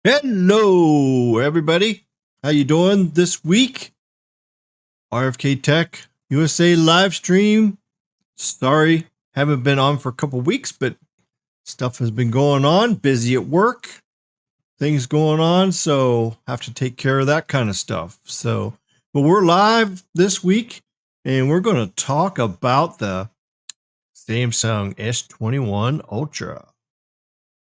Hello, everybody. How you doing this week? RFK Tech USA live stream. Sorry, haven't been on for a couple weeks, but stuff has been going on. Busy at work, things going on, so have to take care of that kind of stuff. But we're live this week, and we're going to talk about the Samsung S21 Ultra.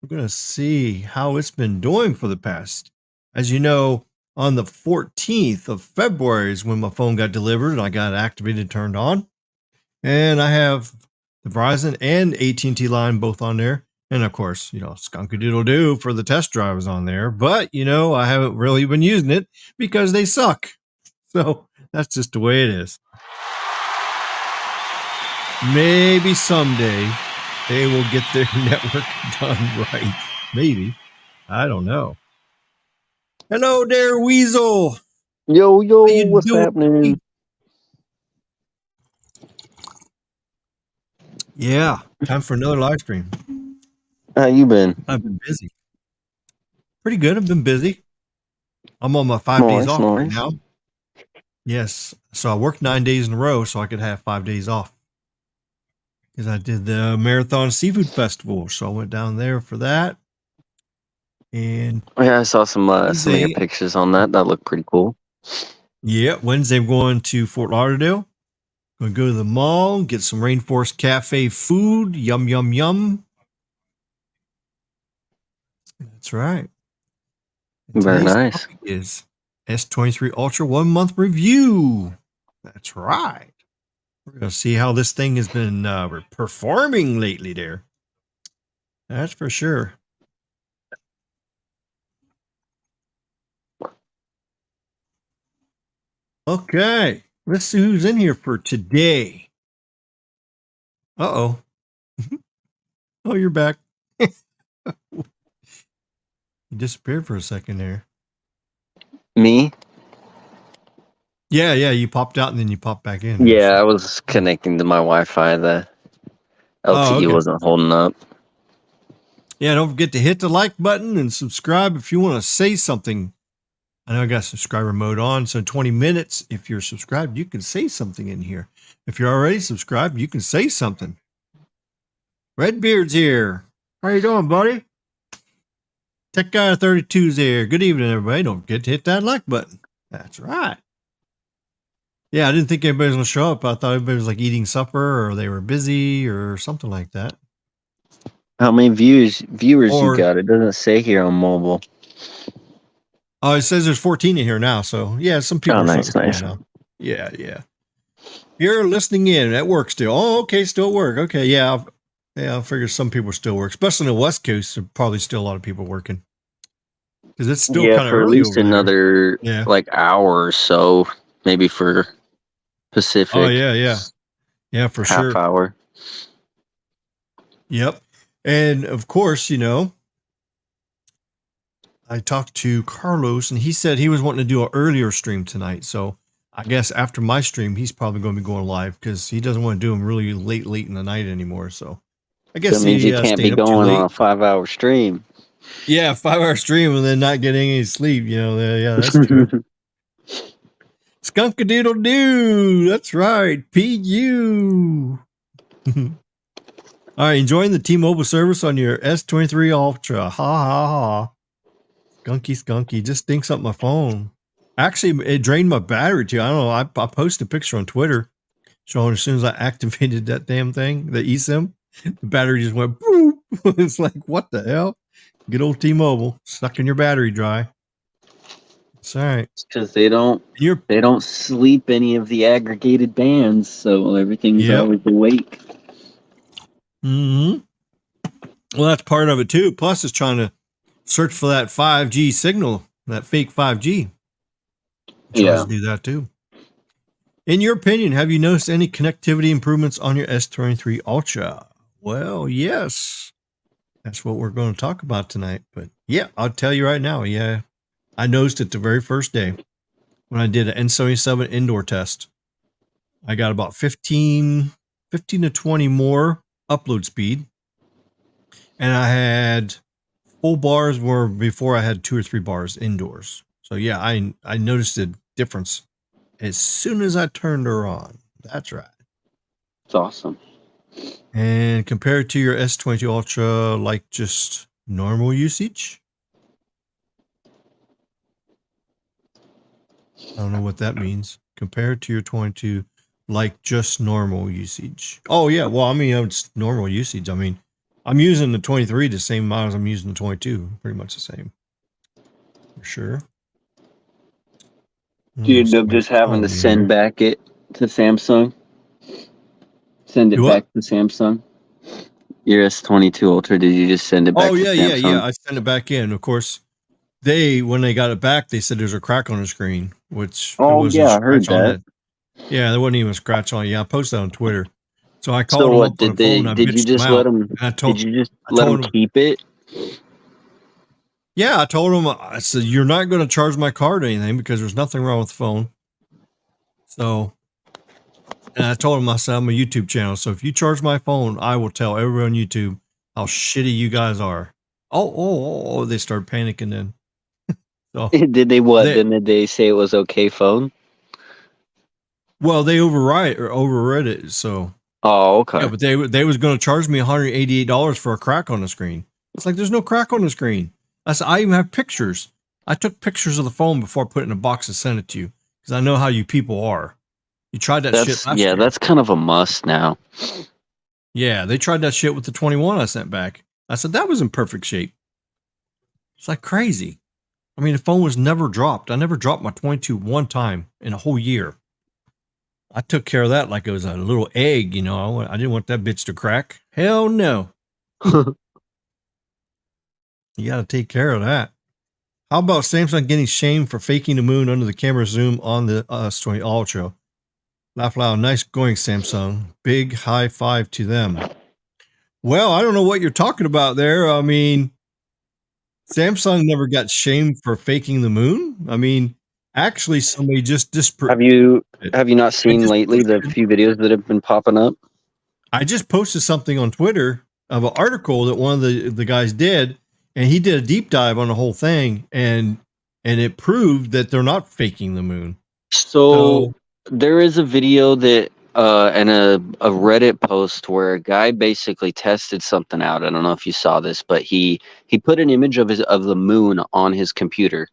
We're going to see how it's been doing for the past. As you know, on the 14th of February is when my phone got delivered and I got it activated and turned on. And I have the Verizon and AT&T line both on there. And of course, Skunk-a-doodle-doo for the test drive is on there. But, I haven't really been using it because they suck. So that's just the way it is. Maybe someday they will get their network done right. Maybe. I don't know. Hello there, Weasel. Yo, what's happening? Yeah, time for another live stream. How you been? I've been busy. Pretty good. I've been busy. I'm on my 5 days off right now. Yes. So I worked 9 days in a row so I could have 5 days off. Because I did the Marathon Seafood Festival. So I went down there for that. And yeah, I saw some of your pictures on that. That looked pretty cool. Yeah, Wednesday I'm going to Fort Lauderdale. Going to go to the mall, get some Rainforest Cafe food. Yum, yum, yum. That's right. And very nice. Is S23 Ultra 1 month review. That's right. We're going to see how this thing has been performing lately there. That's for sure. Okay. Let's see who's in here for today. Uh-oh. Oh, you're back. You disappeared for a second there. Me? Yeah, you popped out and then you popped back in. Yeah, I was connecting to my Wi-Fi. The LTE wasn't holding up. Yeah, don't forget to hit the like button and subscribe if you want to say something. I know I got subscriber mode on, so in 20 minutes, if you're subscribed, you can say something in here. If you're already subscribed, you can say something. Redbeard's here. How you doing, buddy? Tech Guy 32's here. Good evening, everybody. Don't forget to hit that like button. That's right. Yeah, I didn't think everybody was going to show up. I thought everybody was like eating supper or they were busy or something like that. How many viewers you got? It doesn't say here on mobile. Oh, it says there's 14 in here now. So, yeah, some people are nice. Now. Yeah. You're listening in at work still. Oh, okay, still at work. Okay, yeah, I figure some people still work, especially in the West Coast. There's probably still a lot of people working because it's still kind of early. For at least another hour or so, maybe for Pacific. Oh yeah, for sure. Half hour. Yep, and of course, I talked to Carlos, and he said he was wanting to do an earlier stream tonight. So I guess after my stream, he's probably going to be going live because he doesn't want to do them really late in the night anymore. So I guess that means you can't be going on a 5-hour stream. Yeah, 5-hour stream and then not getting any sleep. Yeah, that's true. Skunk-a-doodle-doo. That's right. PU. All right, enjoying the T-Mobile service on your S23 Ultra. Ha ha ha. Skunky. Just stinks up my phone. Actually, it drained my battery too. I don't know. I posted a picture on Twitter showing as soon as I activated that damn thing, the eSIM, the battery just went boop. It's like, what the hell? Good old T-Mobile sucking your battery dry. It's all right. Because they don't sleep any of the aggregated bands, so everything's always awake. Mm-hmm. Well, that's part of it too. Plus, it's trying to search for that 5G signal, that fake 5G. Tries to do that too. In your opinion, have you noticed any connectivity improvements on your S23 Ultra? Well, yes. That's what we're going to talk about tonight. But yeah, I'll tell you right now. Yeah, I noticed it the very first day when I did an N77 indoor test. I got about 15 to 20 more upload speed. And I had full bars were before I had 2 or 3 bars indoors. So yeah, I noticed a difference as soon as I turned her on. That's right. It's awesome. And compared to your S22 Ultra, like just normal usage? I don't know what that means. Compared to your 22, like just normal usage. Oh yeah, well, I mean, it's normal usage. I mean, I'm using the 23 the same amount as I'm using the 22. Pretty much the same. For sure. Do you end up just having to send back it to Samsung? Send it back to Samsung? Your S22 Ultra, did you just send it back to Samsung? Yeah. I sent it back in. Of course, when they got it back, they said there's a crack on the screen, which I heard that. Yeah, there wasn't even a scratch on it. Yeah, I posted on Twitter. So I called them up on the phone. Did you just let them? Did you just let them keep it? Yeah, I told them. I said, "You're not going to charge my card or anything because there's nothing wrong with the phone." So, and I told them, I said, "I'm a YouTube channel, so if you charge my phone, I will tell everyone on YouTube how shitty you guys are." Oh! They start panicking then. So did they what? Did they say it was okay phone? Well, they overread it. So. Oh, okay. Yeah, but they was going to charge me $188 for a crack on the screen. It's like there's no crack on the screen. I said I even have pictures. I took pictures of the phone before I put it in a box and sent it to you because I know how you people are. You tried that shit last year. That's kind of a must now. Yeah, they tried that shit with the 21 I sent back. I said that was in perfect shape. It's like crazy. I mean, the phone was never dropped. I never dropped my 22 one time in a whole year. I took care of that like it was a little egg, you know. I didn't want that bitch to crack. Hell no. You got to take care of that. How about Samsung getting shamed for faking the moon under the camera zoom on the S20 Ultra? Laugh loud. Nice going, Samsung. Big high five to them. Well, I don't know what you're talking about there. I mean, Samsung never got shamed for faking the moon. I mean, actually, somebody just disproved. Have you not seen lately the few videos that have been popping up? I just posted something on Twitter of an article that one of the guys did, and he did a deep dive on the whole thing, and it proved that they're not faking the moon. So there is a video that and a Reddit post where a guy basically tested something out. I don't know if you saw this, but he put an image of the moon on his computer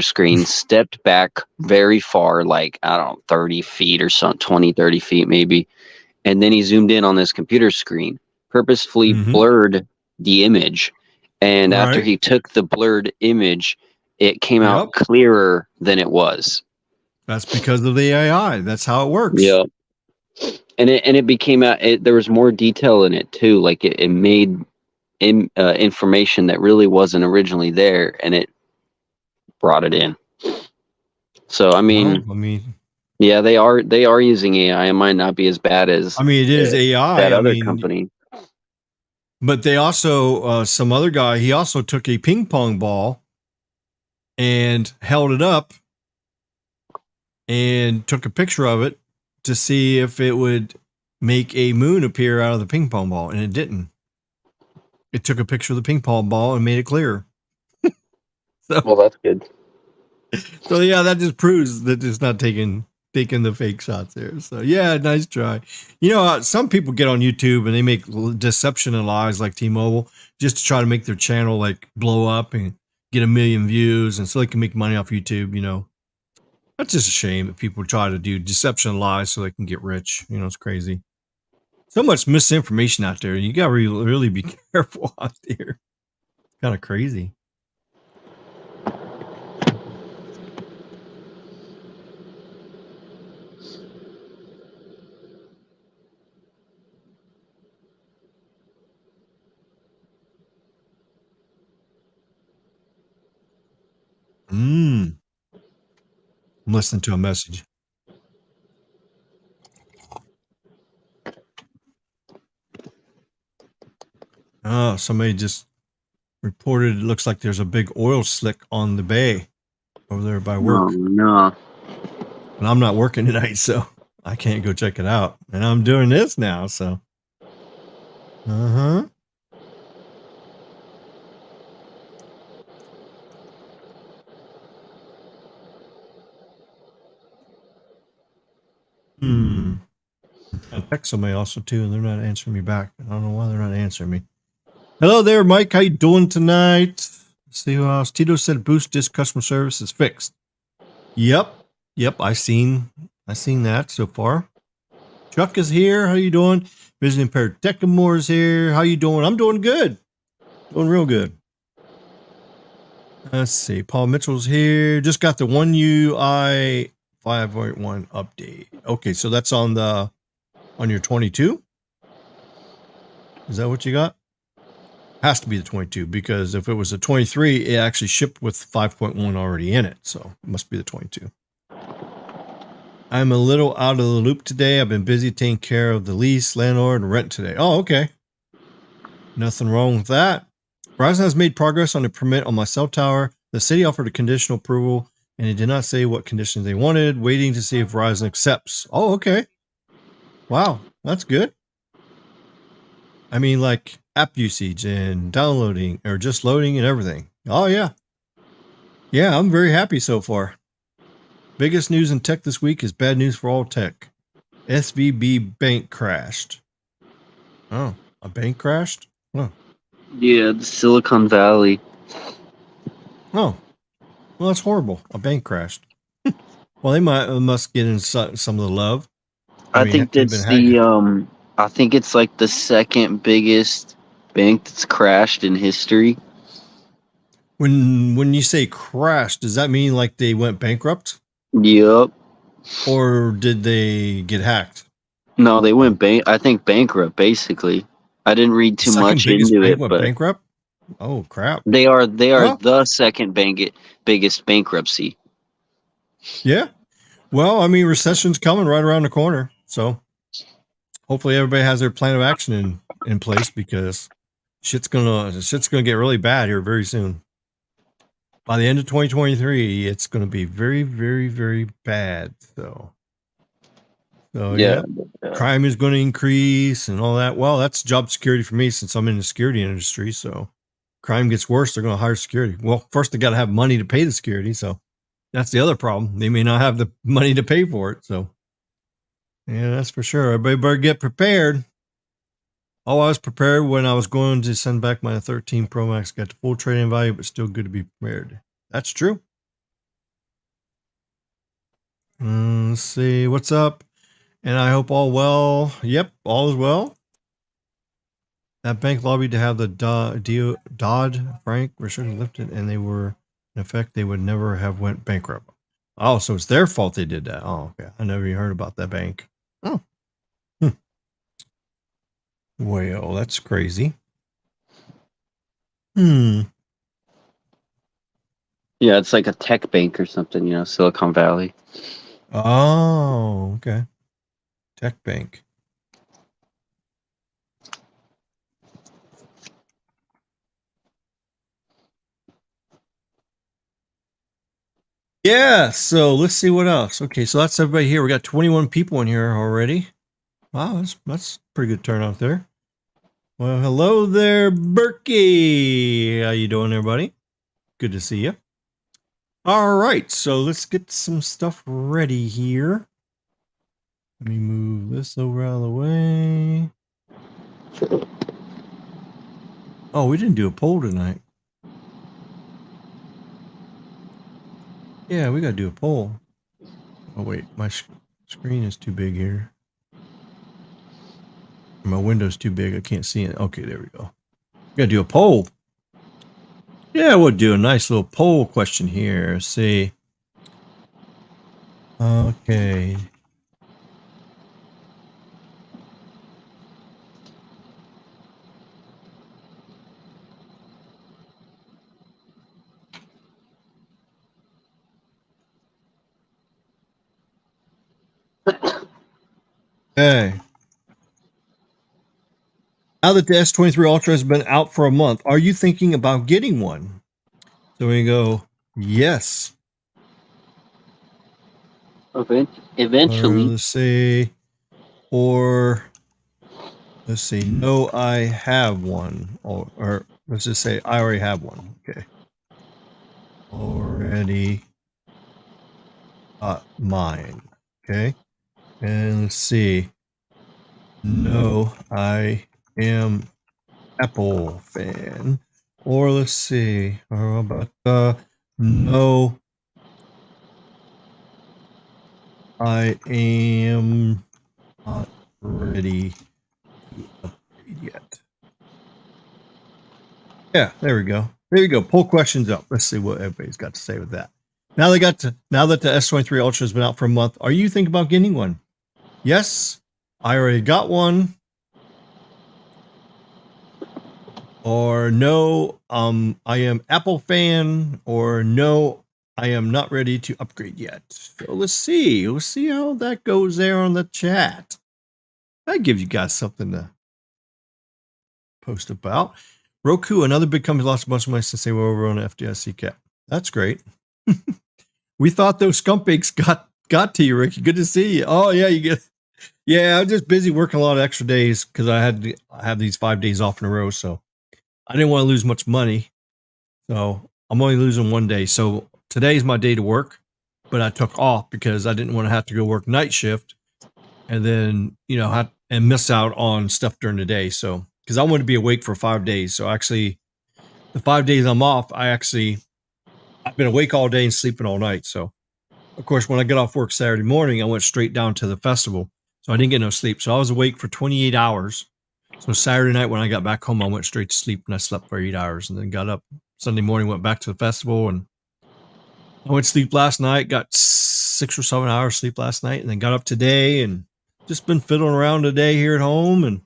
screen, stepped back very far, like, I don't know, 30 feet or something, 20, 30 feet maybe. And then he zoomed in on this computer screen, purposefully blurred the image. And after he took the blurred image, it came out clearer than it was. That's because of the AI. That's how it works. Yeah. And it became out. There was more detail in it too. Like it made information that really wasn't originally there, and it brought it in. So I mean, yeah, they are using AI. It might not be as bad as it is AI. That other company. But they also some other guy. He also took a ping pong ball and held it up and took a picture of it to see if it would make a moon appear out of the ping pong ball, and it didn't. It took a picture of the ping pong ball and made it clear. Well, that's good. So yeah, that just proves that it's not taking the fake shots there. So yeah, nice try. You know, some people get on YouTube and they make deception and lies like T-Mobile just to try to make their channel like blow up and get 1 million views, and so they can make money off YouTube. You know, that's just a shame that people try to do deception and lies so they can get rich. You know, it's crazy. So much misinformation out there. You got to really be careful out there. It's kind of crazy. I'm listening to a message. Oh, somebody just reported it looks like there's a big oil slick on the bay over there by work. No. And I'm not working tonight, so I can't go check it out. And I'm doing this now, so. I text somebody also too, and they're not answering me back. I don't know why they're not answering me. Hello there, Mike. How you doing tonight? Let's see who else. Tito said boost disk customer service is fixed. Yep. I seen that so far. Chuck is here. How you doing? Visiting Pair Decamore is here. How you doing? I'm doing good. Doing real good. Let's see. Paul Mitchell's here. Just got the One UI 5.1 update. Okay, so that's on your 22. Is that what you got? Has to be the 22, because if it was a 23, it actually shipped with 5.1 already in it. So it must be the 22. I'm a little out of the loop today. I've been busy taking care of the lease, landlord, and rent today. Oh, okay. Nothing wrong with that. Verizon has made progress on the permit on my cell tower. The city offered a conditional approval, and it did not say what conditions they wanted, waiting to see if Verizon accepts. Oh, okay. Wow, that's good. I mean, like app usage and downloading or just loading and everything. Oh, yeah. Yeah, I'm very happy so far. Biggest news in tech this week is bad news for all tech. SVB bank crashed. Oh, a bank crashed? Oh. Yeah, the Silicon Valley. Oh, well, that's horrible. A bank crashed. Well, they must get in some of the love. I mean, think they've been that's hacked. I think it's like the second biggest bank that's crashed in history. When you say crashed, does that mean like they went bankrupt, Yep. or did they get hacked? No, they went I think bankrupt basically. I didn't read The too second much biggest into bank it, went but bankrupt. Oh crap! they are Well, the second biggest bankruptcy. yeah. Well, I mean, recession's coming right around the corner, so hopefully everybody has their plan of action in place, because shit's gonna get really bad here very soon. By the end of 2023, it's gonna be very, very, very bad. So yeah, crime is going to increase and all that. Well, that's job security for me, since I'm in the security industry. So crime gets worse, they're going to hire security. Well, first they got to have money to pay the security. So that's the other problem. They may not have the money to pay for it. So yeah, that's for sure. Everybody better get prepared. Oh, I was prepared when I was going to send back my 13 Pro Max. Got the full trading value, but still good to be prepared. That's true. Let's see what's up. And I hope all well. Yep, all is well. That bank lobbied to have the Dodd-Frank restriction lifted, and they were, in effect, they would never have went bankrupt. Oh, so it's their fault they did that. Oh, okay. I never even heard about that bank. Oh. Well, that's crazy. Yeah, it's like a tech bank or something, Silicon Valley. Oh, okay. Tech bank. Yeah, so let's see what else. Okay, so that's everybody here. We got 21 people in here already. Wow, that's pretty good turnout there. Well, hello there, Berkey. How you doing, everybody? Good to see you. All right, so let's get some stuff ready here. Let me move this over out of the way. Oh, we didn't do a poll tonight. Yeah, we got to do a poll. Oh, wait, my screen is too big here. My window's too big. I can't see it. Okay, there we go. We got to do a poll. Yeah, we'll do a nice little poll question here. Let's see. Okay. Okay. Now that the S23 Ultra has been out for a month, are you thinking about getting one? So we go, yes. Eventually. Let's see. Or let's see. No, I have one. Or let's just say I already have one. Okay. Already got mine. Okay. And let's see. no, I am Apple fan. Or let's see, how about no, I am not ready to upgrade yet. Yeah, there we go. There you go. Pull questions up. Let's see what everybody's got to say with that. Now that the S23 Ultra has been out for a month, are you thinking about getting one? Yes, I already got one. Or no, I am Apple fan. Or no, I am not ready to upgrade yet. So let's see. Let's see how that goes there on the chat. That gives you guys something to post about. Roku, another big company, lost a bunch of money since they were over on the FDIC cap. That's great. We thought those skunks got to you, Ricky. Good to see you. Oh yeah, you get. Yeah, I'm just busy working a lot of extra days because I had to have these 5 days off in a row. So I didn't want to lose much money. So I'm only losing 1 day. So today's my day to work, but I took off because I didn't want to have to go work night shift and then, and miss out on stuff during the day. So, because I want to be awake for 5 days. So actually, the 5 days I'm off, I've been awake all day and sleeping all night. So, of course, when I got off work Saturday morning, I went straight down to the festival. So I didn't get no sleep. So I was awake for 28 hours. So Saturday night when I got back home, I went straight to sleep and I slept for 8 hours and then got up Sunday morning, went back to the festival, and I went to sleep last night, got 6 or 7 hours sleep last night, and then got up today and just been fiddling around today here at home and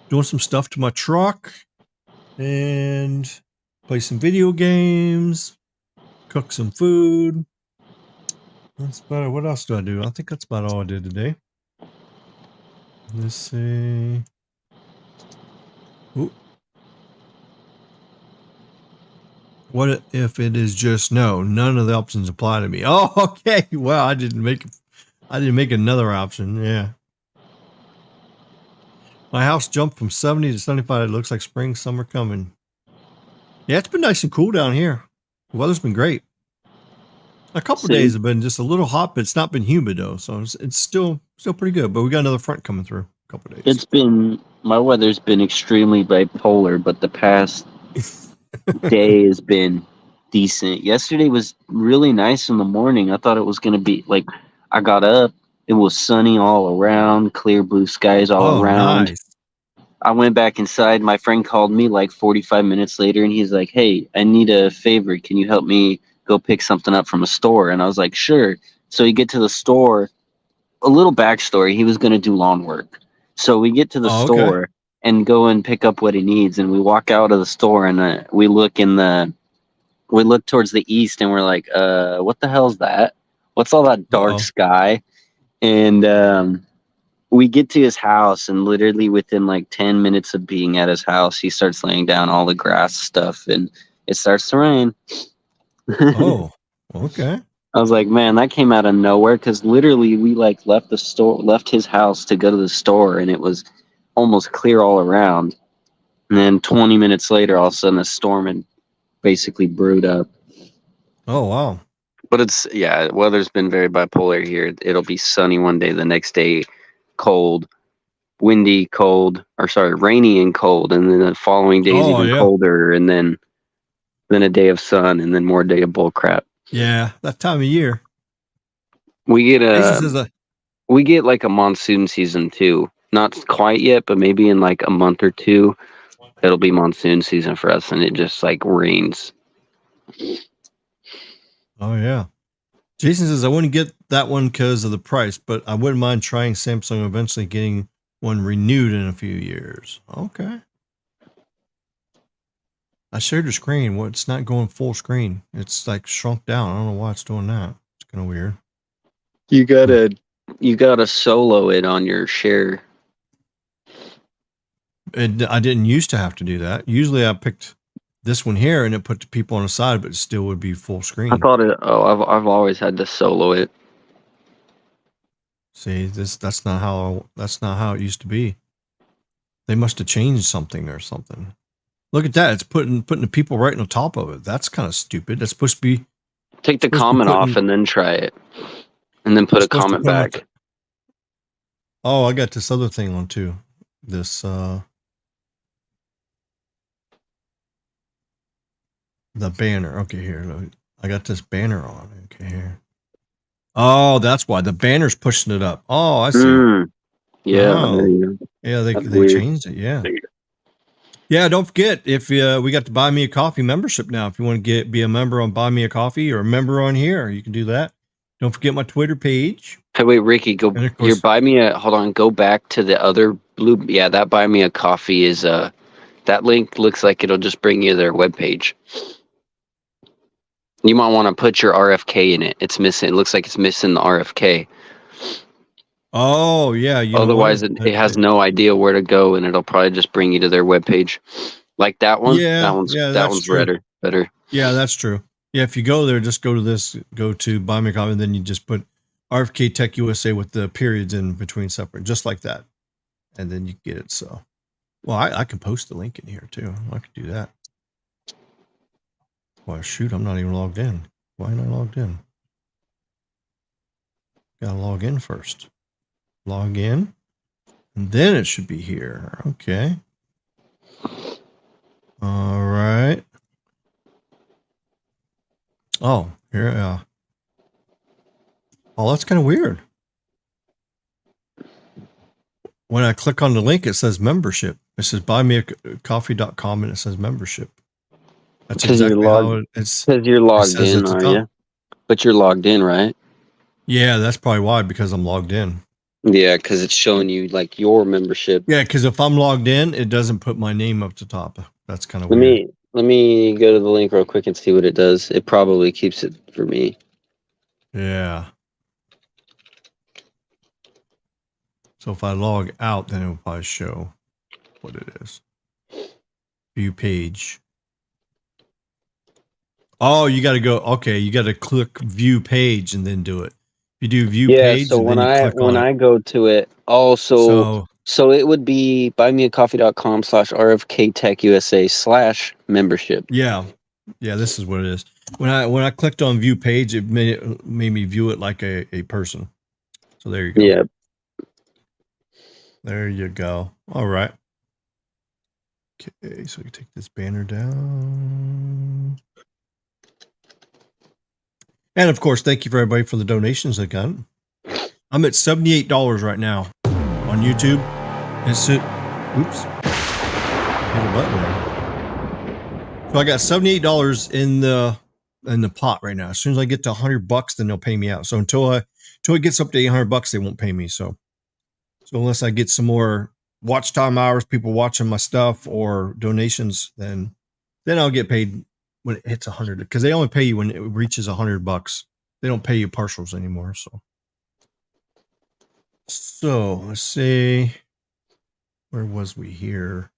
doing some stuff to my truck and play some video games, cook some food. That's about it. What else do I do? I think that's about all I did today. Let's see. Ooh. What if it is just no? None of the options apply to me. Oh, okay. Well, I didn't make another option. Yeah. My house jumped from 70 to 75. It looks like spring, summer coming. Yeah, it's been nice and cool down here. The weather's been great. A couple days have been just a little hot, but it's not been humid though, so it's still pretty good. But we got another front coming through a couple days. My weather's been extremely bipolar, but the past day has been decent. Yesterday was really nice in the morning. I thought it was going to be like, I got up, it was sunny all around, clear blue skies all around. Nice. I went back inside. My friend called me like 45 minutes later and he's like, "Hey, I need a favor. Can you help me go pick something up from a store?" And I was like, "Sure." So we get to the store. A little backstory, he was going to do lawn work. So we get to the store and go and pick up what he needs, and we walk out of the store and we look towards the east and we're like, what the hell's that? What's all that dark sky? And we get to his house, and literally within like 10 minutes of being at his house, he starts laying down all the grass stuff and it starts to rain. Oh, okay. I was like, man, that came out of nowhere, because literally we like left his house to go to the store, and it was almost clear all around. And then 20 minutes later, all of a sudden, a storm had basically brewed up. Oh, wow. But weather's been very bipolar here. It'll be sunny one day, the next day cold, windy, rainy and cold, and then the following day is even colder, and then a day of sun, and then more day of bull crap. Yeah, that time of year. We get like a monsoon season too. Not quite yet, but maybe in like a month or two, it'll be monsoon season for us, and it just like rains. Oh yeah. Jason says, I wouldn't get that one because of the price, but I wouldn't mind trying Samsung, eventually getting one renewed in a few years. Okay. I shared the screen. Well, it's not going full screen. It's like shrunk down. I don't know why it's doing that. It's kind of weird. You gotta solo it on your share. I didn't used to have to do that. Usually I picked this one here and it put the people on the side, but it still would be full screen. I thought I've always had to solo it. See, that's not how it used to be. They must have changed something or something. Look at that. It's putting the people right on top of it. That's kind of stupid. That's supposed to be. Take the comment off and then try it. And then put a comment back. Oh, I got this other thing on too. This the banner. Okay, here. I got this banner on. Okay, here. Oh, that's why the banner's pushing it up. Oh, I see. Yeah, there Oh, you go. yeah. That's They weird. changed it. Yeah. Yeah. Don't forget if we got the Buy Me a Coffee membership now. If you want to be a member on Buy Me a Coffee or a member on here, you can do that. Don't forget my Twitter page. Hey, wait, Ricky, go. And of Your course, buy me a. Hold on, go back to the other blue. Yeah, that buy me a coffee is that link looks like it'll just bring you to their webpage. You might want to put your RFK in it. It's missing. It looks like it's missing the RFK. oh yeah, you know Otherwise, what? it has no idea where to go, and it'll probably just bring you to their webpage. Like that one. Yeah, That that's one's true. better. Yeah, that's true. Yeah, if you go there, just go to this, go to Buy Me a Coffee, and then you just put RFK Tech USA with the periods in between separate, just like that. And then you get it. So, well, I can post the link in here too. I could do that. Well, shoot, I'm not even logged in. Why am I logged in? Gotta log in first. Log in, and then it should be here. Okay. All right. Oh, here. Oh, that's kind of weird. When I click on the link, it says membership. It says buymeacoffee.com and it says membership. That's exactly how it's. Because you're It logged says in, at the are top. you? But you're logged in, right? Yeah, that's probably why, because I'm logged in. Yeah, because it's showing you like your membership. Yeah, because if I'm logged in, it doesn't put my name up to top. That's kind of weird. Let me go to the link real quick and see what it does. It probably keeps it for me. Yeah. So if I log out, then it will probably show what it is. View page. Oh, you got to go. Okay, you got to click view page and then do it. You do view Yeah, page so and then you click on it. I go to it, So so it would be buymeacoffee.com/RFKTechUSA/membership. yeah, this is what it is. When I clicked on view page, it made me view it like a person. So there you go. Yeah. There you go. All right. Okay, so we can take this banner down. And of course, thank you for everybody for the donations they got. I'm at $78 right now on YouTube. Oops. Hit a button there. So I got $78 in the pot right now. As soon as I get to $100, then they'll pay me out. So until it gets up to $800, they won't pay me. So unless I get some more watch time hours, people watching my stuff or donations, then I'll get paid when it hits 100, because they only pay you when it reaches $100. They don't pay you partials anymore. So let's see, where was we here?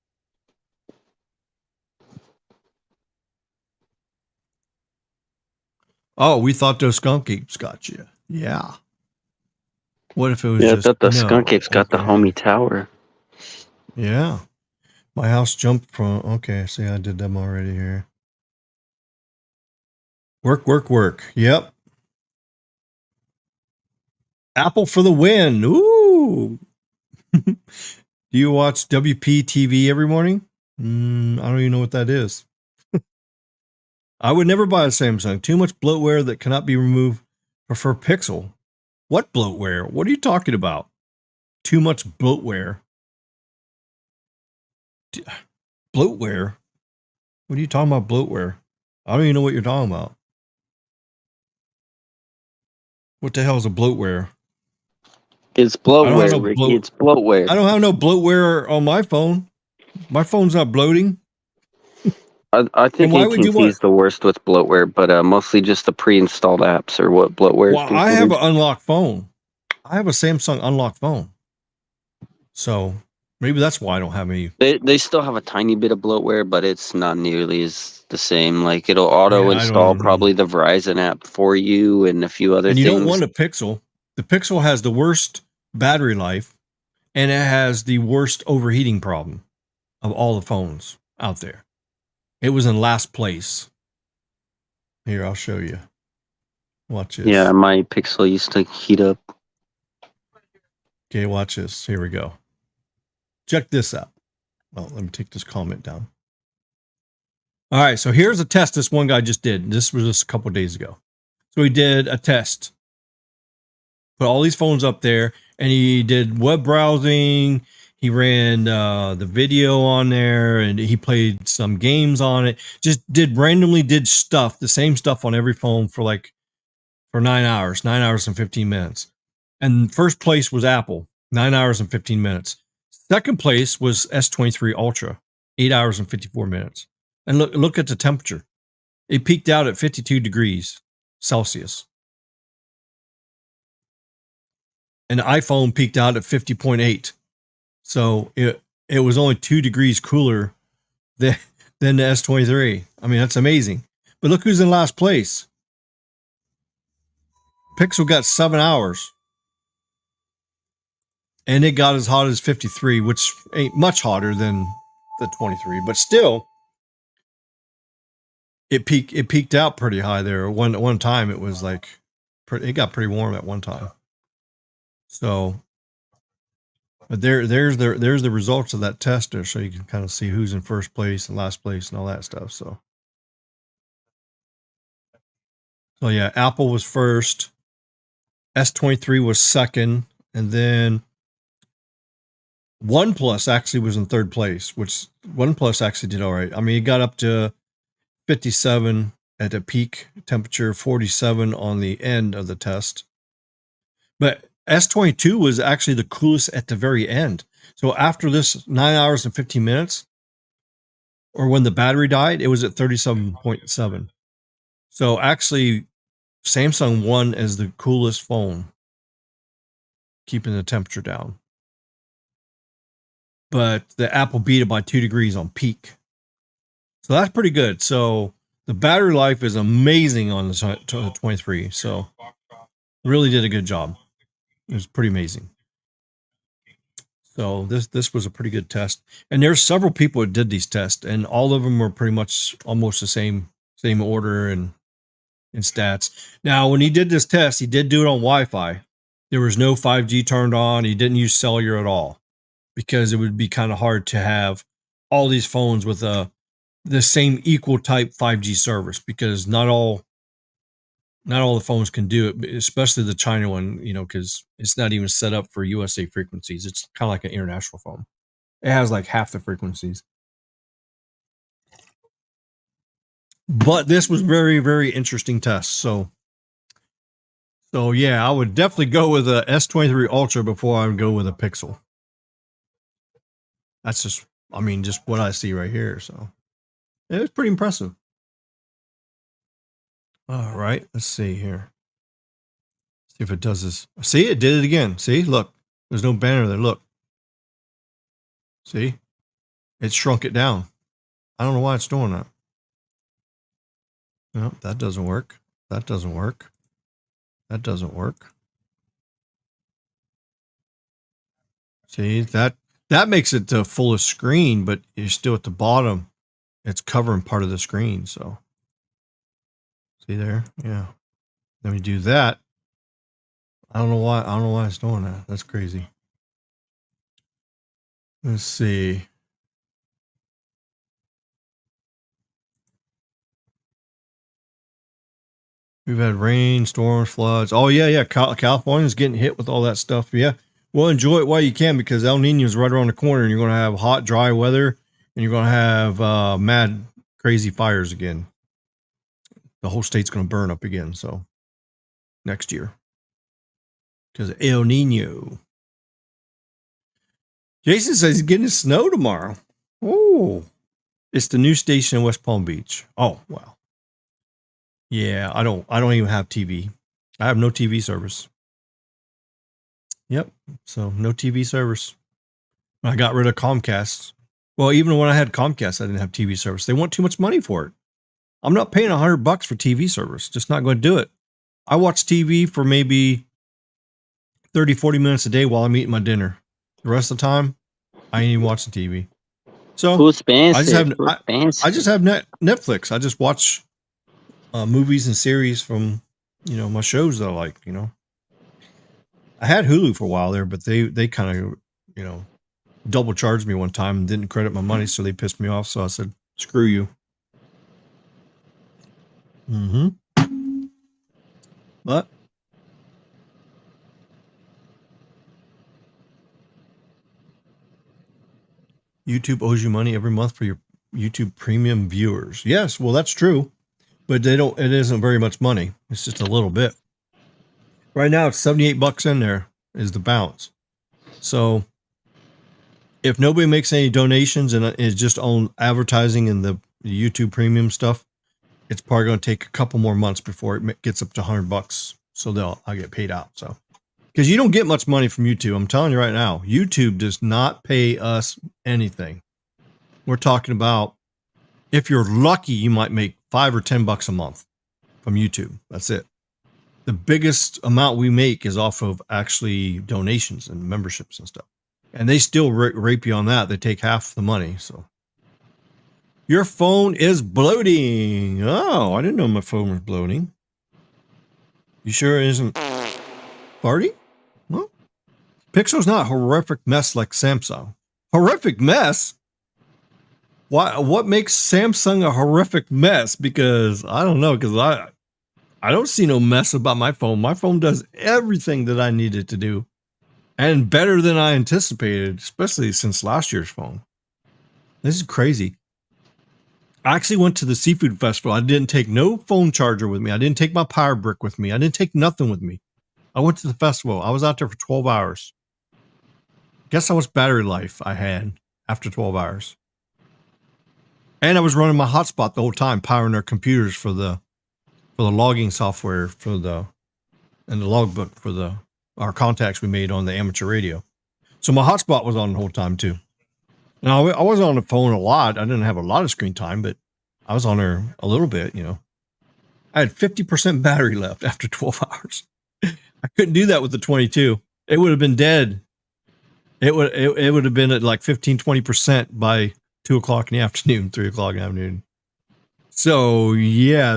Oh, we thought those skunk apes got you. Yeah. What if it was Yeah, I just thought the skunk ape's got the okay. homie tower. Yeah. My house jumped from, okay, see, I did them already here. Work. Yep. Apple for the win. Ooh. Do you watch WPTV every morning? I don't even know what that is. I would never buy a Samsung. Too much bloatware that cannot be removed. Prefer Pixel. What bloatware? What are you talking about? Too much bloatware. Bloatware? What are you talking about, bloatware? I don't even know what you're talking about. What the hell is a bloatware? It's bloatware, Ricky. It's bloatware. I don't have no bloatware on my phone. My phone's not bloating. I think why would you AT&T is want? the worst with bloatware, but mostly just the pre-installed apps are what bloatware is Well, I have considered. an unlocked phone. I have a Samsung unlocked phone. So maybe that's why I don't have any. They still have a tiny bit of bloatware, but it's not nearly as the same. Like it'll auto Yeah, I install don't know. probably the Verizon app for you and a few other And you things. don't want a Pixel. The Pixel has the worst battery life, and it has the worst overheating problem of all the phones out there. It was in last place. Here, I'll show you. Watch this. Yeah, my Pixel used to heat up. Okay, watch this. Here we go. Check this out. Well, let me take this comment down. All right, so here's a test this one guy just did. This was just a couple days ago. So he did a test. Put all these phones up there, and he did web browsing. He ran the video on there, and he played some games on it. Just randomly did stuff, the same stuff on every phone for 9 hours, 9 hours and 15 minutes. And first place was Apple, 9 hours and 15 minutes. Second place was S23 Ultra, 8 hours and 54 minutes. And look at the temperature. It peaked out at 52 degrees Celsius. And the iPhone peaked out at 50.8. So it was only 2 degrees cooler than the S23. I mean, that's amazing. But look who's in last place. Pixel got 7 hours. And it got as hot as 53, which ain't much hotter than the 23. But still, it peaked out pretty high there. One time it was it got pretty warm at one time. So, but there's the results of that test there, so you can kind of see who's in first place and last place and all that stuff. So yeah, Apple was first, S23 was second, and then OnePlus actually was in third place, which OnePlus actually did all right. I mean, it got up to 57 at the peak temperature, 47 on the end of the test. But S22 was actually the coolest at the very end. So after this 9 hours and 15 minutes, or when the battery died, it was at 37.7. So actually, Samsung won as the coolest phone, keeping the temperature down. But the Apple beat it by 2 degrees on peak. So that's pretty good. So the battery life is amazing on the 23. So really did a good job. It was pretty amazing. So this was a pretty good test. And there's several people that did these tests, and all of them were pretty much almost the same order and stats. Now, when he did this test, he did do it on Wi-Fi. There was no 5G turned on. He didn't use cellular at all, because it would be kind of hard to have all these phones with the same equal type 5G service, because not all the phones can do it, especially the China one, because it's not even set up for USA frequencies. It's kind of like an international phone. It has like half the frequencies. But this was very, very interesting test. So yeah, I would definitely go with a S23 Ultra before I would go with a Pixel. That's just what I see right here. So it was pretty impressive. All right, let's see here. See if it does this. See, it did it again. See, look, there's no banner there. Look. See, it shrunk it down. I don't know why it's doing that. No, that doesn't work. That doesn't work. That doesn't work. See, that makes it the fullest screen, but you're still at the bottom. It's covering part of the screen. So see there? Yeah. Then we do that. I don't know why it's doing that. That's crazy. Let's see. We've had rain, storms, floods. Oh yeah. California's getting hit with all that stuff. Yeah. Well, enjoy it while you can, because El Nino is right around the corner, and you're going to have hot, dry weather, and you're going to have mad, crazy fires again. The whole state's going to burn up again. So next year, because El Nino. Jason says he's getting snow tomorrow. Oh, it's the new station in West Palm Beach. Oh, wow. Yeah, I don't even have TV. I have no TV service. Yep. So no TV service. I got rid of Comcast. Well, even when I had Comcast, I didn't have TV service. They want too much money for it. I'm not paying $100 for TV service. Just not going to do it. I watch TV for maybe 30, 40 minutes a day while I'm eating my dinner. The rest of the time, I ain't even watching TV. So I just have Netflix. I just watch movies and series from, my shows that I like, I had Hulu for a while there, but they kind of, you know, double charged me one time and didn't credit my money, so they pissed me off. So I said, screw you. But YouTube owes you money every month for your YouTube premium viewers. Yes, well, that's true, but it isn't very much money. It's just a little bit. Right now, it's $78 in there is the balance. So if nobody makes any donations and it's just on advertising and the YouTube premium stuff, it's probably going to take a couple more months before it gets up to $100. So I'll get paid out. So, because you don't get much money from YouTube. I'm telling you right now, YouTube does not pay us anything. We're talking about, if you're lucky, you might make $5 or $10 a month from YouTube. That's it. The biggest amount we make is off of actually donations and memberships and stuff. And they still rape you on that. They take half the money. So your phone is bloating. Oh, I didn't know my phone was bloating. You sure it isn't farty? Well, Pixel's not a horrific mess like Samsung. Horrific mess? Why? What makes Samsung a horrific mess? Because I don't know. Because I don't see no mess about my phone. My phone does everything that I needed to do. And better than I anticipated, especially since last year's phone. This is crazy. I actually went to the seafood festival. I didn't take no phone charger with me. I didn't take my power brick with me. I didn't take nothing with me. I went to the festival. I was out there for 12 hours. Guess how much battery life I had after 12 hours. And I was running my hotspot the whole time, powering our computers for the logging software and the logbook for our contacts we made on the amateur radio. So my hotspot was on the whole time too. Now I wasn't on the phone a lot. I didn't have a lot of screen time, but I was on there a little bit, you know. I had 50% battery left after 12 hours. I couldn't do that with the 22. It would have been dead. It would have been at like 15-20% by 2 o'clock in the afternoon, 3 o'clock in the afternoon. So yeah,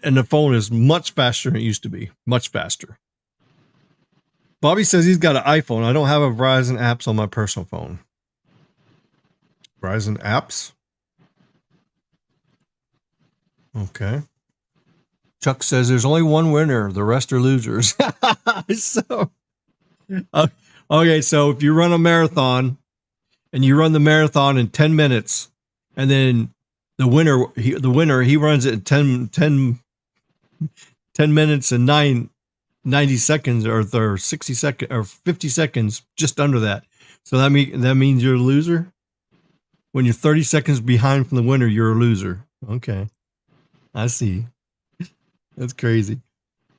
and the phone is much faster than it used to be. Much faster. Bobby says he's got an iPhone. I don't have a Verizon apps on my personal phone. Verizon apps? Okay. Chuck says there's only one winner. The rest are losers. So, okay. So if you run a marathon and you run the marathon in 10 minutes and then the winner, he runs it in 10 minutes and 90 seconds or 60 seconds or 50 seconds, just under that. So that means you're a loser. When you're 30 seconds behind from the winner, you're a loser. Okay. I see. That's crazy.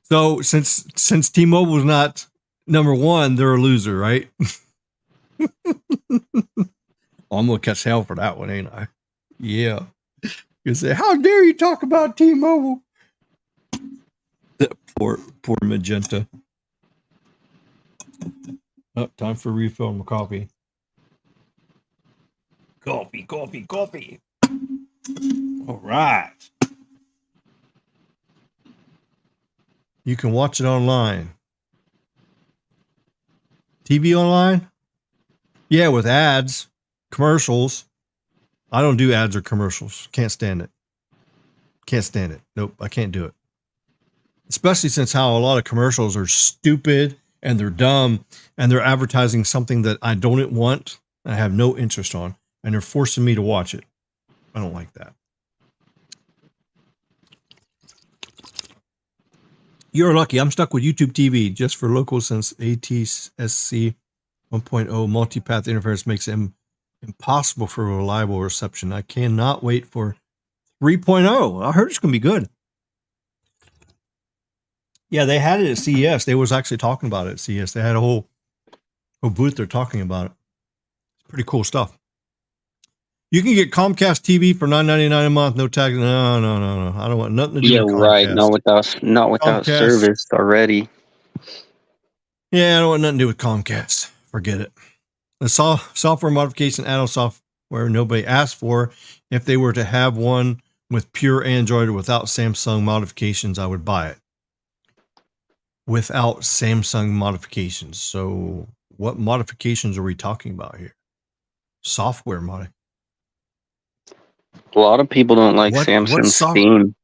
So since T-Mobile is not number one, they're a loser, right? I'm going to catch hell for that one, ain't I? Yeah. You say, how dare you talk about T-Mobile? That poor Magenta. Oh, time for refill on my coffee. Coffee. All right. You can watch it online. TV online? Yeah, with ads, commercials. I don't do ads or commercials. Can't stand it. Nope, I can't do it. Especially since how a lot of commercials are stupid and they're dumb and they're advertising something that I don't want, I have no interest on, and they're forcing me to watch it. I don't like that. You're lucky. I'm stuck with YouTube TV just for local since ATSC 1.0 multipath interference makes it impossible for reliable reception. I cannot wait for 3.0. I heard it's going to be good. Yeah, they had it at CES. They was actually talking about it at CES. They had a whole booth there talking about it. It's pretty cool stuff. You can get Comcast TV for $9.99 a month, no tax. No. I don't want nothing to do with Comcast. Right. Not without Comcast. Service already. Yeah, I don't want nothing to do with Comcast. Forget it. The software modification add-on software nobody asked for. If they were to have one with pure Android or without Samsung modifications, I would buy it. without Samsung modifications. So what modifications are we talking about here? Software mod. A lot of people don't like What's Samsung's theme.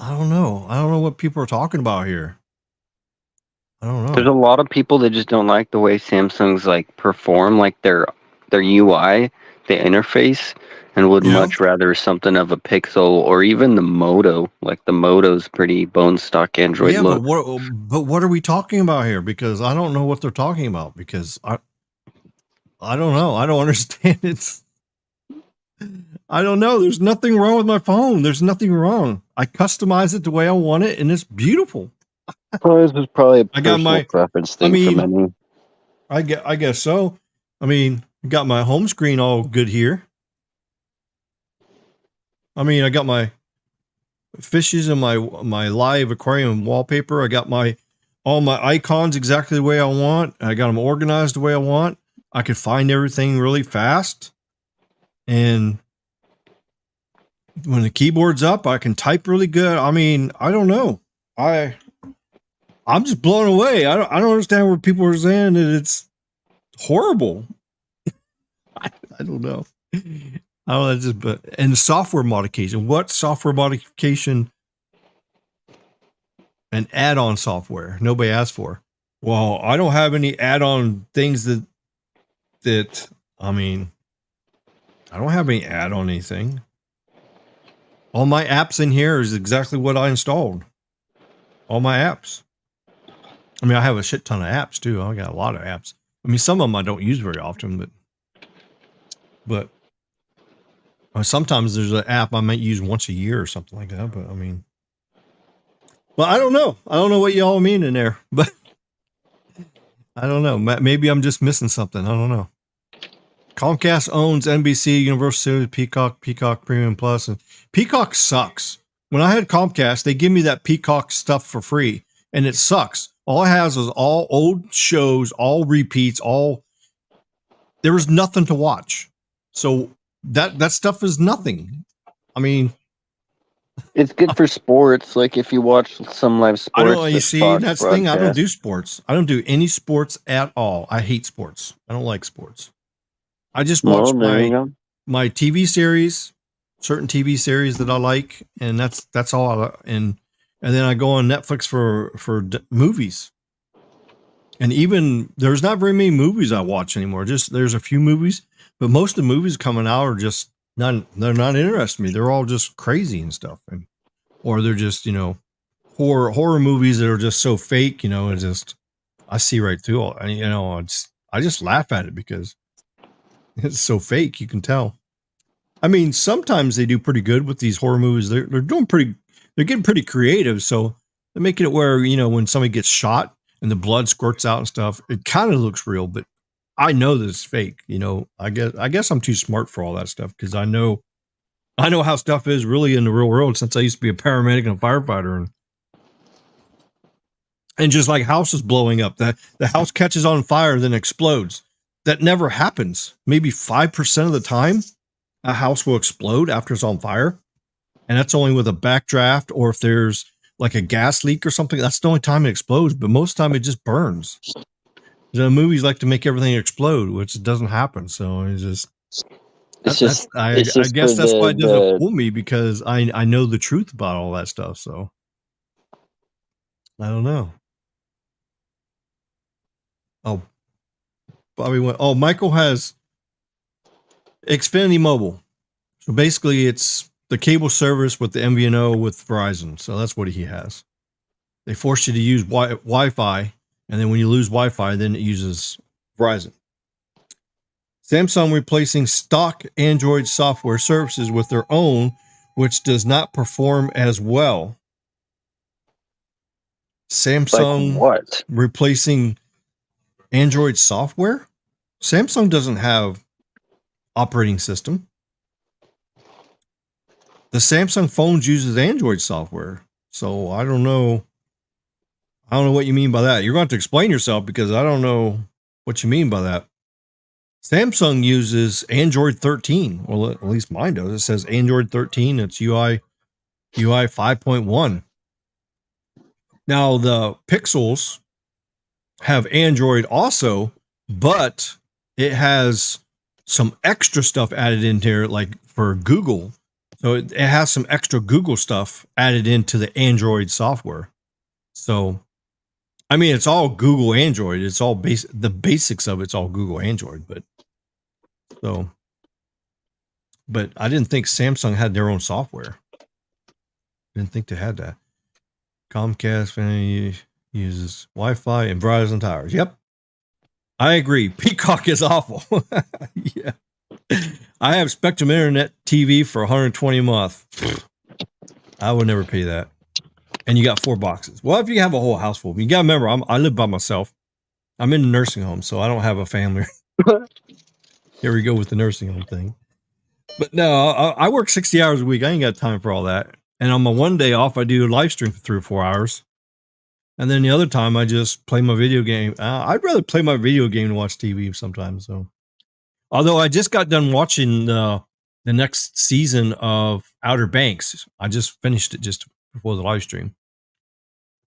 I don't know. I don't know what people are talking about here. I don't know. There's a lot of people that just don't like the way Samsung's like perform, like their UI, the interface, and would much rather something of a Pixel or even the Moto. Like the Moto's pretty bone stock Android look. But what are we talking about here? Because I don't know what they're talking about. Because I don't know. I don't understand it. I don't know. There's nothing wrong with my phone. There's nothing wrong. I customize it the way I want it, and it's beautiful. Well, this is probably a personal preference thing for many. I guess so. I mean, I got my home screen all good here. I mean, I got my fishes and my live aquarium wallpaper. I got all my icons exactly the way I want. I got them organized the way I want. I could find everything really fast. And when the keyboard's up, I can type really good. I mean, I don't know. I'm just blown away. I don't understand where people are saying that it's horrible. I don't know. And software modification. What software modification and add-on software nobody asked for? Well, I don't have any add-on things that I mean, I don't have any add-on anything. All my apps in here is exactly what I installed. All my apps. I mean, I have a shit ton of apps too. I got a lot of apps. I mean, some of them I don't use very often, but sometimes there's an app I might use once a year or something like that. But I mean, well, I don't know. I don't know what y'all mean in there, but I don't know. Maybe I'm just missing something. I don't know. Comcast owns NBC, Universal, Peacock Premium Plus, and Peacock sucks. When I had Comcast, they give me that Peacock stuff for free, and it sucks. All it has is all old shows, all repeats, there was nothing to watch. So that stuff is nothing. I mean, it's good for sports. Like if you watch some live sports, I don't. You see, that's the thing. I don't do sports. I don't do any sports at all. I hate sports. I don't like sports. I just watch my TV series, certain TV series that I like, and that's all. And then I go on Netflix for movies. And even there's not very many movies I watch anymore. Just there's a few movies, but most of the movies coming out are just they're not interesting me. They're all just crazy and stuff. Or they're just, horror movies that are just so fake, it's just, I see right through all, I just laugh at it because it's so fake. You can tell. I mean, sometimes they do pretty good with these horror movies. They're getting pretty creative. So they're making it where, when somebody gets shot and the blood squirts out and stuff, it kind of looks real, but I know that it's fake. I guess I'm too smart for all that stuff because I know how stuff is really in the real world since I used to be a paramedic and a firefighter. And just like houses blowing up, the house catches on fire, then explodes. That never happens. Maybe 5% of the time, a house will explode after it's on fire. And that's only with a backdraft or if there's like a gas leak or something. That's the only time it explodes. But most of the time it just burns. The movies like to make everything explode, which doesn't happen. So I guess that's why it doesn't fool me because I know the truth about all that stuff. So I don't know. Oh, Bobby went. Oh, Michael has Xfinity Mobile. So basically, it's the cable service with the MVNO with Verizon. So that's what he has. They force you to use Wi-Fi, and then when you lose Wi-Fi, then it uses Verizon. Samsung replacing stock Android software services with their own, which does not perform as well. Samsung like what? Replacing Android software? Samsung doesn't have operating system. The Samsung phones uses Android software. So I don't know. I don't know what you mean by that. You're going to have to explain yourself because I don't know what you mean by that. Samsung uses Android 13. Well, at least mine does. It says Android 13. It's UI 5.1. Now the Pixels have Android also, but it has some extra stuff added in here, like for Google. So it has some extra Google stuff added into the Android software. So, I mean, it's all Google Android. It's all the basics of it's all Google Android, but I didn't think Samsung had their own software. Didn't think they had that. Comcast family uses Wi-Fi and Verizon towers. Yep. I agree. Peacock is awful. Yeah. I have Spectrum Internet TV for $120 a month. I would never pay that. And you got 4 boxes. Well, if you have a whole house full, you got to remember, I live by myself. I'm in a nursing home, so I don't have a family. Here we go with the nursing home thing. But no, I work 60 hours a week. I ain't got time for all that. And on my one day off, I do a live stream for 3 or 4 hours. And then the other time, I just play my video game. I'd rather play my video game than watch TV sometimes. So, although I just got done watching the next season of Outer Banks. I just finished it just before the live stream.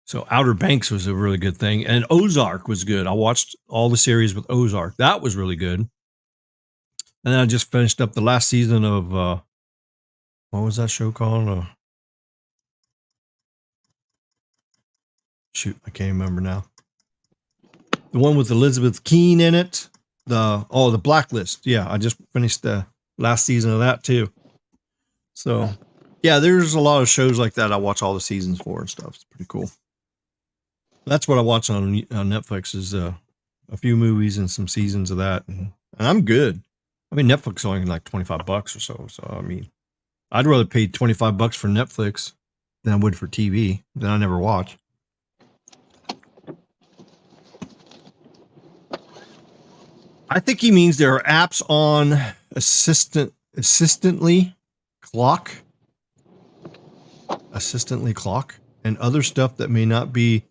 So Outer Banks was a really good thing. And Ozark was good. I watched all the series with Ozark. That was really good. And then I just finished up the last season of, what was that show called? Shoot, I can't remember now. The one with Elizabeth Keene in it. The Blacklist. Yeah, I just finished the last season of that too. So, yeah, there's a lot of shows like that I watch all the seasons for and stuff. It's pretty cool. That's what I watch on Netflix is a few movies and some seasons of that. And I'm good. I mean, Netflix is only like $25 or so. So, I mean, I'd rather pay $25 for Netflix than I would for TV that I never watch. I think he means there are apps on assistantly clock, and other stuff that may not be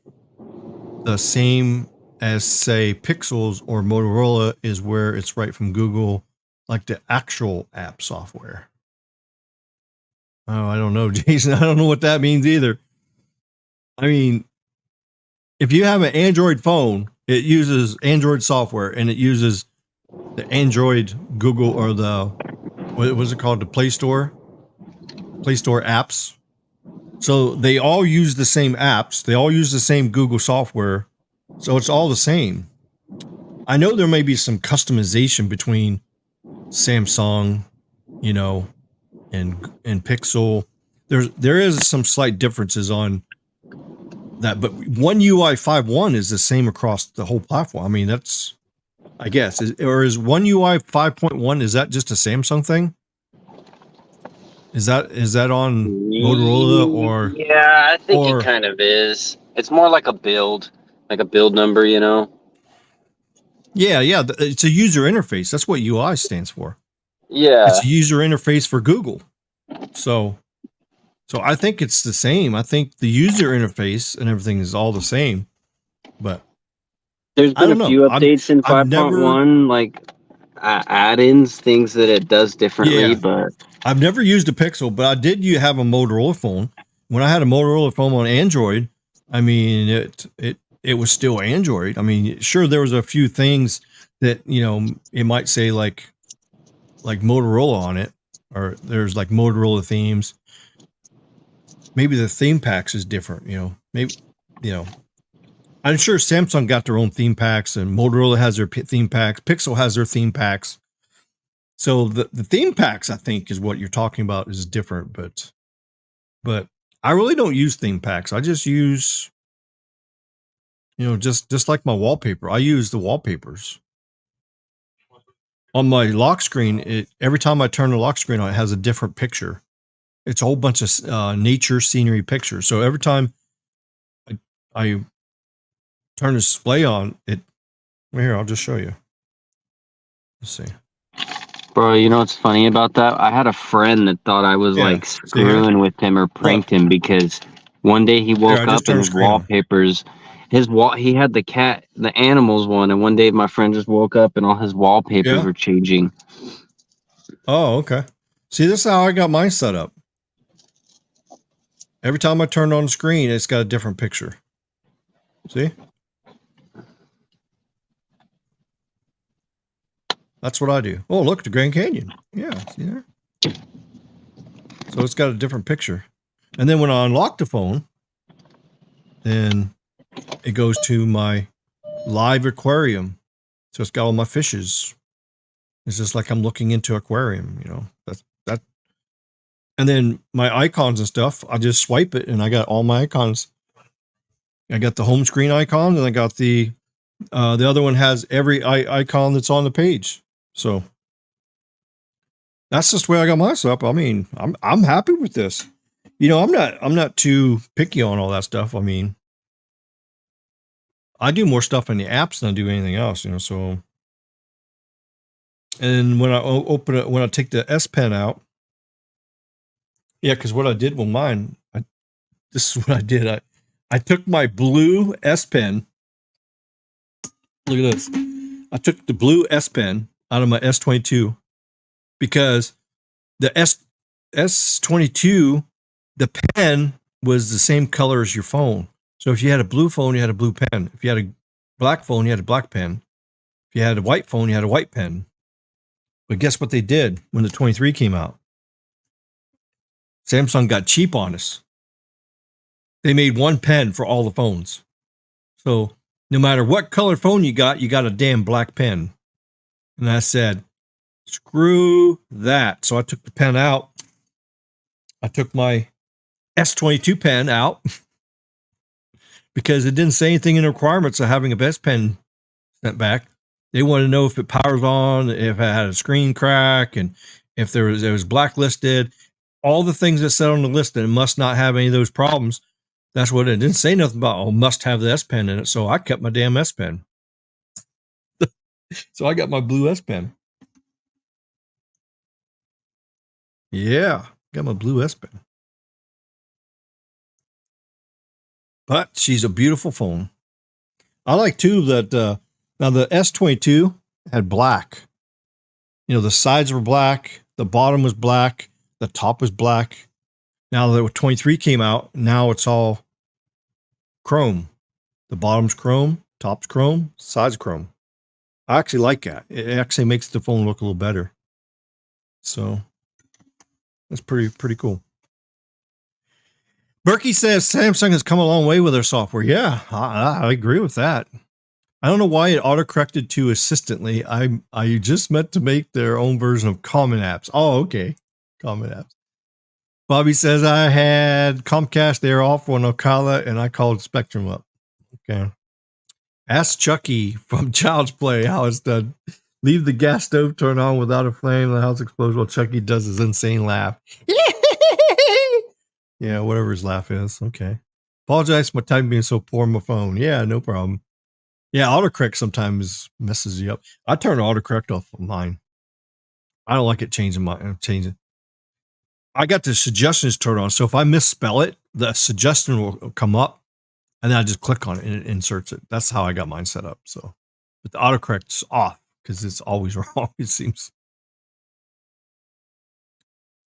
the same as, say, Pixels or Motorola is where it's right from Google, like the actual app software. Oh, I don't know, Jason. I don't know what that means either. I mean, if you have an Android phone, it uses Android software and it uses the Android Google or what was it called? The Play Store apps. So they all use the same apps. They all use the same Google software. So it's all the same. I know there may be some customization between Samsung, and Pixel. There is some slight differences on that, but One UI 5.1 is the same across the whole platform. I mean, that's, I guess, is One UI 5.1, is that just a Samsung thing? Is that on Motorola or? Yeah, I think it kind of is. It's more like a build number, Yeah, it's a user interface. That's what UI stands for. Yeah. It's a user interface for Google. So I think it's the same. I think the user interface and everything is all the same. But there's been a few updates in 5.1, like add-ins, things that it does differently. But I've never used a Pixel, but I did have a Motorola phone. When I had a Motorola phone on Android, I mean, it was still Android. I mean, sure, there was a few things that, it might say like Motorola on it, or there's like Motorola themes. Maybe the theme packs is different, maybe, I'm sure Samsung got their own theme packs and Motorola has their theme packs. Pixel has their theme packs. So the theme packs, I think, is what you're talking about is different, but I really don't use theme packs. I just use, just like my wallpaper. I use the wallpapers. On my lock screen, every time I turn the lock screen on, it has a different picture. It's a whole bunch of nature scenery pictures. So every time I turn the display on, here, I'll just show you. Let's see. Bro, you know what's funny about that? I had a friend that thought I was like screwing with him or pranked him because one day he woke up and his wallpapers, he had the animals one, and one day my friend just woke up and all his wallpapers were changing. Oh, okay. See, this is how I got mine set up. Every time I turn on the screen, it's got a different picture. See? That's what I do. Oh, look, the Grand Canyon. Yeah, see there? So it's got a different picture. And then when I unlock the phone, then it goes to my live aquarium. So it's got all my fishes. It's just like I'm looking into aquarium, you know. That's that. And then my icons and stuff, I just swipe it and I got all my icons. I got the home screen icon and I got the other one has every icon that's on the page. So that's just the way I got mine set up. I mean, I'm happy with this. You know, I'm not too picky on all that stuff. I mean, I do more stuff in the apps than I do anything else, you know, so. And when I open it, when I take the S Pen out, yeah, because what I did with mine, this is what I did. I took my blue S Pen. Look at this. I took the blue S Pen out of my S22 because the S22, the pen was the same color as your phone. So if you had a blue phone, you had a blue pen. If you had a black phone, you had a black pen. If you had a white phone, you had a white pen. But guess what they did when the 23 came out? Samsung got cheap on us. They made one pen for all the phones. So no matter what color phone you got a damn black pen. And I said, screw that. So I took the pen out. I took my S22 pen out because it didn't say anything in the requirements of having a best pen sent back. They wanted to know if it powers on, if it had a screen crack, and if it was blacklisted. All the things that said on the list that it must not have any of those problems. That's what it didn't say nothing about. Oh, must have the S Pen in it. So I kept my damn S Pen. So I got my blue S Pen. Yeah, got my blue S Pen. But she's a beautiful phone. I like too that now the S22 had black. You know, the sides were black, the bottom was black, the top was black. Now that 23 came out, now it's all chrome. The bottom's chrome, top's chrome, sides chrome. I actually like that. It actually makes the phone look a little better. So that's pretty cool. Berkey says Samsung has come a long way with their software. Yeah, I agree with that. I don't know why it autocorrected to assistantly. I just meant to make their own version of Common Apps. Oh, okay. Common Apps. Bobby says I had Comcast there off on Ocala and I called Spectrum up. Okay. Ask Chucky from Child's Play how it's done. Leave the gas stove turned on without a flame. The house explodes while Chucky does his insane laugh. Yeah, whatever his laugh is. Okay. Apologize for my time being so poor on my phone. Yeah, no problem. Yeah, autocorrect sometimes messes you up. I turn autocorrect off on mine. I don't like it changing. I got the suggestions turned on. So if I misspell it, the suggestion will come up and then I just click on it and it inserts it. That's how I got mine set up. So, but the autocorrect's off because it's always wrong, it seems.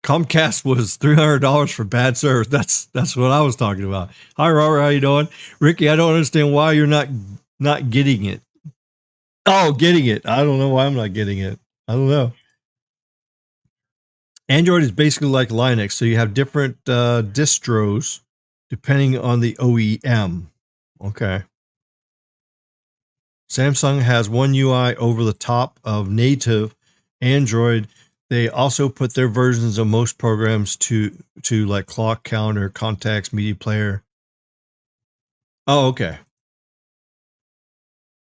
Comcast was $300 for bad service. That's what I was talking about. Hi, Robert. How you doing? Ricky, I don't understand why you're not getting it. Oh, getting it. I don't know why I'm not getting it. I don't know. Android is basically like Linux. So you have different distros depending on the OEM. Okay. Samsung has one UI over the top of native Android. They also put their versions of most programs to like clock counter, contacts, media player. Oh, okay.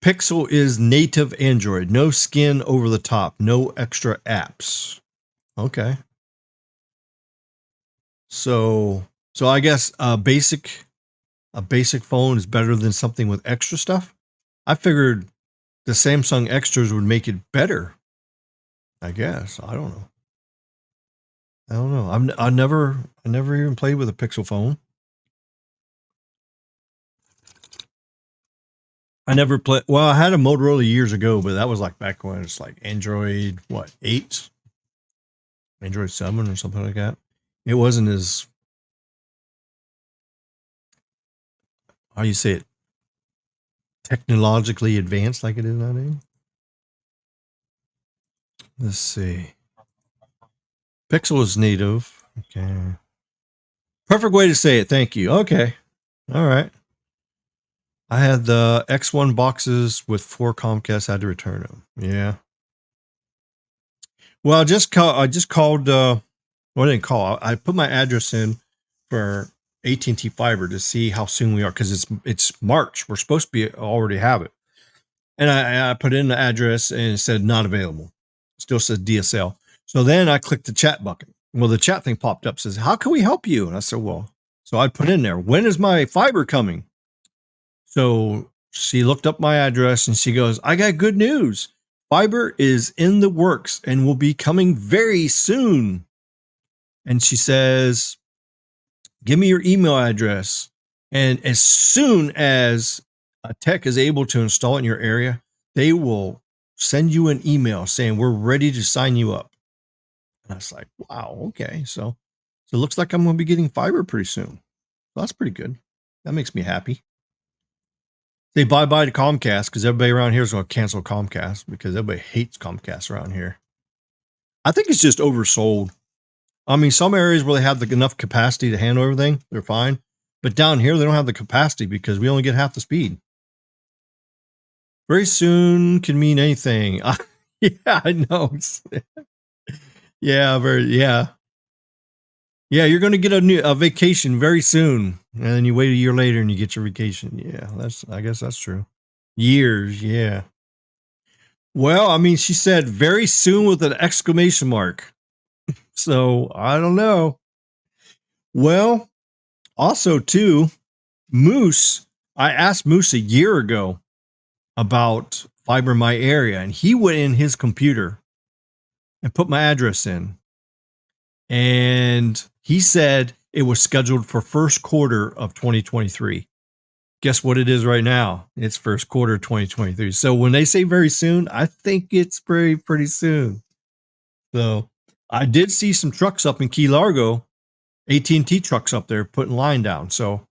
Pixel is native Android, no skin over the top, no extra apps. Okay. So I guess a basic phone is better than something with extra stuff. I figured the Samsung extras would make it better. I guess. I don't know. I never even played with a Pixel phone. I never played. Well, I had a Motorola years ago, but that was like back when it's like Android 8, Android 7 or something like that. It wasn't as, how do you say it? technologically advanced like it is nowadays. Let's see. Pixel is native. Okay. Perfect way to say it. Thank you. Okay. All right. I had the X1 boxes with 4 Comcast. I had to return them. Yeah. Well, I just called. Well, I didn't call. I put my address in for AT&T Fiber to see how soon we are, because it's March. We're supposed to already have it. And I put in the address and it said not available. Still says DSL. So then I clicked the chat button. Well, the chat thing popped up, says, how can we help you? And I said, well, so I put in there, when is my fiber coming? So she looked up my address and she goes, I got good news. Fiber is in the works and will be coming very soon. And she says, give me your email address. And as soon as a tech is able to install it in your area, they will send you an email saying, we're ready to sign you up. And I was like, wow, okay. So it looks like I'm going to be getting fiber pretty soon. So that's pretty good. That makes me happy. Say bye-bye to Comcast, because everybody around here is going to cancel Comcast because everybody hates Comcast around here. I think it's just oversold. I mean, some areas where they have enough capacity to handle everything, they're fine. But down here, they don't have the capacity because we only get half the speed. Very soon can mean anything. Yeah, I know. Yeah, yeah. You're going to get a vacation very soon, and then you wait a year later and you get your vacation. Yeah, I guess that's true. Years, yeah. Well, I mean, she said very soon with an exclamation mark. So I don't know. Well, also too, Moose. I asked Moose a year ago about fiber in my area, and he went in his computer and put my address in, and he said it was scheduled for first quarter of 2023. Guess what it is right now? It's first quarter 2023. So when they say very soon, I think it's pretty soon. So I did see some trucks up in Key Largo, AT&T trucks up there putting line down. So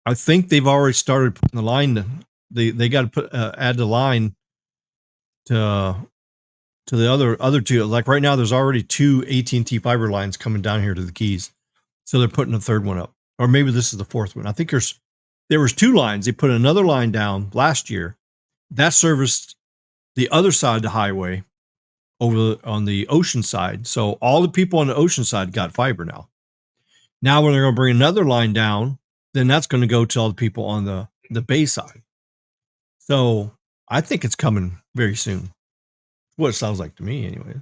I think they've already started putting the line. They got to add the line to the other two. Like right now, there's already 2 AT&T fiber lines coming down here to the Keys. So they're putting a third one up, or maybe this is the 4th one. I think there was 2 lines. They put another line down last year that serviced the other side of the highway over on the ocean side. So all the people on the ocean side got fiber now. Now when they're going to bring another line down, then that's going to go to all the people on the bay side. So I think it's coming very soon. What it sounds like to me anyway.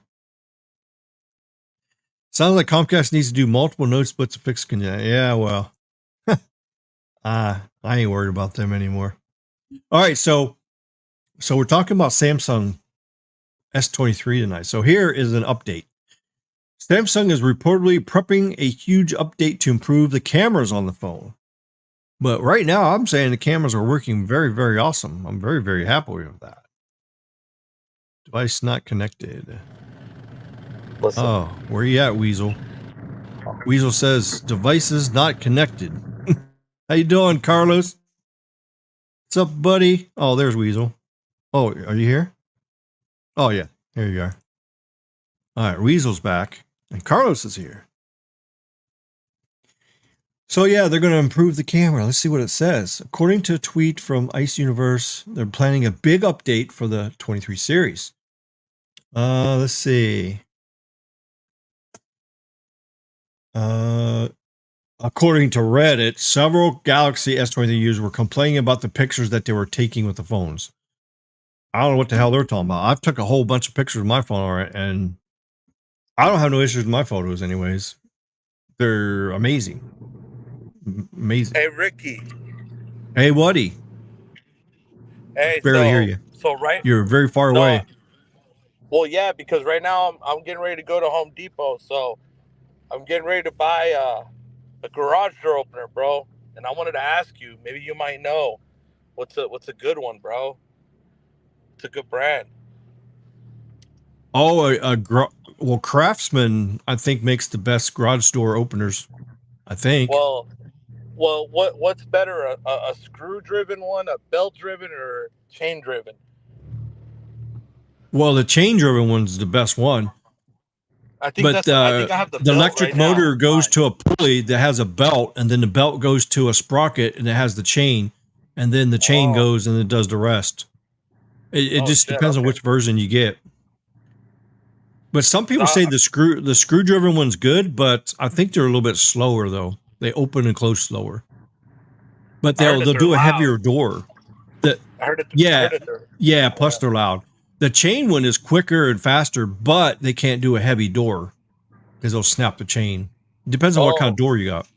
Sounds like Comcast needs to do multiple node splits to fix congestion. Yeah, well, I ain't worried about them anymore. All right, so we're talking about Samsung S23 tonight. So here is an update. Samsung is reportedly prepping a huge update to improve the cameras on the phone. But right now, I'm saying the cameras are working very, very awesome. I'm very, very happy with that. Device not connected. What's Oh, where you at, Weasel? Weasel says devices not connected. How you doing, Carlos? What's up, buddy? Oh, there's Weasel. Oh, are you here? Oh, yeah. Here you are. All right, Weasel's back, and Carlos is here. So, yeah, they're going to improve the camera. Let's see what it says. According to a tweet from Ice Universe, they're planning a big update for the 23 series. Let's see. According to Reddit, several Galaxy S23 users were complaining about the pictures that they were taking with the phones. I don't know what the hell they're talking about. I've took a whole bunch of pictures with my phone, and I don't have no issues with my photos anyways. They're amazing. Amazing. Hey, Ricky. Hey, Woody. Hey, Barely hear you. So right. You're very far away. Well, yeah, because right now I'm getting ready to go to Home Depot, so I'm getting ready to buy a garage door opener, bro. And I wanted to ask you, maybe you might know what's a good one, bro. It's a good brand. Oh, well, Craftsman, I think, makes the best garage door openers. I think. Well, Well, what's better, a screw-driven one, a belt-driven, or chain-driven? Well, the chain-driven one's the best one. I think But I have the the belt electric right now. motor goes to a pulley that has a belt, and then the belt goes to a sprocket, and it has the chain, and then the chain goes and it does the rest. It just depends on which version you get. But some people say the screw-driven one's good, but I think they're a little bit slower though. They open and close slower. But they'll do a heavier door. Plus they're loud. The chain one is quicker and faster, but they can't do a heavy door because they'll snap the chain. Depends on what kind of door you got.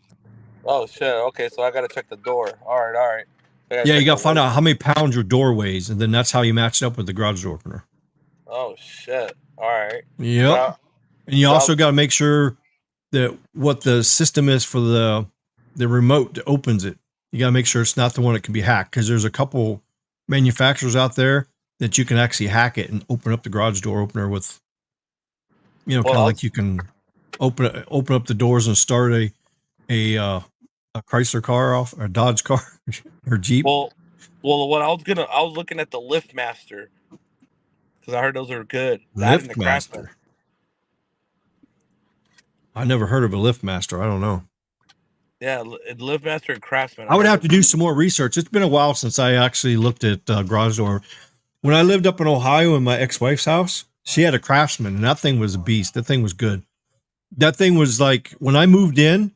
Oh shit! Okay, so I gotta check the door. All right. Yeah, you gotta find out how many pounds your door weighs, and then that's how you match it up with the garage door opener. Oh shit! All right. Yep. And you also got to make sure that what the system is for the remote that opens it. You got to make sure it's not the one that can be hacked, because there's a couple manufacturers out there that you can actually hack it and open up the garage door opener with, kind of like you can open up the doors and start a Chrysler car off, or a Dodge car or Jeep. Well, what I was looking at the LiftMaster, because I heard those are good. LiftMaster. I never heard of a LiftMaster. I don't know. Yeah, LiftMaster and Craftsman. I would have to do some more research. It's been a while since I actually looked at garage door. When I lived up in Ohio in my ex-wife's house, she had a Craftsman, and that thing was a beast. That thing was good. That thing was like, when I moved in,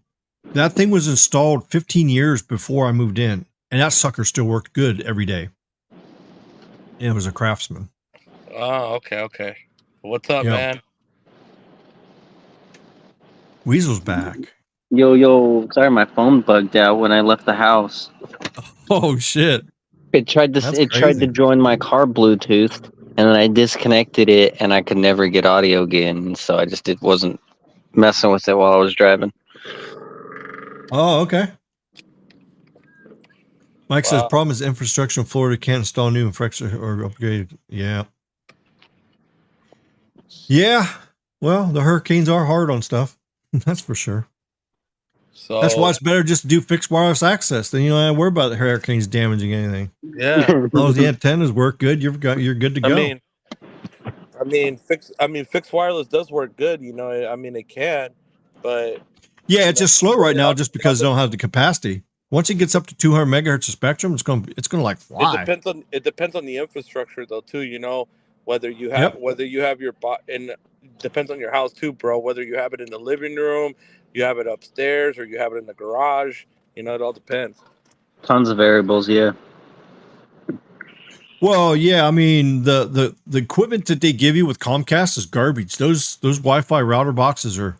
that thing was installed 15 years before I moved in, and that sucker still worked good every day. And it was a Craftsman. Oh, okay. What's up, man? Weasel's back. Yo, sorry, my phone bugged out when I left the house. Oh shit. It tried to join my car Bluetooth, and then I disconnected it, and I could never get audio again, so it wasn't messing with it while I was driving. Oh, okay. Mike says problem is infrastructure in Florida can't install new infrastructure or upgrade. Yeah. Well, the hurricanes are hard on stuff. That's for sure. So that's why it's better just to do fixed wireless access. Then you don't have to worry about the hurricanes damaging anything. Yeah. As long as the antennas work good, you're good to go. I mean, fixed wireless does work good. It can, but it's just slow right now, just because they don't have the capacity. Once it gets up to 200 megahertz of spectrum, it's going to like fly. It depends on the infrastructure though too. Whether you have your and depends on your house too, bro. Whether you have it in the living room, you have it upstairs, or you have it in the garage. It all depends. Tons of variables, yeah. Well, yeah, I mean the equipment that they give you with Comcast is garbage. Those Wi-Fi router boxes are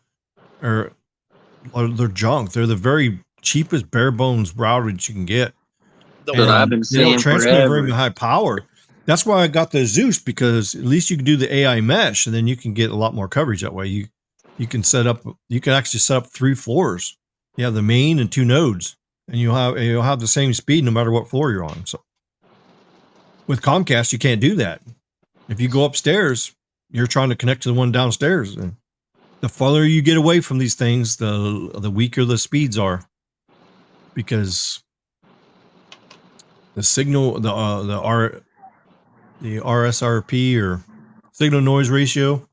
they're junk. They're the very cheapest bare bones router that you can get. I've been saying they don't transmit forever. very high power. That's why I got the Zeus, because at least you can do the AI mesh, and then you can get a lot more coverage that way. You can actually set up 3 floors. You have the main and 2 nodes, and you'll have the same speed no matter what floor you're on. So with Comcast, you can't do that. If you go upstairs, you're trying to connect to the one downstairs, and the farther you get away from these things, the weaker the speeds are, because the signal, the RSRP, or signal noise ratio,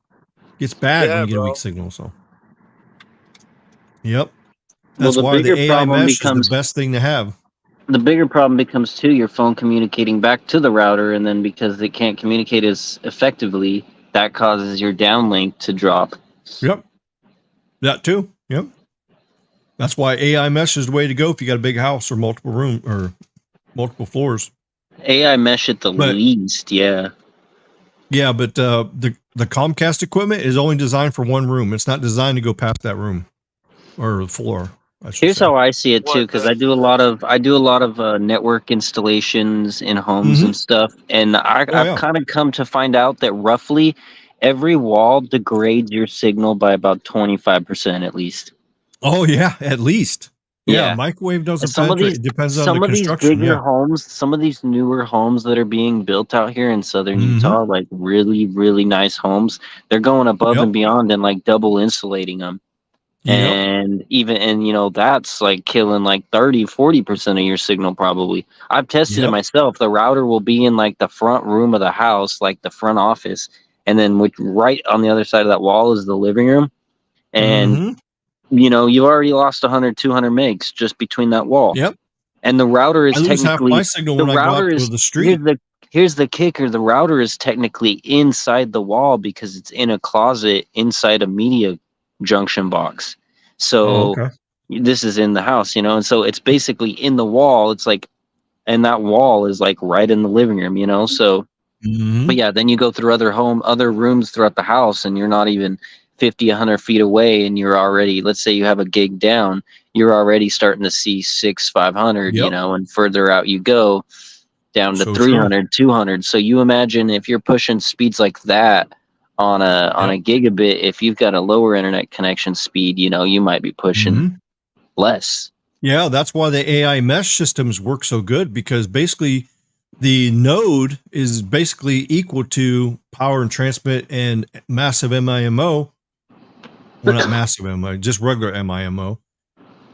gets bad when you get a weak signal. So, yep. That's why the AI mesh is the best thing to have. The bigger problem becomes too your phone communicating back to the router, and then because it can't communicate as effectively, that causes your downlink to drop. Yep. That too. Yep. That's why AI mesh is the way to go if you got a big house or multiple floors. AI mesh at the least, yeah. Yeah, but the Comcast equipment is only designed for one room. It's not designed to go past that room or floor. Here's how I see it too, because I do a lot of network installations in homes and stuff, and I've kind of come to find out that roughly every wall degrades your signal by about 25% at least. Oh yeah, at least. Yeah, microwave doesn't penetrate. It depends on the construction. Some of these bigger homes, some of these newer homes that are being built out here in southern Utah, like really, really nice homes, they're going above and beyond and like double insulating them. Yep. And that's like killing like 30-40% of your signal probably. I've tested it Yep. myself. The router will be in like the front room of the house, like the front office, and then right on the other side of that wall is the living room. And Mm-hmm. you've already lost 100-200 megs just between that wall. Yep. And the router is I lose half technically my signal when I go out to the street. here's the kicker. The router is technically inside the wall because it's in a closet inside a media junction box. So okay. this is in the house, and so it's basically in the wall. It's like, and that wall is like right in the living room, so. Mm-hmm. But yeah, then you go through other rooms throughout the house, and you're not even 50, 100 feet away, and you're already, let's say you have a gig down, you're already starting to see 500, Yep. and further out you go down to So 300, 200. So you imagine if you're pushing speeds like that on a gigabit, if you've got a lower internet connection speed, you might be pushing less. Yeah, that's why the AI mesh systems work so good, because basically the node is basically equal to power and transmit and massive MIMO. Well, not massive MIMO, just regular MIMO.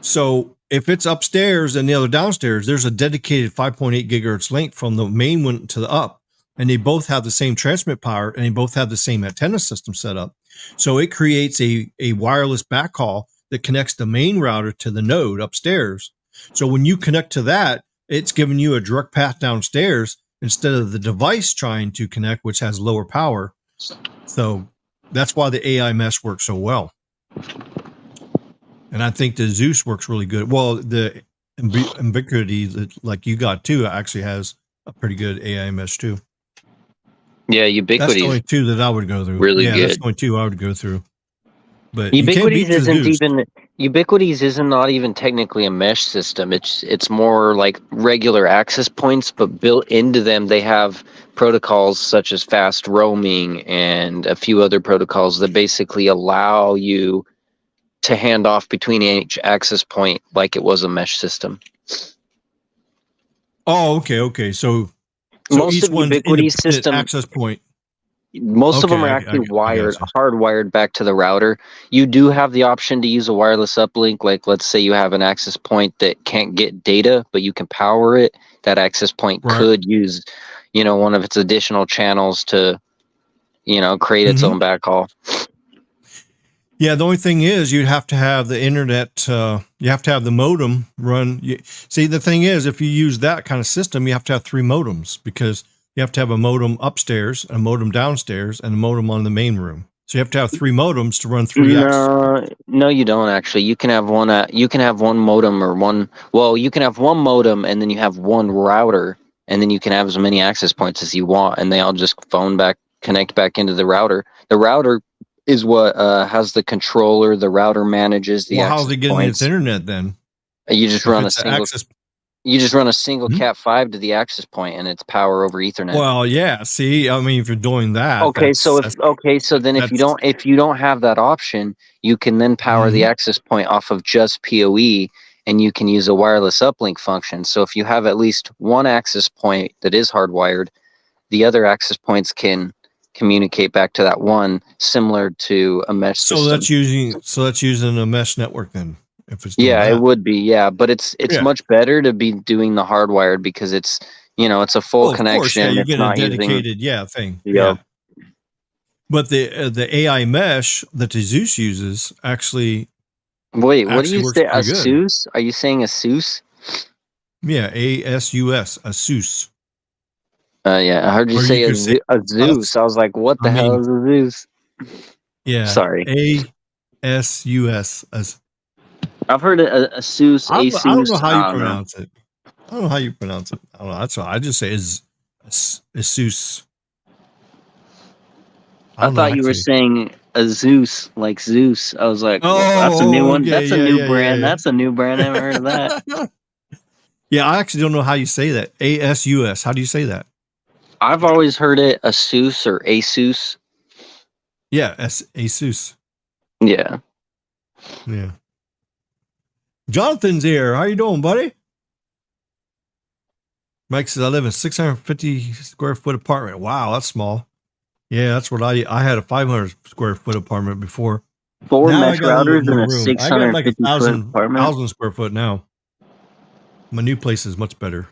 So if it's upstairs and the other downstairs, there's a dedicated 5.8 gigahertz link from the main one to the up, and they both have the same transmit power, and they both have the same antenna system set up. So it creates a wireless backhaul that connects the main router to the node upstairs. So when you connect to that, it's giving you a direct path downstairs instead of the device trying to connect, which has lower power. So that's why the AI mesh works so well. And I think the Zeus works really good. Well, the Ubiquity that like you got too actually has a pretty good AI mesh too. Yeah, Ubiquity. That's the only two that I would go through. Really good. That's the only two I would go through. But Ubiquiti's isn't not even technically a mesh system. It's more like regular access points, but built into them they have protocols such as fast roaming and a few other protocols that basically allow you to hand off between each access point like it was a mesh system. Oh, okay. So most each of one's Ubiquity's independent system access point. Most of them are actually hardwired back to the router. You do have the option to use a wireless uplink. Like, let's say you have an access point that can't get data, but you can power it. That access point could use, one of its additional channels to, create its own backhaul. Yeah, the only thing is you'd have to have the internet. You have to have the modem run. See, the thing is, if you use that kind of system, you have to have 3 modems because you have to have a modem upstairs, a modem downstairs, and a modem on the main room. So you have to have 3 modems to run 3 access. No, you don't actually. You can have one. You can have one modem or one. Well, you can have one modem and then you have one router, and then you can have as many access points as you want, and they all just connect back into the router. The router is what has the controller. The router manages the access points. How's it getting its internet then? You just run a single. You just run a single Cat5 to the access point, and it's power over Ethernet. Well, yeah. See, I mean, if you're doing that, so then if you don't have that option, you can then power the access point off of just PoE, and you can use a wireless uplink function. So if you have at least one access point that is hardwired, the other access points can communicate back to that one, similar to a mesh system. So that's using a mesh network then. If it's it would be, but it's much better to be doing the hardwired because it's it's a full connection. Course, you it's get not a dedicated thing. Yeah. But the AI mesh that the Zeus uses actually. Wait, what do you say? ASUS? Are you saying ASUS? Yeah, ASUS, ASUS. Yeah, I heard you say a Zeus. I was like, what the hell is a Zeus? Yeah. Sorry. ASUS. I've heard ASUS, ASUS. I don't know how you pronounce it. I don't know how you pronounce it. I don't know. That's why I just say ASUS. I thought you were saying a Zeus, like Zeus. I was like, that's a new one. That's a new brand. That's a new brand. I haven't heard of that. Yeah, I actually don't know how you say that. ASUS. How do you say that? I've always heard it ASUS or ASUS. Yeah, ASUS. Yeah. Yeah. Jonathan's here. How you doing, buddy? Mike says, I live in a 650 square foot apartment. Wow, that's small. Yeah, that's what I had a 500 square foot apartment before. Four Now I mesh got a little bit routers in more a room. I got like 650-foot apartment. 1,000 square foot now. My new place is much better.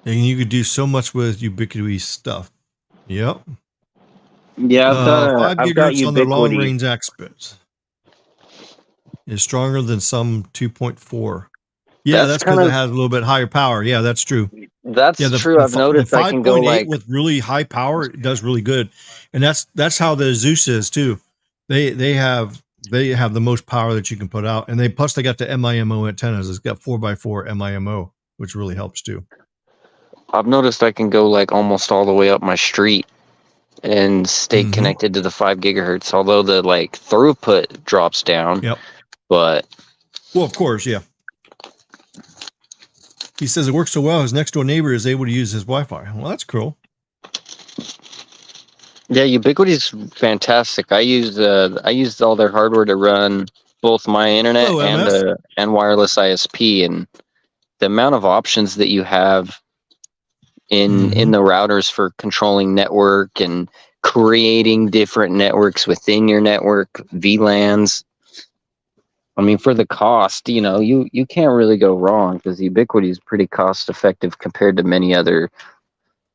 And you could do so much with Ubiquity stuff. Yep. Yeah, 5 I've got gigahertz on their long Ubiquity. range experts is stronger than some 2.4. Yeah, that's because it has a little bit higher power. Yeah, that's true. That's Yeah, true. I've noticed the I can go 5.8 like with really high power, it does really good, and that's how the Zeus is too. They have the most power that you can put out, and they got the MIMO antennas. It's got 4x4 MIMO, which really helps too. I've noticed I can go like almost all the way up my street and stay connected to the 5 gigahertz. Although the like throughput drops down. Yep. But well, of course, yeah. He says it works so well. His next door neighbor is able to use his Wi-Fi. Well, that's cool. Yeah, Ubiquity's fantastic. I used all their hardware to run both my internet and wireless ISP, and the amount of options that you have in the routers for controlling network and creating different networks within your network, VLANs. I mean, for the cost, you can't really go wrong because Ubiquity is pretty cost effective compared to many other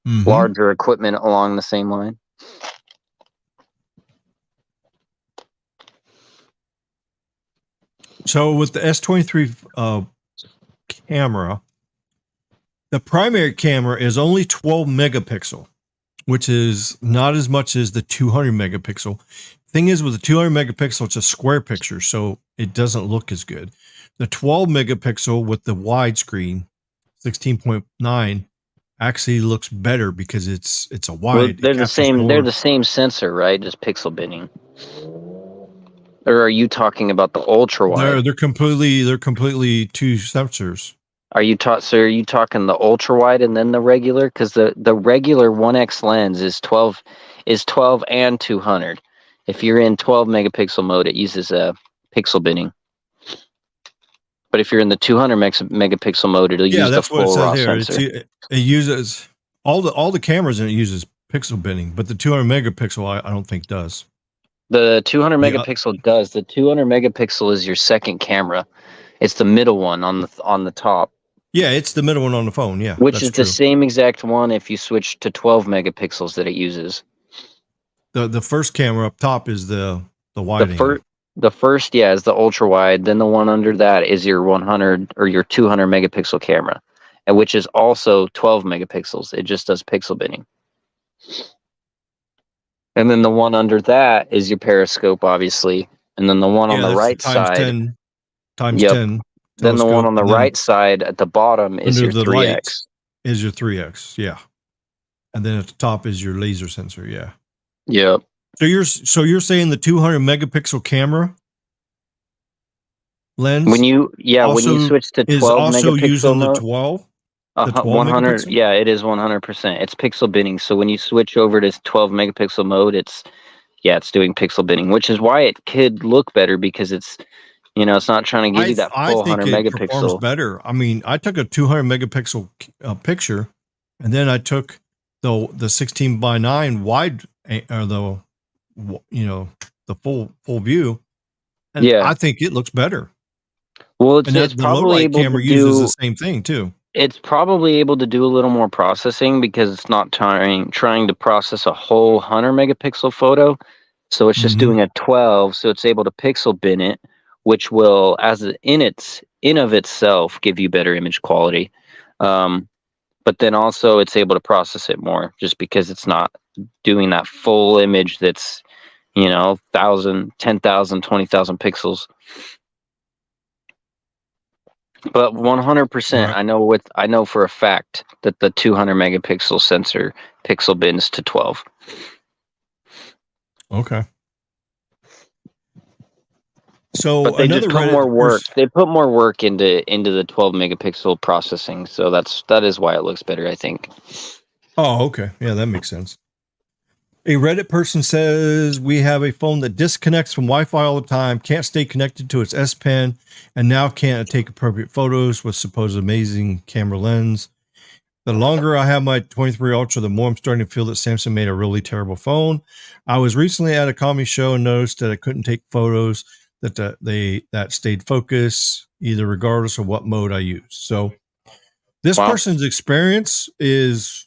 larger equipment along the same line. So with the S23 camera, the primary camera is only 12 megapixel, which is not as much as the 200 megapixel. Thing is, with the 200 megapixel, it's a square picture, so it doesn't look as good. The 12 megapixel with the widescreen, 16.9, actually looks better because it's a wide. Well, they're the same sensor, right? Just pixel binning. Or are you talking about the ultra wide? They're completely two sensors. Are you talking the ultra wide and then the regular? Because the regular 1x lens is 12 and 200. If you're in 12 megapixel mode, it uses a pixel binning. But if you're in the 200 megapixel mode, it'll use the full raw sensor. It uses all the cameras in it uses pixel binning, but the 200 megapixel I don't think does. The 200 megapixel does. The 200 megapixel is your second camera. It's the middle one on the top. Yeah, it's the middle one on the phone. Yeah, which is the same exact one if you switch to 12 megapixels that it uses. The first camera up top is the wide angle. The first, is the ultra wide. Then the one under that is your 100 or your 200 megapixel camera, and which is also 12 megapixels. It just does pixel binning. And then the one under that is your periscope, obviously. And then the one on the right side, 10 times 10. Then the one on the right side at the bottom is your 3x. Is your 3x, yeah. And then at the top is your laser sensor, yeah. Yep. So you're saying the 200 megapixel camera lens when you switch to 12 is also megapixel using mode, the 12? 100 megapixel? Yeah, it is 100%. It's pixel binning. So when you switch over to 12 megapixel mode, it's doing pixel binning, which is why it could look better because it's it's not trying to give you that full 100 megapixel. Performs better. I mean, I took a 200 megapixel picture, and then I took the 16:9 wide, or the full view, and I think it looks better. Well, it's probably able camera to uses the same thing too. It's probably able to do a little more processing because it's not trying to process a whole 100 megapixel photo. So it's just doing a 12, so it's able to pixel bin it, which will, in of itself, give you better image quality. But then also it's able to process it more, just because it's not doing that full image that's 1,000, 10,000, 20,000 pixels. But 100%, right. I know for a fact that the 200 megapixel sensor pixel bins to 12. Okay. So but they just put more work. They put more work into the 12 megapixel processing, so that is why it looks better, I think. Oh, okay. Yeah, that makes sense. A Reddit person says, we have a phone that disconnects from Wi-Fi all the time, can't stay connected to its S Pen, and now can't take appropriate photos with supposed amazing camera lens. The longer I have my 23 Ultra, the more I'm starting to feel that Samsung made a really terrible phone. I was recently at a comedy show and noticed that I couldn't take photos that stayed focused, either regardless of what mode I use. So this person's experience is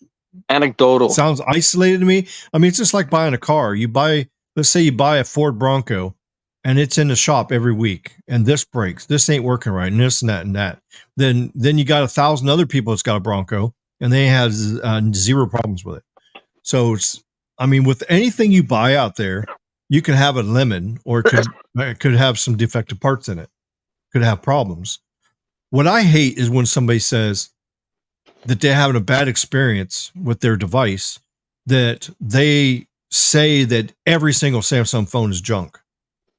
anecdotal. Sounds isolated to me. I mean, it's just like buying a car. Let's say you buy a Ford Bronco and it's in the shop every week and this breaks, this ain't working right, and this and that and that. Then you got 1,000 other people that's got a Bronco and they have zero problems with it. So with anything you buy out there, you can have a lemon, or it could have some defective parts in it, could have problems. What I hate is when somebody says that they're having a bad experience with their device, that they say that every single Samsung phone is junk,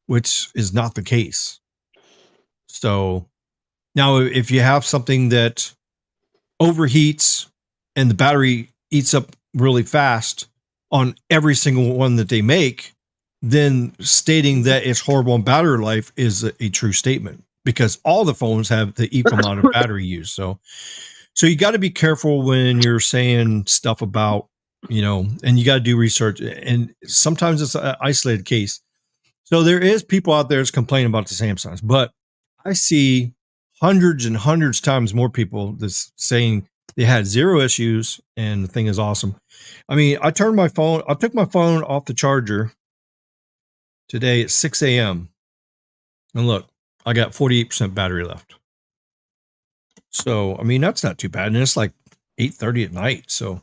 which is not the case. So now if you have something that overheats and the battery eats up really fast on every single one that they make, then stating that it's horrible on battery life is a true statement, because all the phones have the equal amount of battery use. So you got to be careful when you're saying stuff about, and you got to do research, and sometimes it's an isolated case. So there is people out there that's complaining about the Samsungs, but I see hundreds and hundreds times more people that's saying they had zero issues and the thing is awesome. I mean, I took my phone off the charger today at 6 a.m. and look, I got 48% battery left. So, I mean, that's not too bad. And it's like 8:30 at night. So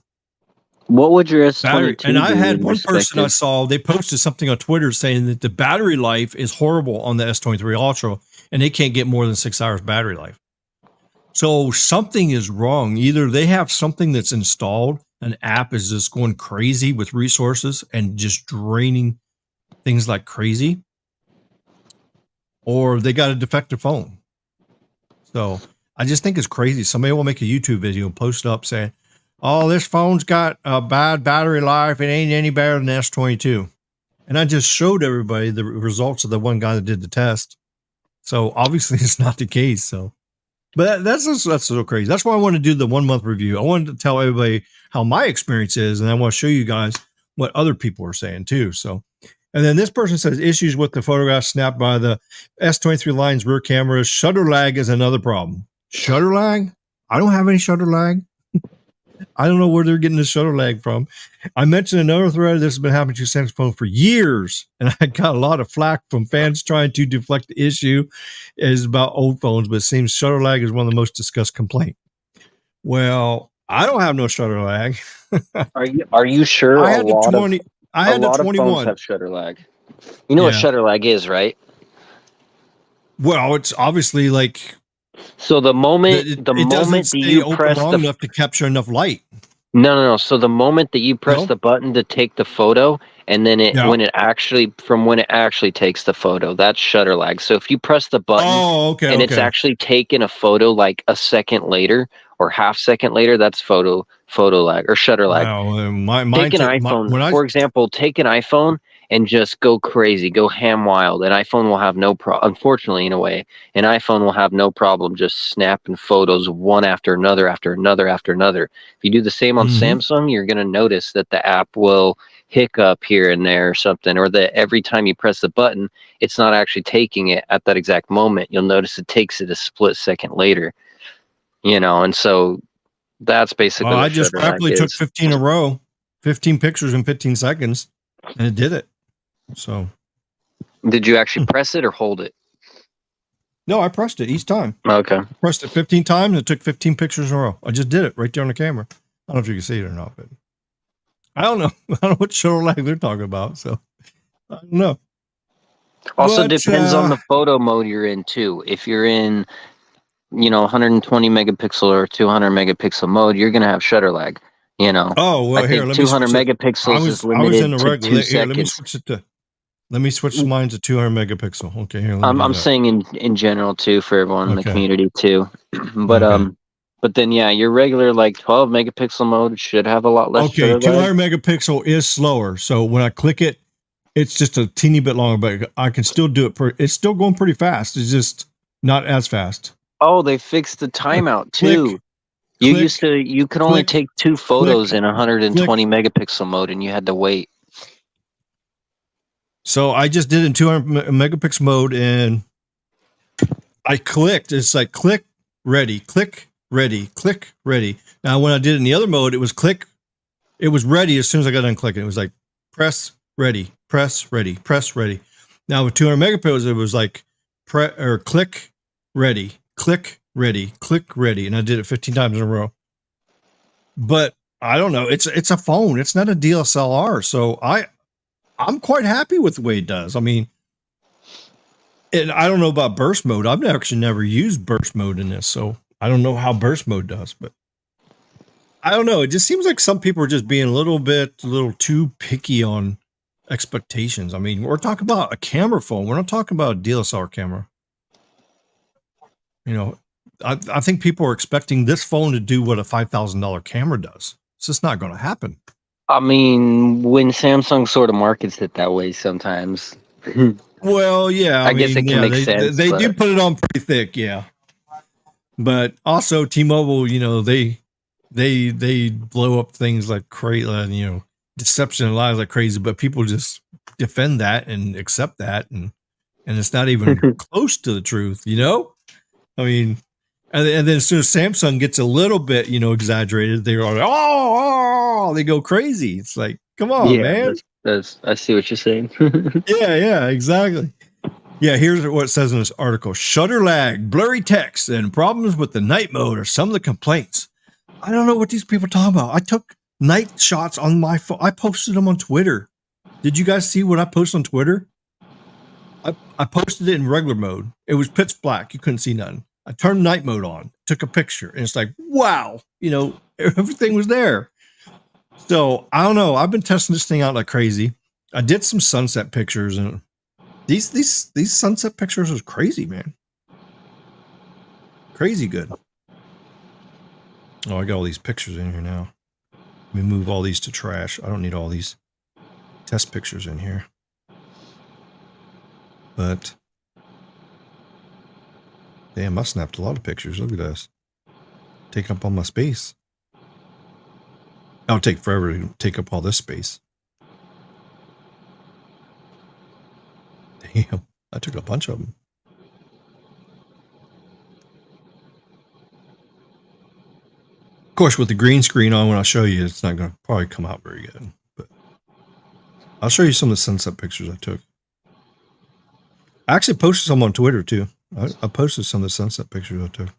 what would your S22 and I had one person I saw, they posted something on Twitter saying that the battery life is horrible on the S23 Ultra and they can't get more than 6 hours battery life. So something is wrong. Either they have something that's installed, an app is just going crazy with resources and just draining things like crazy, or they got a defective phone. So I just think it's crazy. Somebody will make a YouTube video and post it up saying, "Oh, this phone's got a bad battery life. It ain't any better than S22." And I just showed everybody the results of the one guy that did the test. So obviously it's not the case. So, but that's so crazy. That's why I want to do the 1 month review. I wanted to tell everybody how my experience is, and I want to show you guys what other people are saying too. So, and then this person says issues with the photographs snapped by the S23 line's rear camera. Shutter lag is another problem. Shutter lag? I don't have any shutter lag. I don't know where they're getting the shutter lag from. I mentioned another thread. This has been happening to Samsung phone for years, and I got a lot of flack from fans trying to deflect the issue. Is about old phones, but it seems shutter lag is one of the most discussed complaints. Well, I don't have no shutter lag. Are you sure? I had the 20. I had the 21. Phones have shutter lag. You know what shutter lag is, right? Well, it's obviously like. So the moment that you press long enough to capture enough light. No. So the moment that you press the button to take the photo, and then when it actually takes the photo, that's shutter lag. So if you press the button, it's actually taken a photo like a second later or half second later, that's photo lag or shutter lag. Wow, take an iPhone, for example. Take an iPhone and just go crazy, go ham wild. An iPhone will have no problem. Unfortunately, in a way, an iPhone will have no problem just snapping photos one after another, after another, after another. If you do the same on Samsung, you're going to notice that the app will hiccup here and there or something, or that every time you press the button, it's not actually taking it at that exact moment. You'll notice it takes it a split second later, and so that's basically what I just rapidly took 15 in a row, 15 pictures in 15 seconds, and it did it. So, did you actually press it or hold it? No, I pressed it each time. Okay. I pressed it 15 times and it took 15 pictures in a row. I just did it right there on the camera. I don't know if you can see it or not, but I don't know. I don't know what shutter lag they're talking about. So, I don't know. Also depends on the photo mode you're in too. If you're in, 120 megapixel or 200 megapixel mode, you're going to have shutter lag. Oh, well, I think 200 megapixels is limited I was in the to 2 seconds. Let me switch mine to 200 megapixel. Okay, here. I'm saying in general too, for everyone in the community too. But then your regular like 12 megapixel mode should have a lot less. Okay, 200 megapixel is slower. So when I click it, it's just a teeny bit longer, but I can still do it. It's still going pretty fast. It's just not as fast. Oh, they fixed the timeout too. You could only take 2 photos click, in 120 megapixel mode, and you had to wait. So I just did it in 200 megapixel mode, and I clicked. It's like click, ready, click, ready, click, ready. Now, when I did it in the other mode, it was click. It was ready as soon as I got done clicking. It was like press, ready, press, ready, press, ready. Now with 200 megapixels, it was like click, ready, click, ready, click, ready, and I did it 15 times in a row. But I don't know. It's a phone. It's not a DSLR, so I'm quite happy with the way it does. I mean, and I don't know about burst mode. I've actually never used burst mode in this, so I don't know how burst mode does, but I don't know. It just seems like some people are just being a little too picky on expectations. I mean, we're talking about a camera phone. We're not talking about a DSLR camera. You know, I think people are expecting this phone to do what a $5,000 camera does. It's just not going to happen. I mean, when Samsung sort of markets it that way sometimes. Well, yeah. I guess it can make sense. They but do put it on pretty thick, yeah. But also T-Mobile, you know, they blow up things like crazy, you know, deception and lies like crazy, but people just defend that and accept that, and it's not even close to the truth, you know? I mean, and then as soon as Samsung gets a little bit, you know, exaggerated, they're like, oh, they go crazy. It's like, come on, man. That's I see what you're saying. Yeah, exactly. Yeah, here's what it says in this article. Shutter lag, blurry text, and problems with the night mode are some of the complaints. I don't know what these people are talking about. I took night shots on my phone. I posted them on Twitter. Did you guys see what I posted on Twitter? I posted it in regular mode. It was pitch black. You couldn't see nothing. I turned night mode on, took a picture, and it's like, wow, you know, everything was there. So I don't know. I've been testing this thing out like crazy. I did some sunset pictures, and these sunset pictures was crazy, man. Crazy good. Oh, I got all these pictures in here now. Let me move all these to trash. I don't need all these test pictures in here. But damn, I snapped a lot of pictures. Look at this. Taking up all my space. It'll take forever to take up all this space. Damn, I took a bunch of them. Of course, with the green screen on, when I show you, it's not going to probably come out very good. But I'll show you some of the sunset pictures I took. I actually posted some on Twitter, too. I posted some of the sunset pictures I took.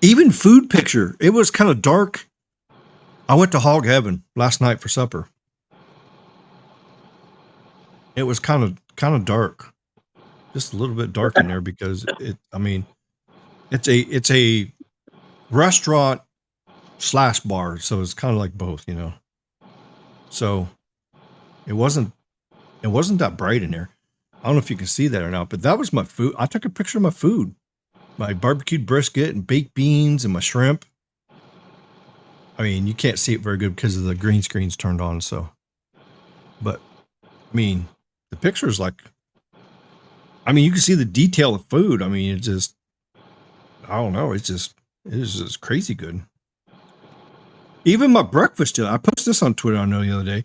Even food picture. It was kind of dark. I went to Hog Heaven last night for supper. It was kind of dark. Just a little bit dark in there because it's a restaurant / bar, so it's kind of like both, you know. So it wasn't that bright in there. I don't know if you can see that or not, but that was my food. I took a picture of my food, my barbecued brisket and baked beans and my shrimp. I mean, you can't see it very good because of the green screen's turned on. So, but I mean, the picture is like, I mean, you can see the detail of food. I mean, it just, I don't know. It is just crazy good. Even my breakfast, I posted this on Twitter, I know, the other day.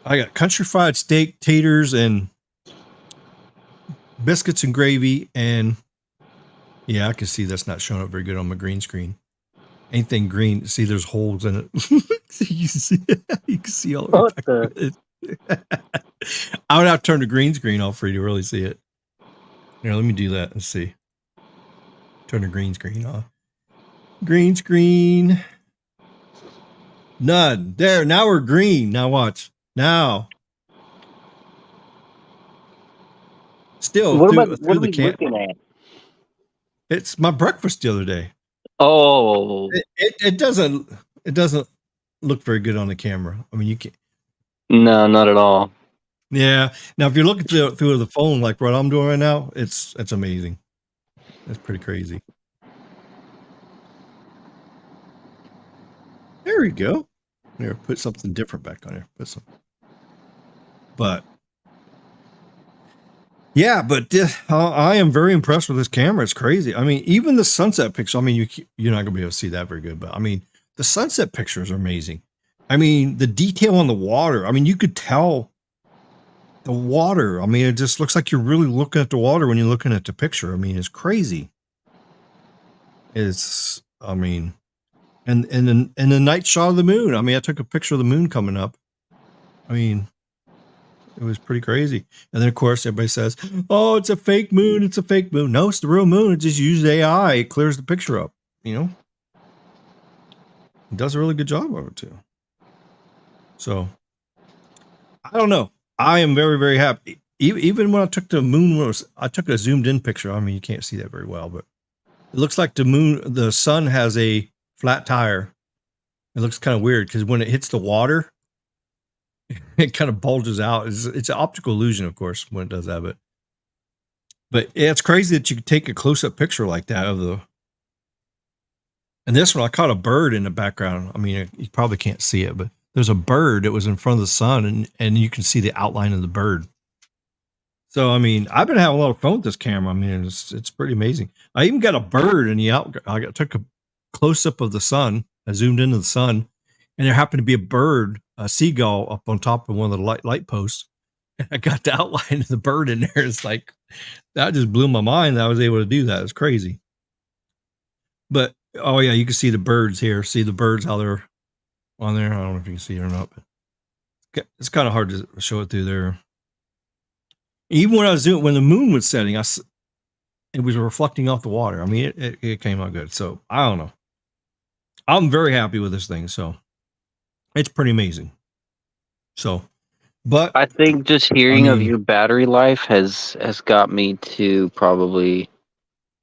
I got country fried steak, taters, and biscuits and gravy. And yeah, I can see that's not showing up very good on my green screen. Anything green, see, there's holes in it. you can see all of it. I would have to turn the green screen off for you to really see it. Here, let me do that and see. Turn the green screen off. Green screen. None. There, now we're green. Now watch. Now. Still, what are through we the can. looking at? It's my breakfast the other day. Oh, it doesn't look very good on the camera. I mean, you can't. No, not at all. Yeah. Now, if you're looking through the phone like what I'm doing right now, it's amazing. It's pretty crazy. There we go. Here, put something different back on there. But Yeah, but I am very impressed with this camera. It's crazy. I mean, even the sunset picture. I mean, you're not gonna be able to see that very good, but I mean, the sunset pictures are amazing. I mean, the detail on the water. I mean, you could tell the water. I mean, it just looks like you're really looking at the water when you're looking at the picture. I mean, it's crazy. I mean, and the night shot of the moon. I mean, I took a picture of the moon coming up. I mean, it was pretty crazy. And then, of course, everybody says, "Oh, it's a fake moon. It's a fake moon." No, it's the real moon. It just uses AI. It clears the picture up. You know, it does a really good job of it too. So, I don't know. I am very, very happy. Even when I took the moon, I took a zoomed in picture. I mean, you can't see that very well, but it looks like the sun has a flat tire. It looks kind of weird because when it hits the water, it kind of bulges out. It's an optical illusion, of course, when it does that. But yeah, it's crazy that you could take a close-up picture like that of the. And this one, I caught a bird in the background. I mean, you probably can't see it, but there's a bird that was in front of the sun, and you can see the outline of the bird. So, I mean, I've been having a lot of fun with this camera. I mean, it's pretty amazing. I even got a bird in the I took a close-up of the sun. I zoomed into the sun, and there happened to be a bird, a seagull, up on top of one of the light posts. And I got the outline of the bird in there. It's like, that just blew my mind that I was able to do that. It's crazy. But, oh yeah, you can see the birds here. See the birds, how they're on there. I don't know if you can see it or not, but it's kind of hard to show it through there. Even when I was when the moon was setting, it was reflecting off the water. I mean, it came out good. So I don't know. I'm very happy with this thing. So it's pretty amazing. So, but I think just hearing of your battery life has got me to probably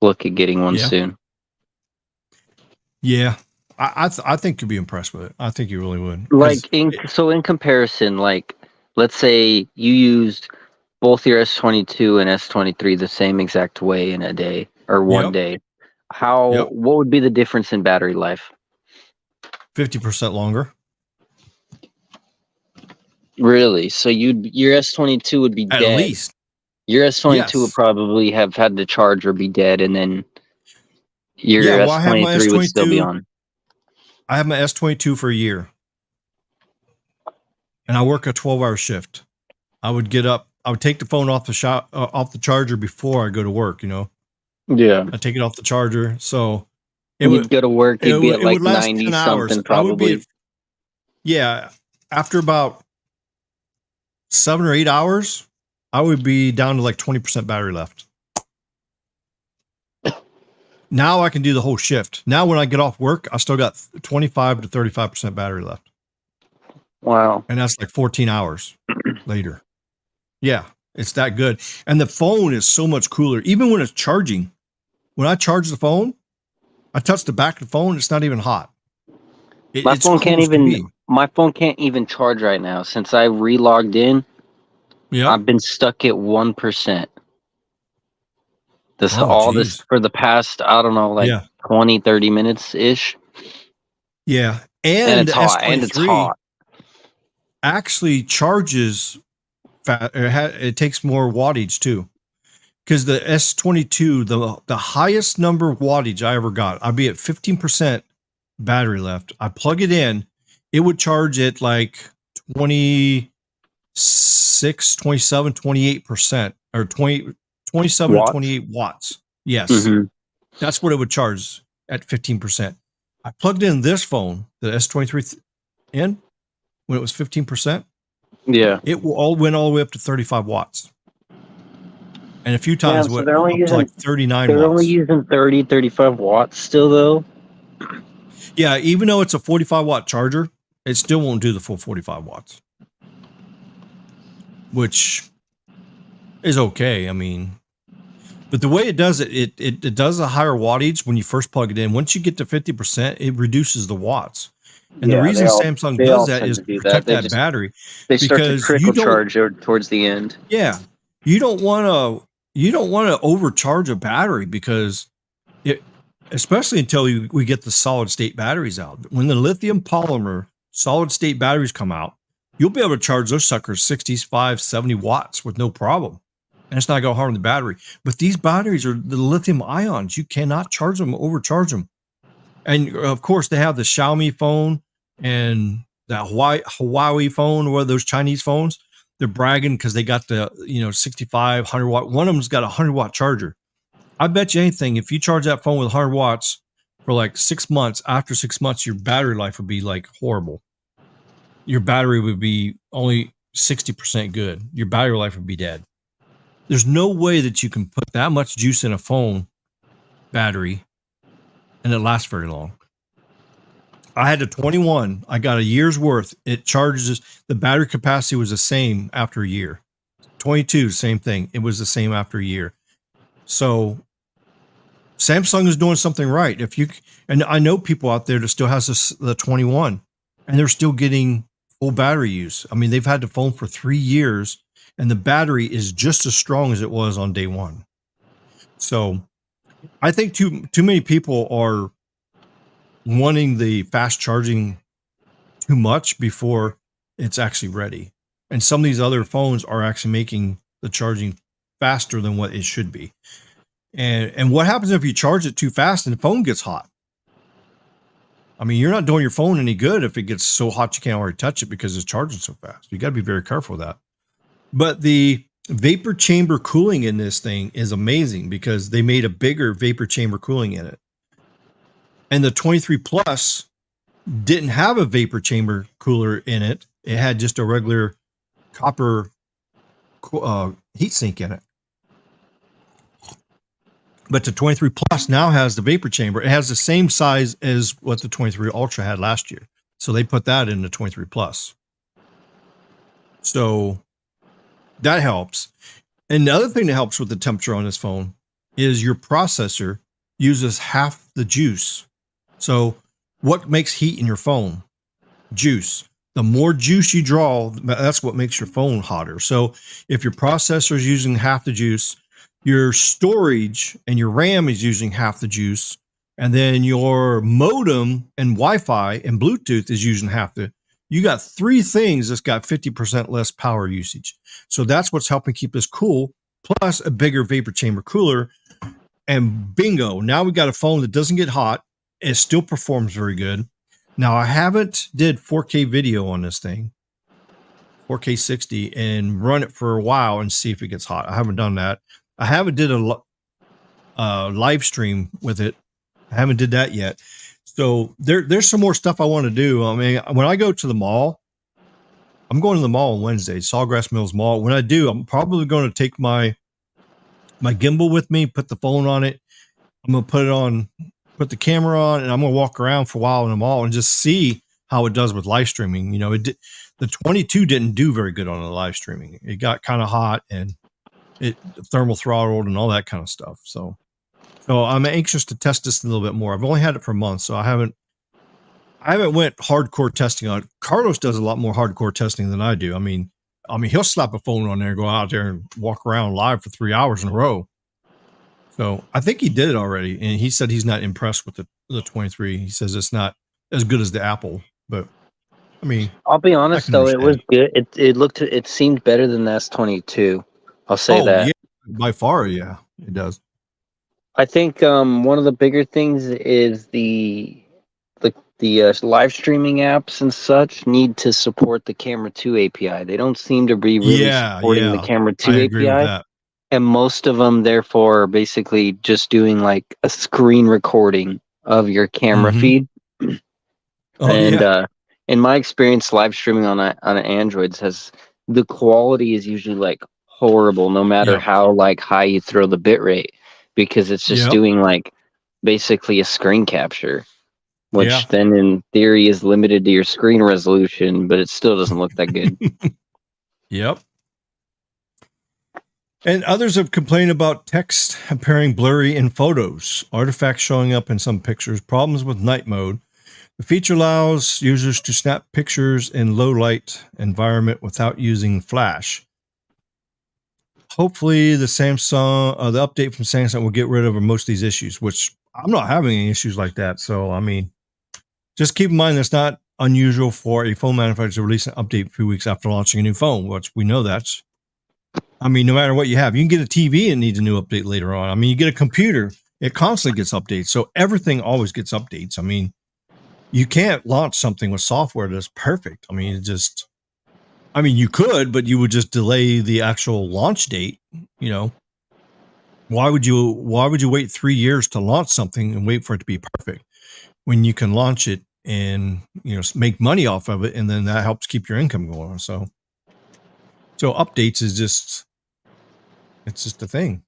look at getting one soon. Yeah. I think you'd be impressed with it. I think you really would. Like in comparison, like let's say you used both your S22 and S23 the same exact way in a day or one day. What would be the difference in battery life? 50% longer. Really? So your S22 would be dead. At least. Your S22 would probably have had to charge or be dead, and then your S23 would still be on. I have my S22 for a year. And I work a 12-hour shift. I would get up. I would take the phone off the charger before I go to work, you know? Yeah. I take it off the charger. So you'd go to work, you'd be at like 90 something probably. After about 7 or 8 hours, I would be down to like 20% battery left. Now I can do the whole shift. Now when I get off work, I still got 25 to 35% battery left. Wow. And that's like 14 hours later. Yeah, it's that good. And the phone is so much cooler. Even when it's charging, when I charge the phone, I touch the back of the phone, it's not even hot. My phone can't even charge right now. Since I re-logged in, I've been stuck at 1%. This for the past, I don't know, like 20, 30 minutes ish. Yeah. And it's hot. And it's hot. Actually charges it takes more wattage too. Because the S22, the highest number of wattage I ever got, I'd be at 15% battery left. I plug it in, it would charge at like 26, 27, 28% or 27 to 28 watts. Yes. Mm-hmm. That's what it would charge at 15%. I plugged in this phone, the S23 in, when it was 15%. Yeah. It all went all the way up to 35 watts. And a few times so went up to like 39 watts. They're only using 30, 35 watts still though? Yeah, even though it's a 45 watt charger, it still won't do the full 45 watts. Which is okay. I mean, but the way it does it, it does a higher wattage when you first plug it in. Once you get to 50%, it reduces the watts. And the reason Samsung does that is to protect that battery. They start to trickle charge towards the end. Yeah. You don't want to overcharge a battery because especially until we get the solid state batteries out. When the lithium polymer solid state batteries come out, you'll be able to charge those suckers 65, 70 watts with no problem. and it's not going to harm the battery. But these batteries are the lithium ions. You cannot charge them, overcharge them. And of course, they have the Xiaomi phone and that Huawei phone, or those Chinese phones. They're bragging because they got the 65, 100 watt. One of them's got a 100 watt charger. I bet you anything, if you charge that phone with 100 watts for like 6 months, after 6 months, your battery life would be like horrible. Your battery would be only 60% good. Your battery life would be dead. There's no way that you can put that much juice in a phone battery and it lasts very long. I had a 21. I got a year's worth. It charges. The battery capacity was the same after a year. 22, same thing. It was the same after a year. So Samsung is doing something right. And I know people out there that still has the 21, and they're still getting full battery use. I mean, they've had the phone for 3 years, and the battery is just as strong as it was on day one. So I think too many people are wanting the fast charging too much before it's actually ready. And some of these other phones are actually making the charging faster than what it should be. And what happens if you charge it too fast and the phone gets hot? I mean, you're not doing your phone any good if it gets so hot you can't already touch it because it's charging so fast. You got to be very careful with that. But the vapor chamber cooling in this thing is amazing because they made a bigger vapor chamber cooling in it. And the 23 Plus didn't have a vapor chamber cooler in it. It had just a regular copper heatsink in it. But the 23 Plus now has the vapor chamber. It has the same size as what the 23 Ultra had last year. So they put that in the 23 Plus. So that helps. And the other thing that helps with the temperature on this phone is your processor uses half the juice. So what makes heat in your phone? Juice. The more juice you draw, that's what makes your phone hotter. So if your processor is using half the juice, your storage and your RAM is using half the juice, and then your modem and Wi-Fi and Bluetooth is using half the. You got 3 things that's got 50% less power usage. So that's what's helping keep this cool, plus a bigger vapor chamber cooler. And bingo, now we got a phone that doesn't get hot. It still performs very good. Now, I haven't did 4K video on this thing, 4K 60, and run it for a while and see if it gets hot. I haven't done that. I haven't did a live stream with it. I haven't did that yet. So there's some more stuff I want to do. I mean, when I go to the mall, I'm going to the mall on Wednesday, Sawgrass Mills Mall. When I do, I'm probably going to take my gimbal with me, put the phone on it. I'm going to put the camera on, and I'm going to walk around for a while in the mall and just see how it does with live streaming. The 22 didn't do very good on the live streaming. It got kind of hot and it thermal throttled and all that kind of stuff. So I'm anxious to test this a little bit more. I've only had it for a month, so I haven't went hardcore testing on it. Carlos does a lot more hardcore testing than I do. I mean, he'll slap a phone on there and go out there and walk around live for 3 hours in a row. So I think he did it already, and he said he's not impressed with the 23. He says it's not as good as the Apple, but I mean, I'll be honest though, it was good. It seemed better than the S22. I'll say that. Yeah, by far, yeah, it does. I think one of the bigger things is the live streaming apps and such need to support the Camera 2 API. They don't seem to be really supporting the Camera 2 API. And most of them, therefore, are basically just doing like a screen recording of your camera feed. In my experience, live streaming on an Android the quality is usually like horrible, no matter how like high you throw the bit rate, because it's just doing like basically a screen capture, which then in theory is limited to your screen resolution, but it still doesn't look that good. Yep. And others have complained about text appearing blurry in photos, artifacts showing up in some pictures, problems with night mode. The feature allows users to snap pictures in low light environment without using flash. Hopefully the update from Samsung will get rid of most of these issues, which I'm not having any issues like that. So, I mean, just keep in mind that's not unusual for a phone manufacturer to release an update a few weeks after launching a new phone, which we know that's I mean, no matter what you have, you can get a TV and needs a new update later on. I mean, you get a computer, it constantly gets updates. So everything always gets updates. I mean, you can't launch something with software that's perfect. I mean, you could, but you would just delay the actual launch date. You know, why would you wait 3 years to launch something and wait for it to be perfect when you can launch it and, make money off of it, and then that helps keep your income going. So updates is just a thing.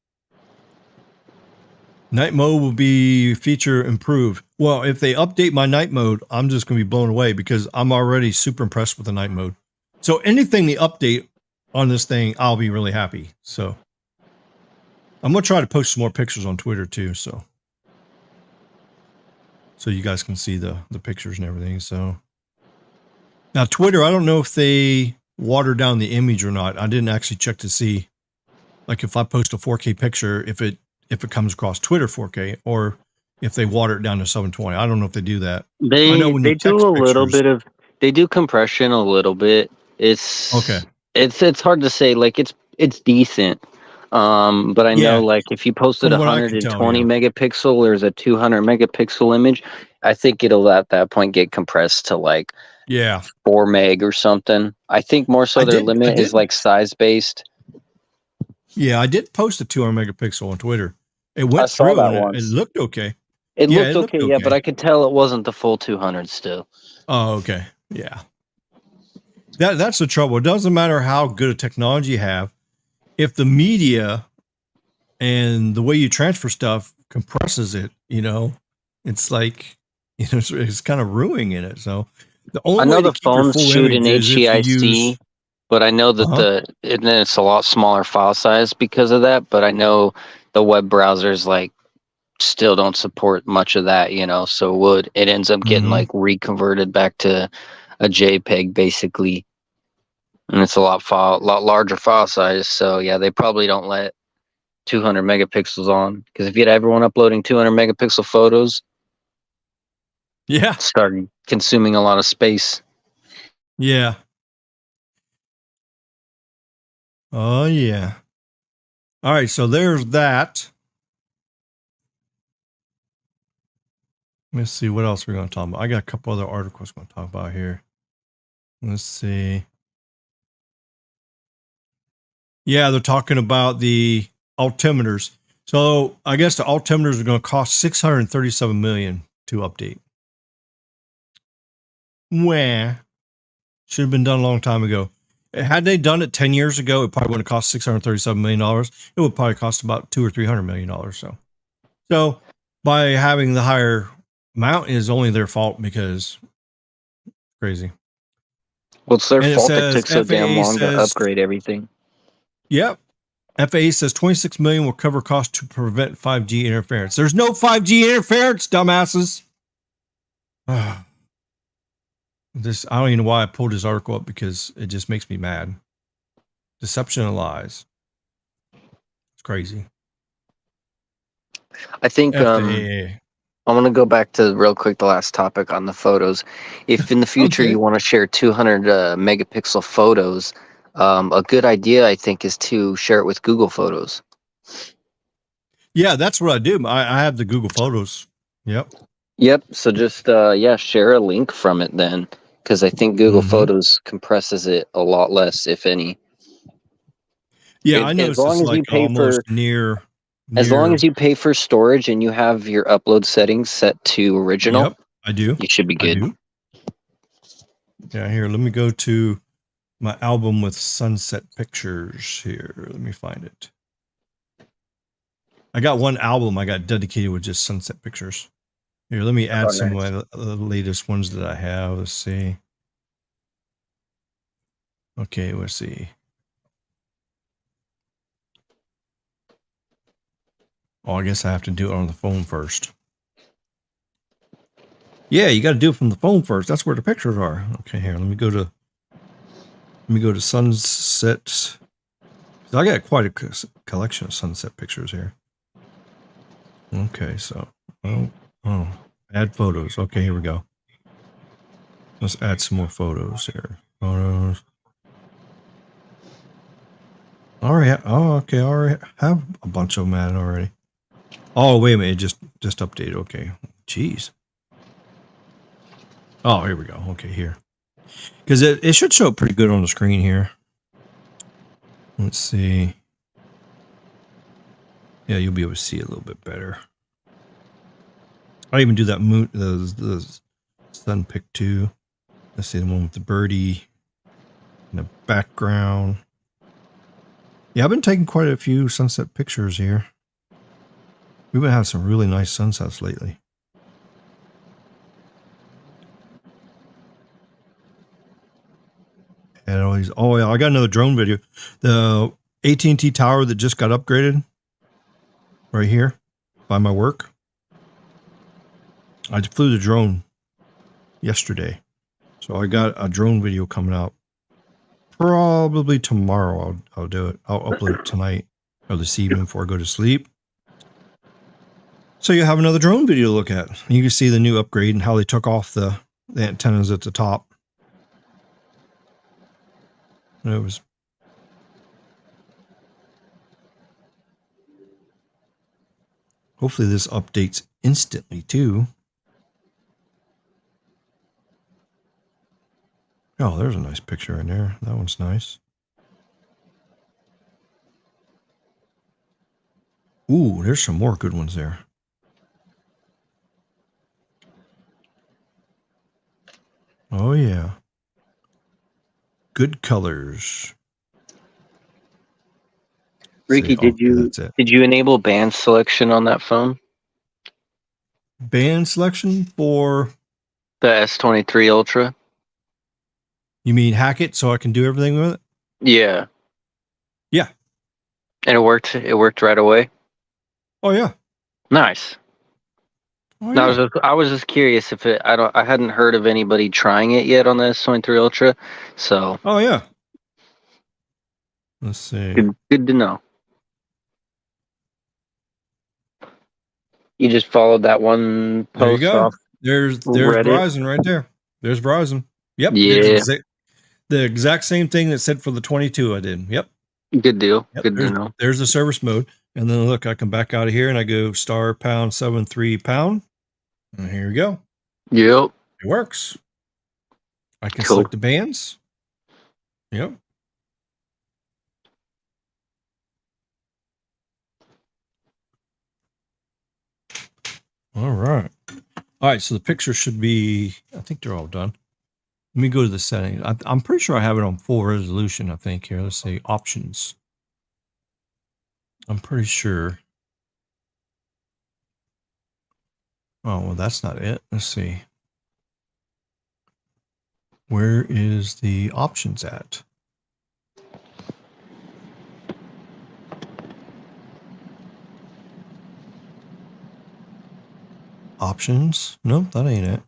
Night mode will be feature improved. Well, if they update my night mode, I'm just going to be blown away because I'm already super impressed with the night mode. So anything they update on this thing, I'll be really happy. So I'm going to try to post some more pictures on Twitter too. So you guys can see the pictures and everything. So now Twitter, I don't know if they water down the image or not. I didn't actually check to see, like, if I post a 4K picture, if it comes across Twitter 4K, or if they water it down to 720. I don't know if they do that. They do a little bit of, they do compression a little bit. It's okay. It's hard to say. Like, it's decent. But I know, like, if you posted 120 megapixel, there's a 200 megapixel image, I think it'll at that point get compressed to like 4 meg or something. I think more so their limit is like size based. Yeah, I did post a 200 megapixel on Twitter. It went through and it looked okay. It looked okay, yeah, but I could tell it wasn't the full 200 still. Oh, okay. Yeah. That's the trouble. It doesn't matter how good a technology you have. If the media and the way you transfer stuff compresses it, it's like, it's kind of ruining it. So the only I know way the phones shoot in HEIC, but I know that and then it's a lot smaller file size because of that. But I know the web browsers like still don't support much of that, so it ends up getting like reconverted back to a JPEG basically. And it's a lot larger file size. So yeah, they probably don't let 200 megapixels on, because if you had everyone uploading 200 megapixel photos, started consuming a lot of space. Yeah. Oh yeah. All right, so there's that. Let's see what else we're going to talk about. I got a couple other articles we're going to talk about here. Let's see. Yeah, they're talking about the altimeters. So I guess the altimeters are going to cost $637 million to update. Wah. Should have been done a long time ago. Had they done it 10 years ago, it probably would have cost $637 million. It would probably cost about $200 or $300 million. So by having the higher amount is only their fault, because crazy. Well, it's their fault it took so damn long to upgrade everything. Yep. FAA says $26 million will cover costs to prevent 5G interference. There's no 5G interference, dumbasses. I don't even know why I pulled this article up, because it just makes me mad. Deception and lies. It's crazy. I think I'm going to go back to real quick the last topic on the photos. If in the future you want to share 200 megapixel photos, a good idea, I think, is to share it with Google Photos. Yeah, that's what I do. I have the Google Photos. Yep. So just share a link from it then, because I think Google Photos compresses it a lot less, if any. Yeah, I know. As long as you pay almost near. As long as you pay for storage and you have your upload settings set to original, yep, I do. You should be good. Yeah, here, let me go to my album with sunset pictures here. Let me find it. I got one album I got dedicated with just sunset pictures. Here, let me add some of the latest ones that I have. Let's see. Okay, let's see. Oh, I guess I have to do it on the phone first. Yeah, you got to do it from the phone first. That's where the pictures are. Okay, here, let me go to sunset. I got quite a collection of sunset pictures here. Okay, so add photos. Okay, here we go. Let's add some more photos here. Photos. All right. Oh, okay. All right. Have a bunch of them added already. Oh, wait a minute. It just updated. Okay. Jeez. Oh, here we go. Okay, here. Because it should show up pretty good on the screen here. Let's see. Yeah, you'll be able to see it a little bit better. I even do that moon, the sun pick too. Let's see the one with the birdie in the background. Yeah, I've been taking quite a few sunset pictures here. We've been having some really nice sunsets lately. And always, oh yeah, I got another drone video. The AT&T tower that just got upgraded right here by my work. I flew the drone yesterday. So I got a drone video coming out. Probably tomorrow I'll do it. I'll upload it tonight or this evening before I go to sleep. So you have another drone video to look at. You can see the new upgrade and how they took off the antennas at the top. And it was hopefully this updates instantly too. Oh, there's a nice picture in there. That one's nice. Ooh, there's some more good ones there. Oh yeah. Good colors. Ricky, did you enable band selection on that phone? Band selection for the S23 Ultra? You mean hack it so I can do everything with it? Yeah. Yeah. And it worked. It worked right away. Oh yeah. Nice. Oh, No, yeah. I was just curious if I hadn't heard of anybody trying it yet on the S23 Ultra. So. Oh yeah. Let's see. Good to know. You just followed that one post there you go. off. There's Reddit. Verizon right there. There's Verizon. Yep. Yeah. The exact same thing that said for the 22 I did. Yep. Good deal. Yep. Good to know. There's the service mode. And then look, I come back out of here and I go *73#. And here we go. Yep. It works. I can Cool. select the bands. Yep. All right. All right. So the picture should be, I think they're all done. Let me go to the settings. I'm pretty sure I have it on full resolution, I think. Here, let's say options. I'm pretty sure. Oh, well, that's not it. Let's see. Where is the options at? Options? Nope, that ain't it.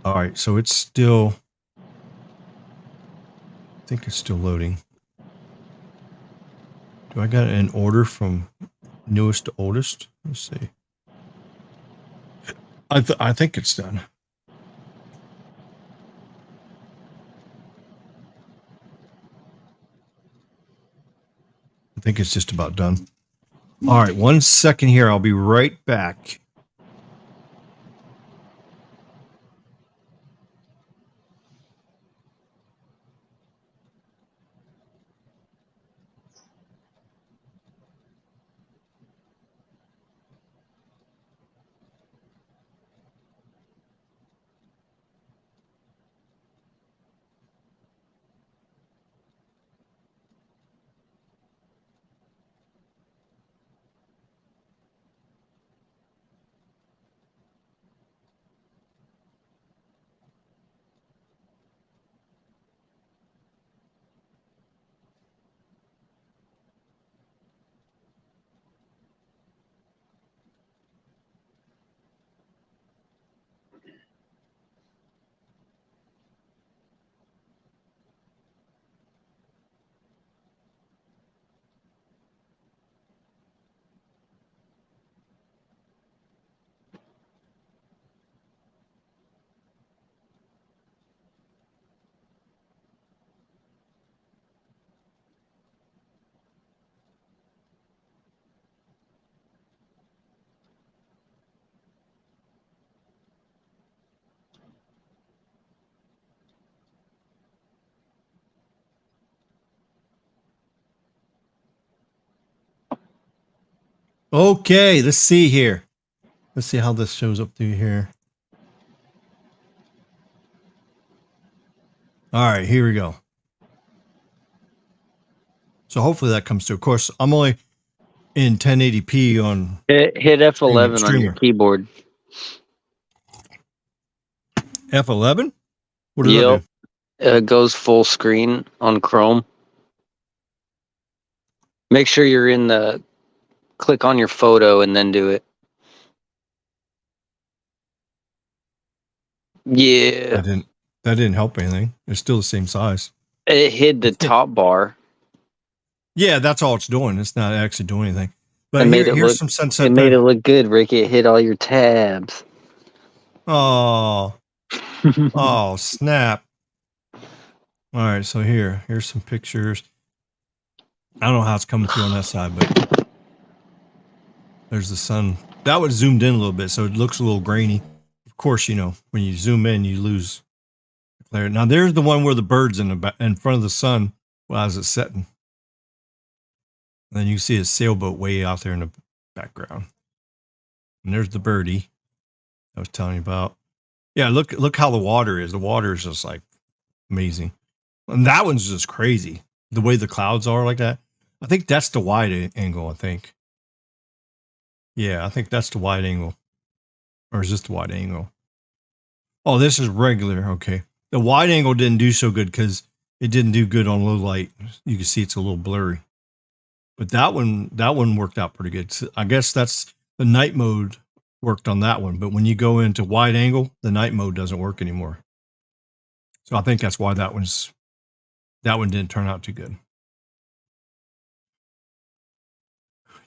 All right, so it's still, I think it's still loading. Do I got it in order from newest to oldest? Let's see. I think it's done. I think it's just about done. All right, 1 second here. I'll be right back. Okay, let's see here. Let's see how this shows up through here. All right, here we go. So hopefully that comes through. Of course, I'm only in 1080p on Hit F11 on your streamer. keyboard. F11? What does Yep. that do? It goes full screen on Chrome. Make sure you're in the... Click on your photo and then do it. Yeah. That didn't help anything. It's still the same size. It hid the top bar. Yeah, that's all it's doing. It's not actually doing anything. But here's some sunset. It made it look good, Rick. It hit all your tabs. Oh. Oh, snap. All right, so here's some pictures. I don't know how it's coming through on that side, but there's the sun. That was zoomed in a little bit, so it looks a little grainy. Of course, when you zoom in, you lose clarity. Now, there's the one where the bird's in front of the sun as it's setting. And then you see a sailboat way out there in the background. And there's the birdie I was telling you about. Yeah, look how the water is. The water is just like amazing. And that one's just crazy. The way the clouds are like that. I think that's the wide angle, I think. Yeah, I think that's the wide angle. Or is this the wide angle? Oh, this is regular. Okay. The wide angle didn't do so good because it didn't do good on low light. You can see it's a little blurry. But that one worked out pretty good. So I guess that's the night mode worked on that one. But when you go into wide angle, the night mode doesn't work anymore. So I think that's why that one didn't turn out too good.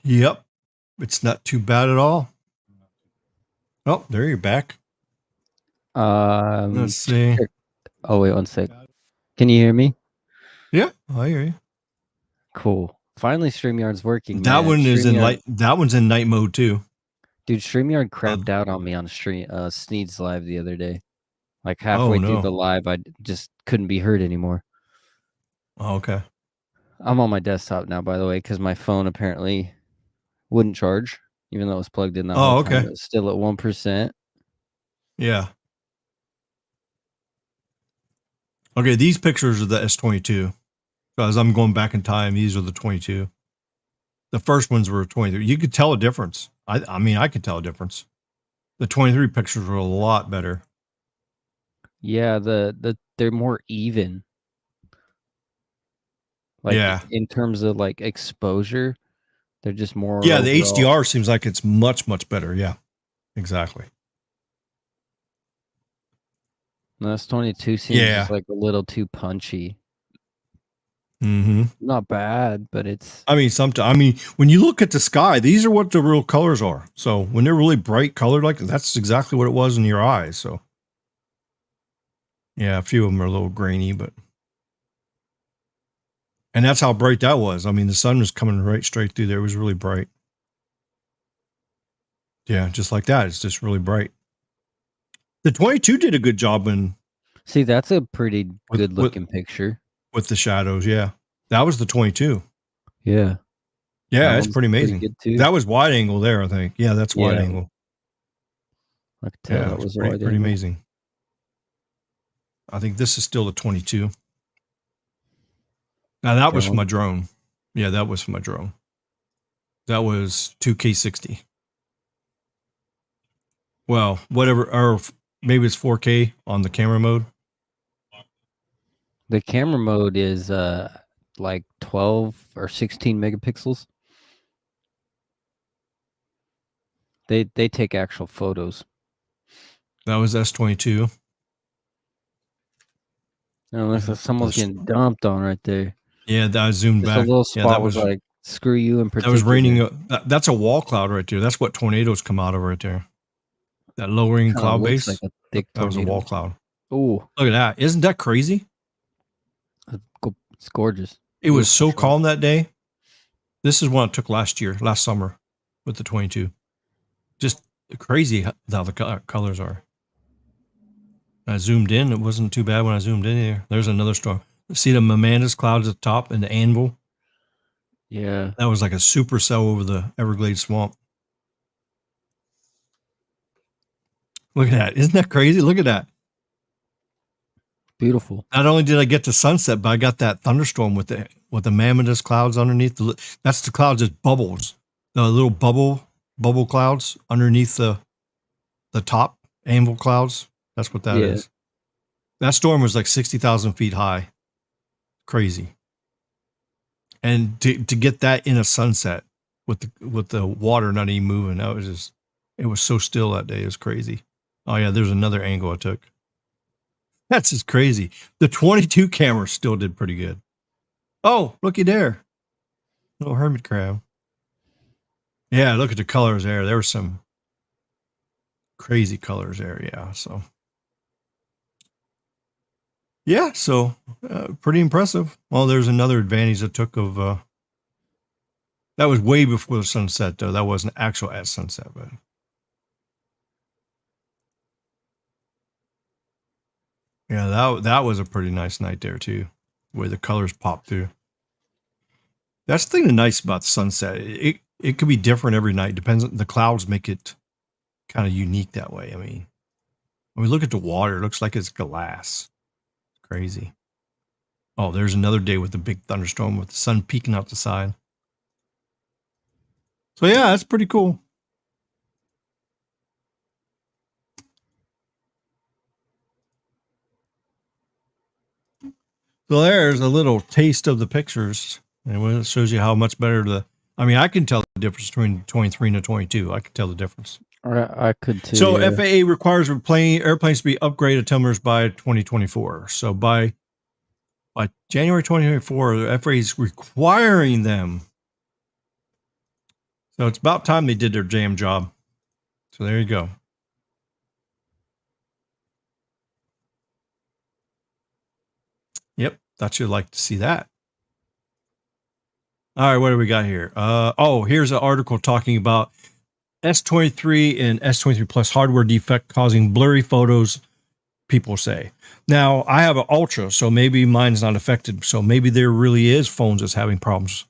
Yep. It's not too bad at all. Oh, there you're back. Let's see. Oh, wait, one sec. Can you hear me? Yeah, I hear you. Cool. Finally, StreamYard's working. That man. one is that one's in night mode too. Dude, StreamYard crapped out on me on Sneed's live the other day. Like halfway through the live, I just couldn't be heard anymore. Oh, okay. I'm on my desktop now, by the way, because my phone apparently wouldn't charge, even though it was plugged in that whole time. It was still at 1%. Yeah. Okay, these pictures are the S22. So as I'm going back in time, these are the 22. The first ones were 23. You could tell a difference. I mean, I could tell a difference. The 23 pictures were a lot better. Yeah, they're more even. Like, in terms of like exposure, they're just more. Yeah, the HDR seems like it's much, much better. Yeah, exactly. The S22 seems just like a little too punchy. Mm-hmm. Not bad, but it's. I mean, when you look at the sky, these are what the real colors are. So when they're really bright colored, like that's exactly what it was in your eyes. So yeah, a few of them are a little grainy, and that's how bright that was. I mean, the sun was coming right straight through there. It was really bright. Yeah, just like that. It's just really bright. The 22 did a good job in. See, that's a pretty good looking picture. With the shadows, yeah. That was the 22. Yeah. Yeah, it's pretty amazing. Pretty good too. That was wide angle there, I think. Yeah, that's wide angle. I could tell that was pretty amazing. I think this is still the 22. Now that was for my drone. Yeah, that was for my drone. That was 2K60. Well, whatever, or maybe it's 4K on the camera mode. The camera mode is like 12 or 16 megapixels. They take actual photos. That was S22. Unless someone's getting dumped on right there. Yeah, I zoomed back. A little spot was like, screw you in particular. That was raining. That's a wall cloud right there. That's what tornadoes come out of right there. That lowering cloud base. Like a thick that was a wall cloud. Oh, look at that! Isn't that crazy? It's gorgeous. It was so calm that day. This is one I took last summer, with the 22. Just crazy how the colors are. I zoomed in. It wasn't too bad when I zoomed in here. There's another storm. See the Mamanda's clouds at the top and the anvil. Yeah. That was like a supercell over the Everglades swamp. Look at that. Isn't that crazy? Look at that. Beautiful. Not only did I get to sunset, but I got that thunderstorm with the mammoth clouds underneath. That's the clouds as bubbles. The little bubble clouds underneath the top anvil clouds. That's what that is. That storm was like 60,000 feet high. Crazy. And to get that in a sunset with the water not even moving, it was so still that day. It was crazy. Oh yeah, there's another angle I took. That's just crazy. The 22 camera still did pretty good. Oh, looky there. Little hermit crab. Yeah, look at the colors there. There were some crazy colors there. Yeah, so. Yeah, so pretty impressive. Well, there's another advantage I took of. That was way before the sunset, though. That wasn't actual at sunset, but. Yeah, that was a pretty nice night there too, where the colors popped through. That's the thing that's nice about sunset. It could be different every night. Depends on the clouds make it kind of unique that way. I mean, when we look at the water, it looks like it's glass. It's crazy. Oh, there's another day with the big thunderstorm with the sun peeking out the side. So yeah, that's pretty cool. So there's a little taste of the pictures, and it shows you how much better I mean, I can tell the difference between 23 and a 22. I can tell the difference. I could too. So FAA requires airplanes to be upgraded terminals by 2024. So by January 2024, the FAA is requiring them. So it's about time they did their damn job. So there you go. Yep, thought you'd like to see that. All right, what do we got here? Here's an article talking about S23 and S23 Plus hardware defect causing blurry photos, people say. Now, I have an Ultra, so maybe mine's not affected. So maybe there really is phones that's having problems.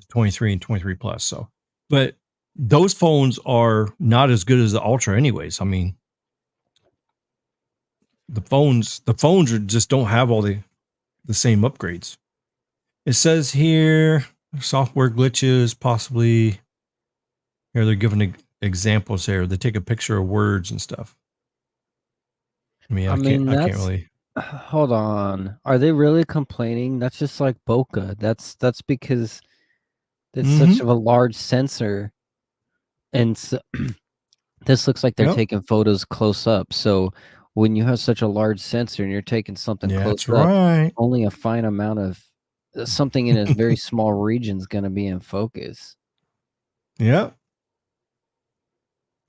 23 and 23 Plus. So, but those phones are not as good as the Ultra anyways. I mean, the phones just don't have all the same upgrades. It says here, software glitches, possibly. Here they're giving examples here. They take a picture of words and stuff. I can't really. Hold on. Are they really complaining? That's just like bokeh. That's because it's such of a large sensor, and so, this looks like they're taking photos close up. So when you have such a large sensor and you're taking something close up, only a fine amount of something in a very small region is going to be in focus. Yep.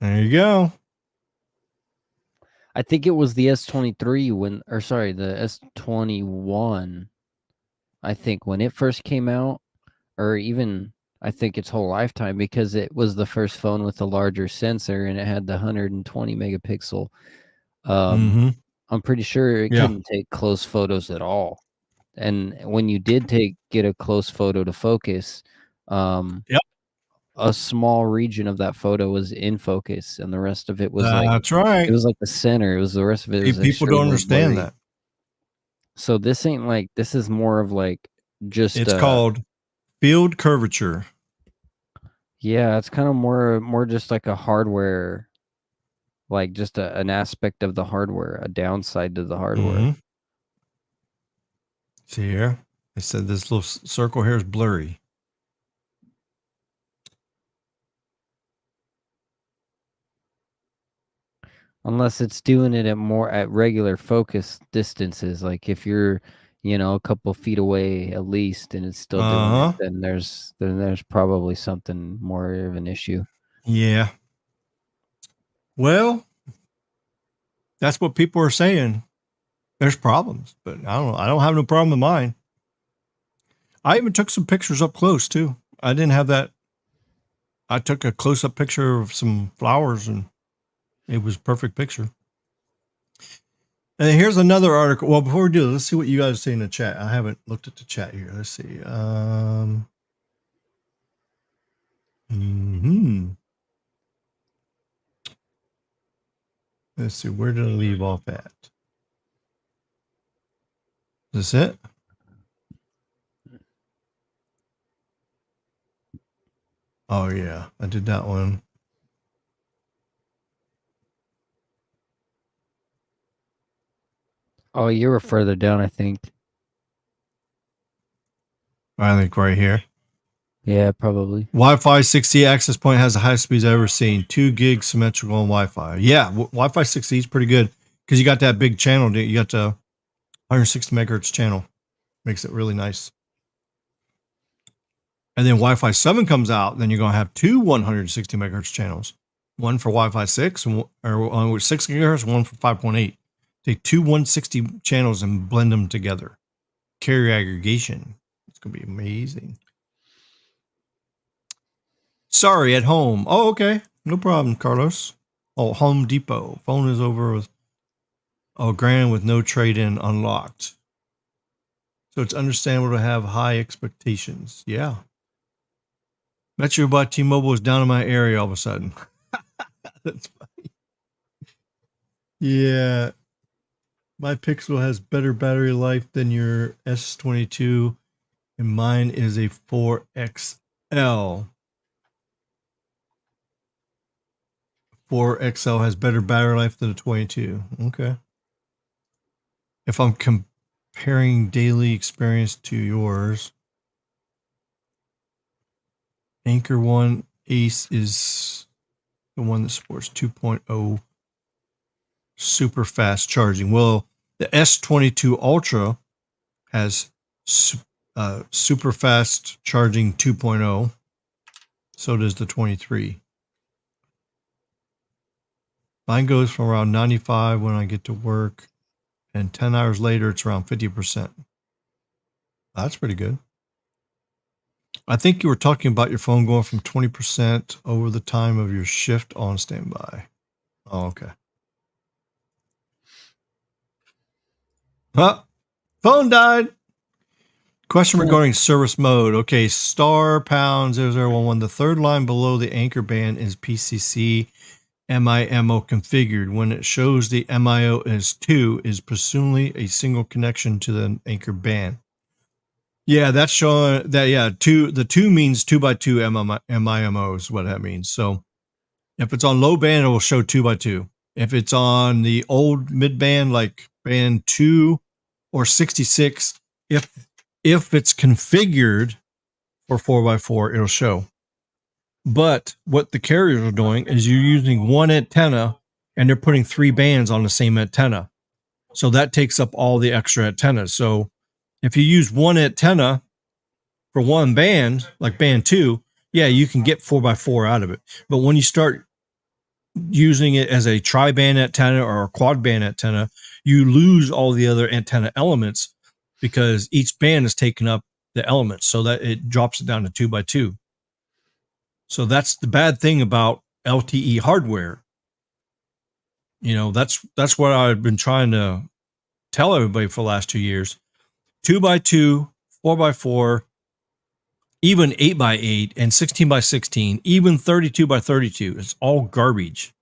There you go. I think it was the S23 the S21. I think when it first came out, or even I think its whole lifetime, because it was the first phone with a larger sensor and it had the 120 megapixel. I'm pretty sure it couldn't take close photos at all. And when you did get a close photo to focus, a small region of that photo was in focus, and the rest of it was that's right. It was like the center. It was the rest of it. People don't understand blurry. That. So this ain't like, this is more of like just. It's called field curvature. Yeah, it's kind of more just like a hardware, like just an aspect of the hardware, a downside to the hardware. See here, it said this little circle here is blurry. Unless it's doing it at regular focus distances, like if you're, a couple feet away at least, and it's still doing it, then there's probably something more of an issue. Yeah. Well, that's what people are saying. There's problems, but I don't know. I don't have no problem with mine. I even took some pictures up close too. I didn't have that. I took a close-up picture of some flowers, and it was a perfect picture. And here's another article. Well, before we do, let's see what you guys see in the chat. I haven't looked at the chat here. Let's see. Mm-hmm. Let's see. Where did I leave off at? Is this it? Oh, yeah. I did that one. Oh, you were further down, I think. I think right here. Yeah, probably. Wi-Fi 6E access point has the highest speeds I've ever seen. 2 gig symmetrical on Wi-Fi. Yeah, Wi-Fi 6E is pretty good because you got that big channel. You got the 160 megahertz channel. Makes it really nice. And then Wi-Fi 7 comes out, then you're going to have 2 160 megahertz channels. One for Wi-Fi 6 or 6 gigahertz, one for 5.8. Take 2 160 channels and blend them together. Carrier aggregation. It's going to be amazing. Sorry, at home. Oh, okay. No problem, Carlos. Oh, Home Depot. Phone is over with $1,000 with no trade-in unlocked. So it's understandable to have high expectations. Yeah. Metro by T-Mobile is down in my area all of a sudden. That's funny. Yeah. My Pixel has better battery life than your S22, and mine is a 4XL. 4XL has better battery life than a 22. Okay. If I'm comparing daily experience to yours, Anchor One Ace is the one that supports 2.0 super fast charging. Well, the S22 Ultra has super fast charging 2.0. So does the 23. Mine goes from around 95 when I get to work, and 10 hours later, it's around 50%. That's pretty good. I think you were talking about your phone going from 20% over the time of your shift on standby. Oh, okay. Huh? Phone died. Question regarding service mode. Okay, *#0011. The third line below the anchor band is PCC MIMO configured. When it shows the MIO as 2, is presumably a single connection to the anchor band. Yeah, that's showing that. Yeah, the 2 means 2x2 MIMO is what that means. So if it's on low band, it will show 2x2. If it's on the old mid band, like band 2 or 66, if it's configured for 4x4, it'll show. But what the carriers are doing is you're using one antenna and they're putting 3 bands on the same antenna. So that takes up all the extra antennas. So if you use one antenna for one band, like band 2, yeah, you can get 4x4 out of it. But when you start using it as a tri-band antenna or a quad band antenna, you lose all the other antenna elements because each band is taking up the elements, so that it drops it down to 2x2. So that's the bad thing about LTE hardware. You know, that's what I've been trying to tell everybody for the last 2 years. 2x2, 4x4, even 8x8 and 16x16, even 32x32. It's all garbage.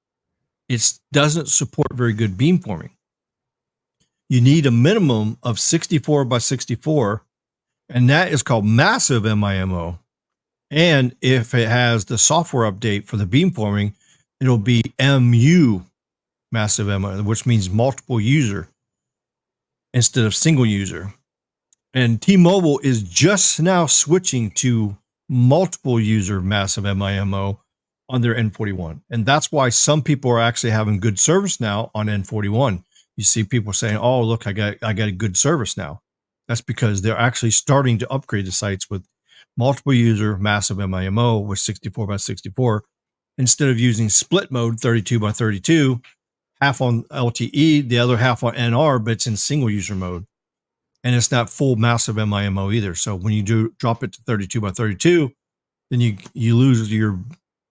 It doesn't support very good beamforming. You need a minimum of 64x64, and that is called massive MIMO. And if it has the software update for the beamforming, it'll be MU massive MIMO, which means multiple user instead of single user. And T-Mobile is just now switching to multiple user massive MIMO on their N41. And that's why some people are actually having good service now on N41. You see people saying, "Oh, look, I got a good service now." That's because they're actually starting to upgrade the sites with multiple user massive MIMO with 64x64 instead of using split mode 32x32, half on LTE, the other half on NR, but it's in single user mode. And it's not full massive MIMO either. So when you drop it to 32x32, then you lose your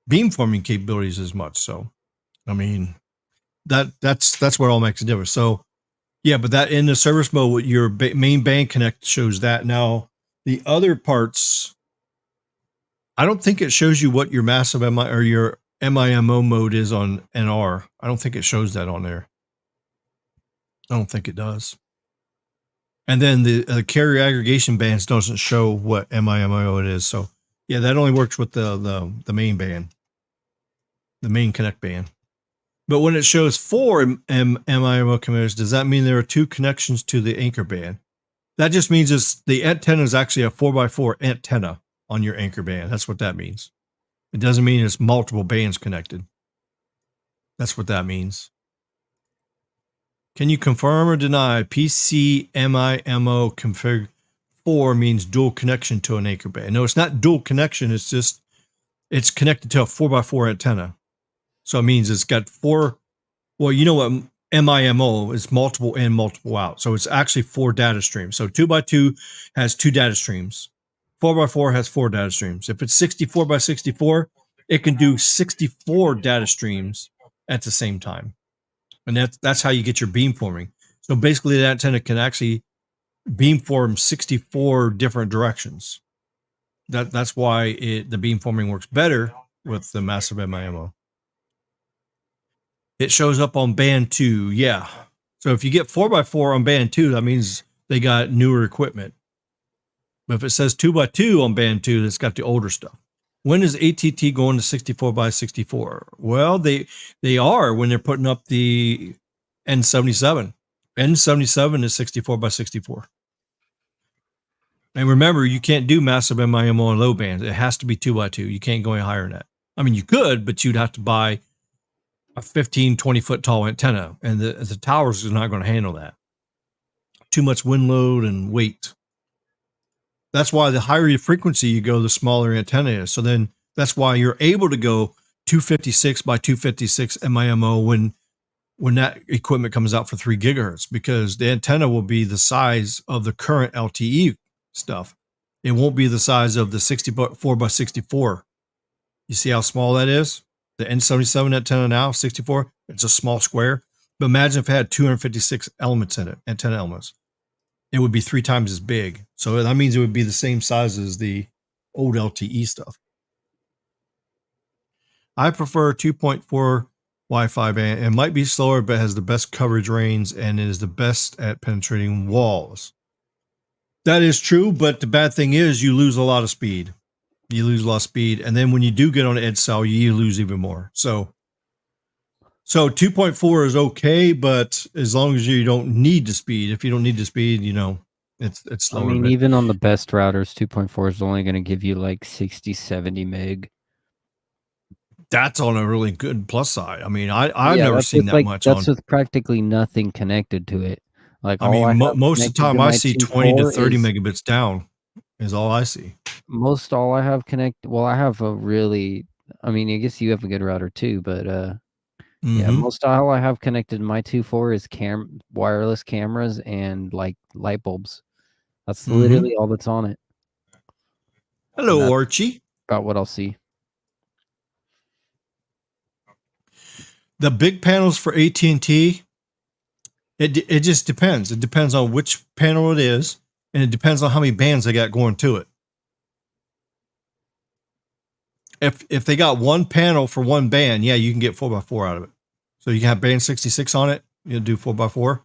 beamforming capabilities as much. So, I mean, that's what all makes a difference. So, yeah, but that in the service mode, your main band connect shows that. Now, the other parts I don't think it shows you what your massive MI or your MIMO mode is on NR. I don't think it shows that on there. I don't think it does. And then the carrier aggregation bands doesn't show what MIMO it is. So yeah, that only works with the main band, the main connect band. But when it shows 4 MIMO committers, does that mean there are 2 connections to the anchor band? That just means the antenna is actually a 4x4 antenna on your anchor band. That's what that means. It doesn't mean it's multiple bands connected. That's what that means. Can you confirm or deny PC MIMO config 4 means dual connection to an anchor band? No, it's not dual connection. It's just, it's connected to a 4x4 antenna. So it means it's got 4. Well, you know what MIMO is, multiple in, multiple out. So it's actually 4 data streams. So 2x2 has 2 data streams. 4x4 has 4 data streams. If it's 64x64, it can do 64 data streams at the same time. And that's how you get your beamforming. So basically that antenna can actually beamform 64 different directions. That's why the beamforming works better with the massive MIMO. It shows up on band 2. Yeah. So if you get 4x4 on band 2, that means they got newer equipment. But if it says 2x2 on band 2, that's got the older stuff. When is ATT going to 64x64? Well, they are when they're putting up the N77. N77 is 64x64. And remember, you can't do massive MIMO on low bands. It has to be 2x2. You can't go any higher than that. I mean, you could, but you'd have to buy a 15, 20 foot tall antenna, and the towers is not going to handle that. Too much wind load and weight. That's why the higher your frequency you go, the smaller your antenna is. So then that's why you're able to go 256 by 256 MIMO when that equipment comes out for 3 gigahertz, because the antenna will be the size of the current LTE stuff. It won't be the size of the 64 by 64. You see how small that is? The N77 antenna now, 64, it's a small square. But imagine if it had 256 elements in it, antenna elements. It would be 3 times as big. So that means it would be the same size as the old LTE stuff. I prefer 2.4 Wi-Fi band. It might be slower, but has the best coverage range and is the best at penetrating walls. That is true, but the bad thing is you lose a lot of speed. You lose a lot of speed, and then when you do get on an edge cell, you lose even more. So 2.4 is okay, but as long as you don't need the speed. If you don't need the speed, you know, it's slower. I mean, even on the best routers, 2.4 is only going to give you like 60, 70 meg. That's on a really good plus side. I mean, I've never seen that much. That's with practically nothing connected to it. Like, I mean, most of the time I see 20 to 30 megabits down is all I see. Most all I have connected. Well, I have a really, I mean, I guess you have a good router too, but yeah, most all I have connected in my 2.4 is wireless cameras and like light bulbs. That's literally all that's on it. Hello, Archie. About what I'll see. The big panels for AT&T, it just depends. It depends on which panel it is, and it depends on how many bands they got going to it. If they got one panel for one band, yeah, you can get 4x4 out of it. So you can have band 66 on it, you'll do 4x4.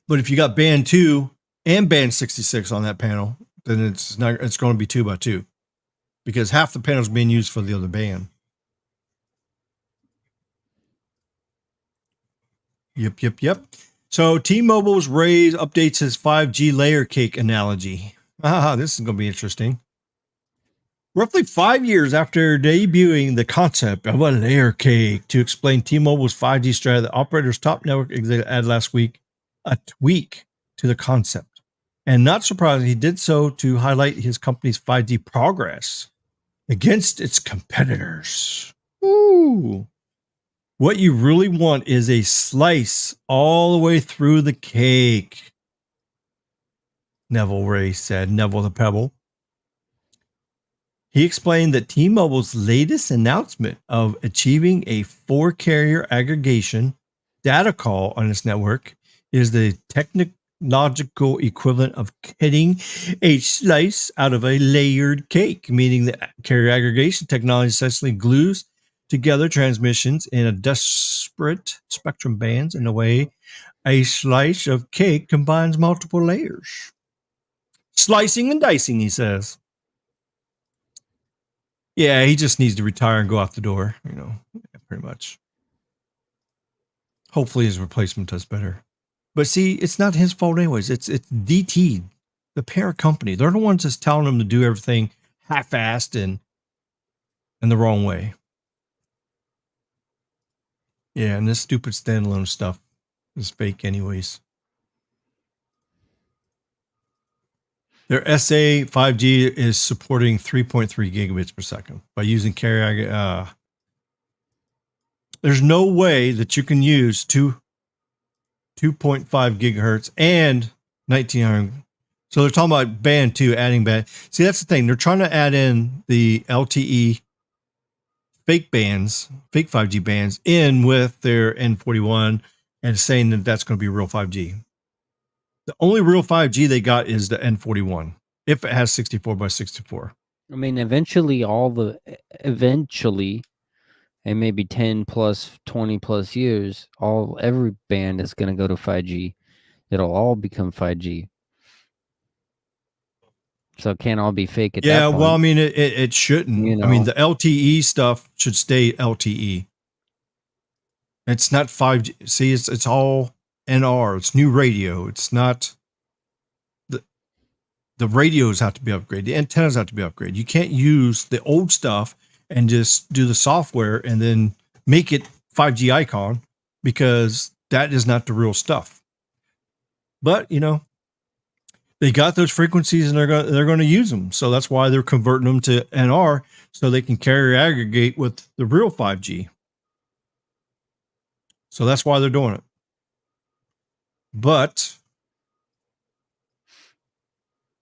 But if you got band 2 and band 66 on that panel, then it's going to be 2x2, because half the panel is being used for the other band. Yep. So T-Mobile's Raise updates his 5G layer cake analogy. This is going to be interesting. Roughly 5 years after debuting the concept of a layer cake to explain T-Mobile's 5G strategy, the operator's top network executive added last week a tweak to the concept. And not surprisingly, he did so to highlight his company's 5G progress against its competitors. Ooh. What you really want is a slice all the way through the cake, Neville Ray said, Neville the Pebble. He explained that T-Mobile's latest announcement of achieving a 4-carrier aggregation data call on its network is the technological equivalent of cutting a slice out of a layered cake, meaning that carrier aggregation technology essentially glues together transmissions in a disparate spectrum bands in a way a slice of cake combines multiple layers. Slicing and dicing, he says. Yeah, he just needs to retire and go out the door, pretty much. Hopefully his replacement does better. But see, it's not his fault anyways. It's DT, the parent company. They're the ones that's telling him to do everything half-assed and the wrong way. Yeah, and this stupid standalone stuff is fake anyways. Their SA 5G is supporting 3.3 gigabits per second by using carrier. There's no way that you can use 2.5 gigahertz and 1900. So they're talking about band 2, adding band. See, that's the thing. They're trying to add in the LTE fake bands, fake 5G bands in with their N41 and saying that that's going to be real 5G. The only real 5G they got is the N41 if it has 64 by 64. I mean, eventually, and maybe 10 plus, 20 plus years, every band is going to go to 5G. It'll all become 5G. So it can't all be fake at that point. Well, I mean, it shouldn't. I mean, the LTE stuff should stay LTE. It's not 5G. See, it's all NR. It's new radio. It's not... The radios have to be upgraded. The antennas have to be upgraded. You can't use the old stuff and just do the software and then make it 5G icon, because that is not the real stuff. But, they got those frequencies and they're going to use them. So that's why they're converting them to NR so they can carrier aggregate with the real 5G. So that's why they're doing it. But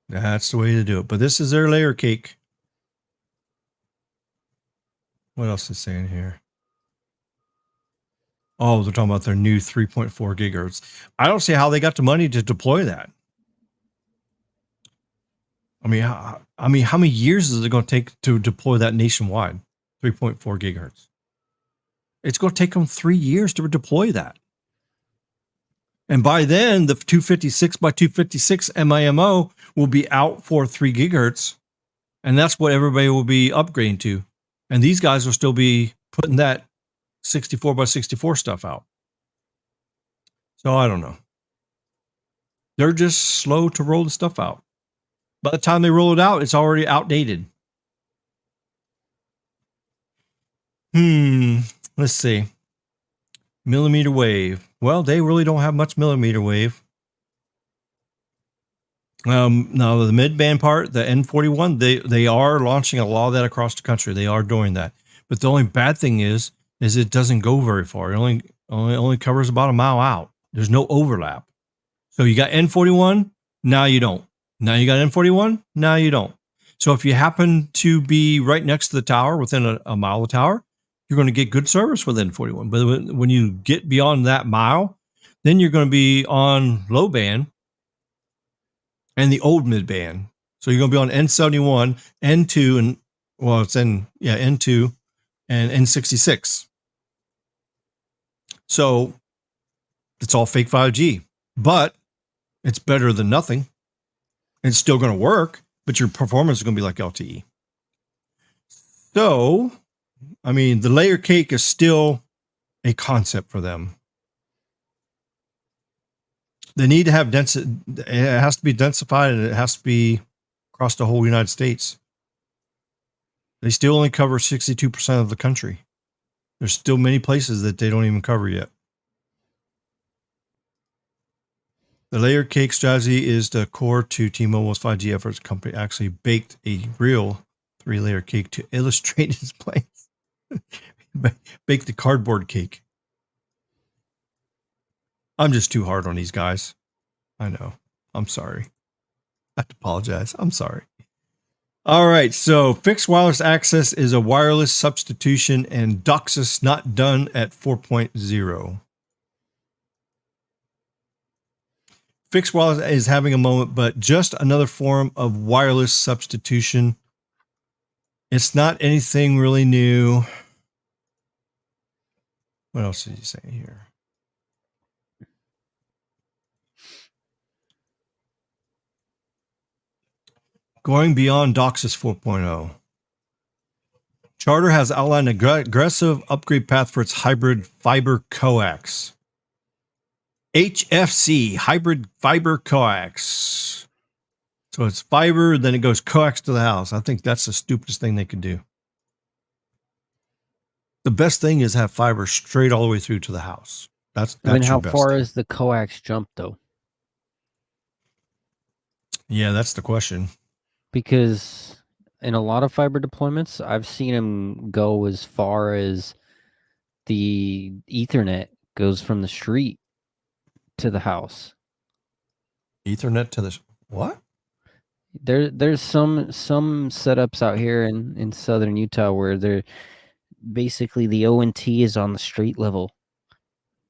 that's the way to do it. But this is their layer cake. What else is saying here? Oh, they're talking about their new 3.4 gigahertz. I don't see how they got the money to deploy that. I mean, how many years is it going to take to deploy that nationwide? 3.4 gigahertz. It's going to take them 3 years to deploy that. And by then, the 256 by 256 MIMO will be out for 3 gigahertz. And that's what everybody will be upgrading to. And these guys will still be putting that 64 by 64 stuff out. So I don't know. They're just slow to roll the stuff out. By the time they roll it out, it's already outdated. Let's see. Millimeter wave. Well, they really don't have much millimeter wave. Now the mid-band part, the N41, they are launching a lot of that across the country. They are doing that. But the only bad thing is it doesn't go very far. It only covers about a mile out. There's no overlap. So you got N41, now you don't. Now you got N41, now you don't. So if you happen to be right next to the tower, within a mile of the tower, you're going to get good service with N41. But when you get beyond that mile, then you're going to be on low band and the old mid band. So you're going to be on N71, N2, and N2 and N66. So it's all fake 5G, but it's better than nothing. It's still going to work, but your performance is going to be like LTE. So, I mean, the layer cake is still a concept for them. They need to have density. It has to be densified, and it has to be across the whole United States. They still only cover 62% of the country. There's still many places that they don't even cover yet. The layer cake strategy is the core to T-Mobile's 5G efforts. The company actually baked a real 3-layer cake to illustrate its plans. Baked the cardboard cake. I'm just too hard on these guys. I know. I'm sorry. I have to apologize. I'm sorry. All right. So fixed wireless access is a wireless substitution, and DOCSIS not done at 4.0. fixed wireless is having a moment, but just another form of wireless substitution. It's not anything really new. What else did he say here? Going beyond DOCSIS 4.0. Charter has outlined an aggressive upgrade path for its hybrid fiber coax. HFC, hybrid fiber coax. So it's fiber, then it goes coax to the house. I think that's the stupidest thing they could do. The best thing is have fiber straight all the way through to the house. That's how your far best is the coax jump though? Yeah, that's the question. Because in a lot of fiber deployments, I've seen them go as far as the Ethernet goes from the street to the house. Ethernet to the what? There's some setups out here in southern Utah where they're basically the ONT is on the street level.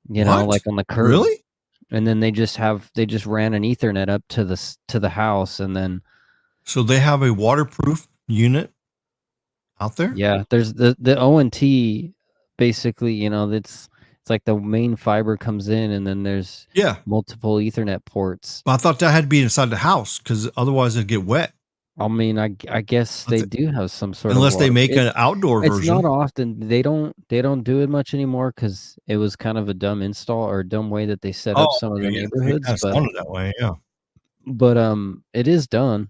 You know, like on the curb. Really? And then they just ran an Ethernet up to the house, and then so they have a waterproof unit out there? Yeah, there's the ONT basically, you know, it's like the main fiber comes in and then there's multiple Ethernet ports. Well, I thought that had to be inside the house because otherwise it'd get wet. I mean, I guess they do have some sort unless of they make an outdoor version. It's not often. They don't do it much anymore because it was kind of a dumb install or a dumb way that they set up some of the neighborhoods. It sounded that way, yeah. But it is done.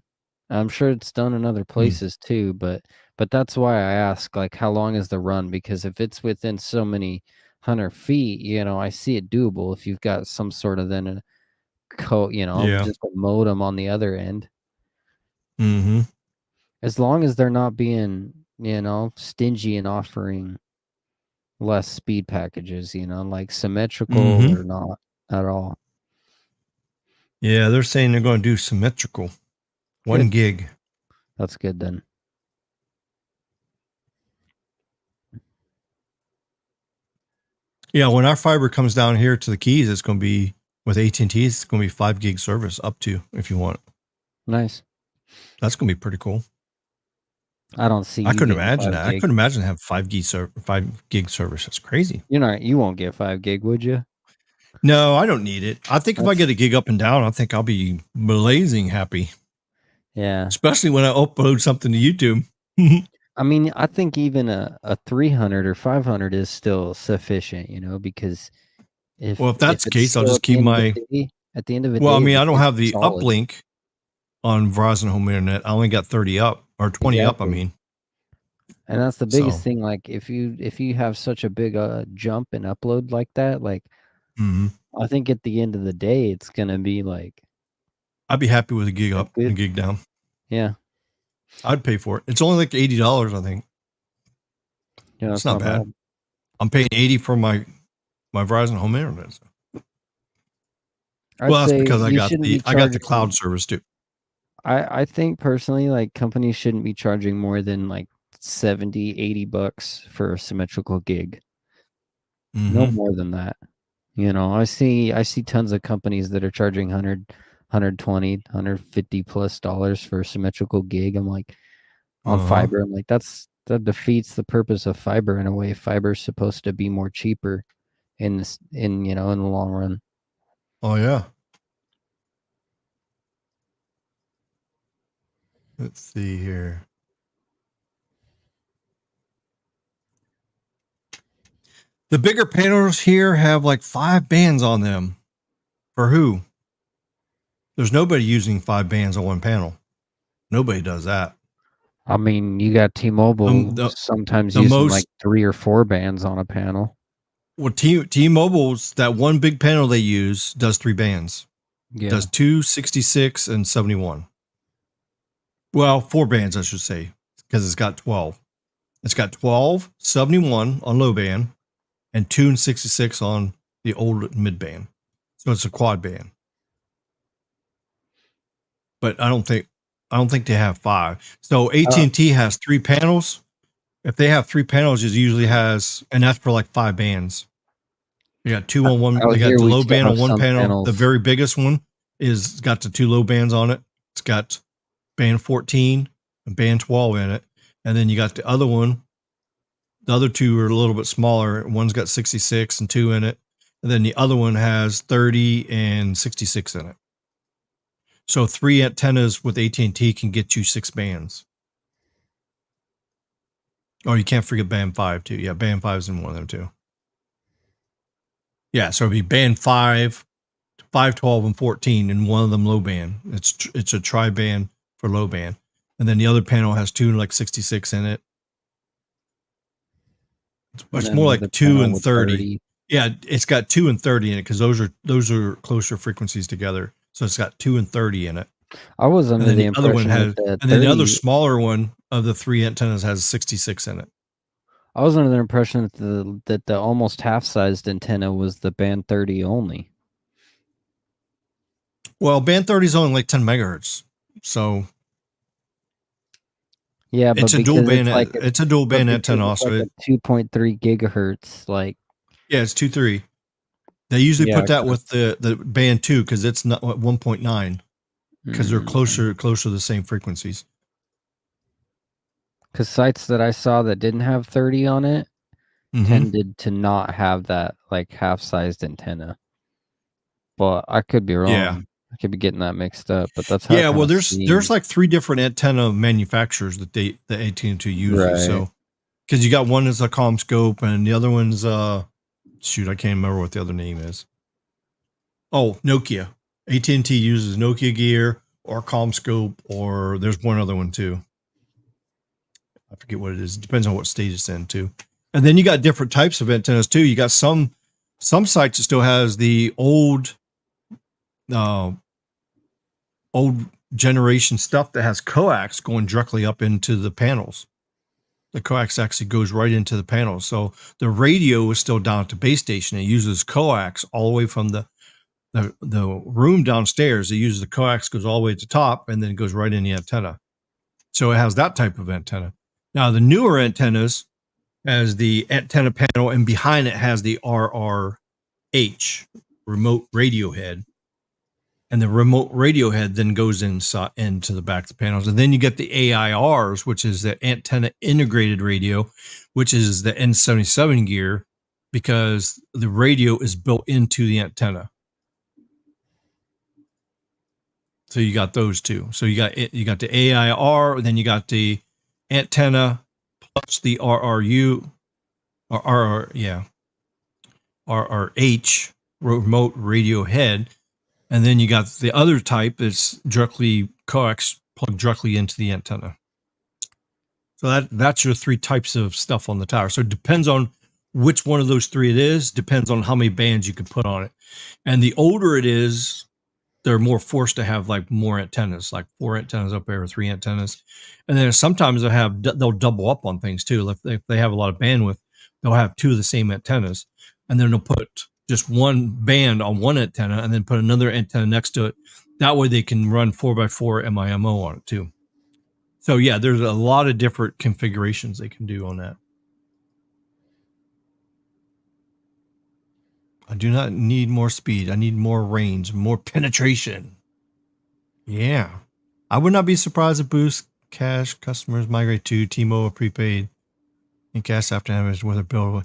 I'm sure it's done in other places too. But that's why I ask, like, how long is the run? Because if it's within so many 100 feet, you know, I see it doable if you've got some sort of then a just a modem on the other end. Mm-hmm. As long as they're not being, you know, stingy and offering less speed packages, you know, like symmetrical or not at all. Yeah, they're saying they're going to do symmetrical. 1 gig. That's good then. Yeah, when our fiber comes down here to the Keys, it's going to be, with AT&T, it's going to be 5 gig service up to, if you want. Nice. That's going to be pretty cool. I don't see. I couldn't imagine that. I couldn't imagine have 5 gig service. That's crazy. You won't get 5 gig, would you? No, I don't need it. I think if I get a gig up and down, I think I'll be blazing happy. Yeah. Especially when I upload something to YouTube. I mean, I think even a 300 or 500 is still sufficient, you know, because if that's the case, I'll just keep my at the end of it. Well, I mean, I don't have the uplink on Verizon Home Internet. I only got 30 up or 20 up. I mean, and that's the biggest thing. Like, if you have such a big jump in upload like that, like, I think at the end of the day, it's gonna be like, I'd be happy with a gig up and a gig down. Yeah, I'd pay for it. It's only like $80, I think. Yeah, it's not bad. I'm paying $80 for my Verizon Home Internet. So. Well, that's because I got the cloud service too. I think personally, like, companies shouldn't be charging more than like $70-$80 for a symmetrical gig. No more than that. You know, I see tons of companies that are charging $100, $120, $150 plus for a symmetrical gig. I'm like, on fiber, I'm like, that defeats the purpose of fiber in a way. Fiber's supposed to be more cheaper in the long run. Oh yeah. Let's see here. The bigger panels here have like 5 bands on them. For who? There's nobody using 5 bands on one panel. Nobody does that. I mean, you got T-Mobile sometimes using like 3 or 4 bands on a panel. Well, T-Mobile's that one big panel they use does 3 bands. Yeah. Does 2, 66, and 71. Well, 4 bands, I should say, because it's got 12. It's got 12, 71 on low band, and 2 and 66 on the old mid band. So it's a quad band. But I don't think they have 5. So AT&T has 3 panels. If they have 3 panels, it usually has, and that's for like 5 bands. You got 2 on one. They got the low band on one panel, the very biggest one, is got the 2 low bands on it. It's got band 14 and band 12 in it. And then you got the other one. The other 2 are a little bit smaller. One's got 66 and 2 in it. And then the other one has 30 and 66 in it. So 3 antennas with AT&T can get you 6 bands. Oh, you can't forget band 5 too. Yeah, band 5 is in one of them too. Yeah, so it'd be band 5, 5, 12, and 14, and one of them low band. It's a tri-band for low band. And then the other panel has 2 like 66 in it. It's more like 2 and 30. Yeah, it's got 2 and 30 in it because those are closer frequencies together. So it's got 2 and 30 in it. I was under the impression other one has, that and then the other smaller one of the 3 antennas has 66 in it. I was under the impression that the almost half-sized antenna was the band 30 only. Well, band 30 is only like 10 megahertz, so yeah, but it's a dual band. It's a dual band antenna also. Like 2.3 gigahertz, like yeah, it's 2.3. They usually put that with the band 2 because it's not 1.9 because they're closer to the same frequencies. Because sites that I saw that didn't have 30 on it tended to not have that like half-sized antenna. But I could be wrong. Yeah. I could be getting that mixed up. But that's how. Yeah, well, there's like 3 different antenna manufacturers that the AT&T uses. Right. So because you got one is a CommScope and the other one's shoot, I can't remember what the other name is. Oh, Nokia. AT&T uses Nokia gear or CommScope, or there's one other one too. I forget what it is. It depends on what stage it's in too. And then you got different types of antennas too. You got some sites that still has the old generation stuff that has coax going directly up into the panels. The coax actually goes right into the panels. So the radio is still down at the base station. It uses coax all the way from the room downstairs. It uses the coax, goes all the way to the top, and then it goes right in the antenna. So it has that type of antenna. Now, the newer antennas has the antenna panel, and behind it has the RRH, remote radio head. And the remote radio head then goes into the back of the panels. And then you get the AIRs, which is the antenna integrated radio, which is the N77 gear, because the radio is built into the antenna. So you got those two. So you got the AIR, then you got the antenna plus the RRU or RRH, remote radio head. And then you got the other type that's directly coax plugged directly into the antenna. So that's your 3 types of stuff on the tower. So it depends on which one of those 3 it is, depends on how many bands you can put on it. And the older it is, they're more forced to have like more antennas, like 4 antennas up there or 3 antennas. And then sometimes they'll double up on things too. If they have a lot of bandwidth, they'll have 2 of the same antennas, and then they'll put just one band on one antenna and then put another antenna next to it. That way they can run 4x4 MIMO on it too. So yeah, there's a lot of different configurations they can do on that. I do not need more speed. I need more range, more penetration. Yeah. I would not be surprised if Boost Cash customers migrate to T-Mobile prepaid and cash after damage with a bill.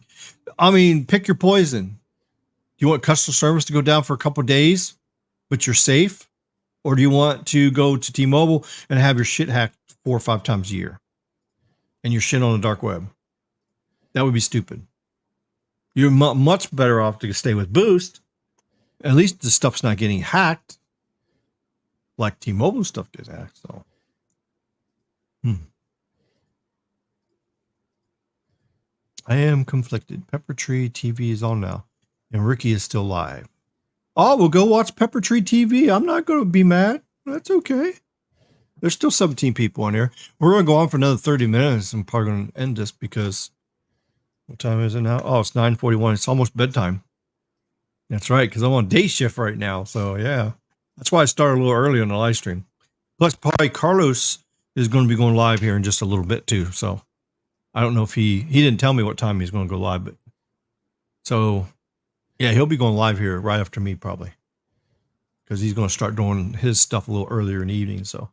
I mean, pick your poison. Do you want customer service to go down for a couple of days, but you're safe? Or do you want to go to T-Mobile and have your shit hacked 4 or 5 times a year and your shit on the dark web? That would be stupid. You're much better off to stay with Boost. At least the stuff's not getting hacked like T-Mobile stuff gets hacked. So, I am conflicted. Pepper Tree TV is on now, and Ricky is still live. Oh, we'll go watch Pepper Tree TV. I'm not going to be mad. That's okay. There's still 17 people on here. We're going to go on for another 30 minutes. I'm probably going to end this because what time is it now? Oh, it's 9:41. It's almost bedtime. That's right, because I'm on day shift right now. So, yeah. That's why I started a little early on the live stream. Plus, probably Carlos is going to be going live here in just a little bit, too. So, I don't know if he didn't tell me what time he's going to go live. But so, yeah, he'll be going live here right after me, probably. because he's going to start doing his stuff a little earlier in the evening. So,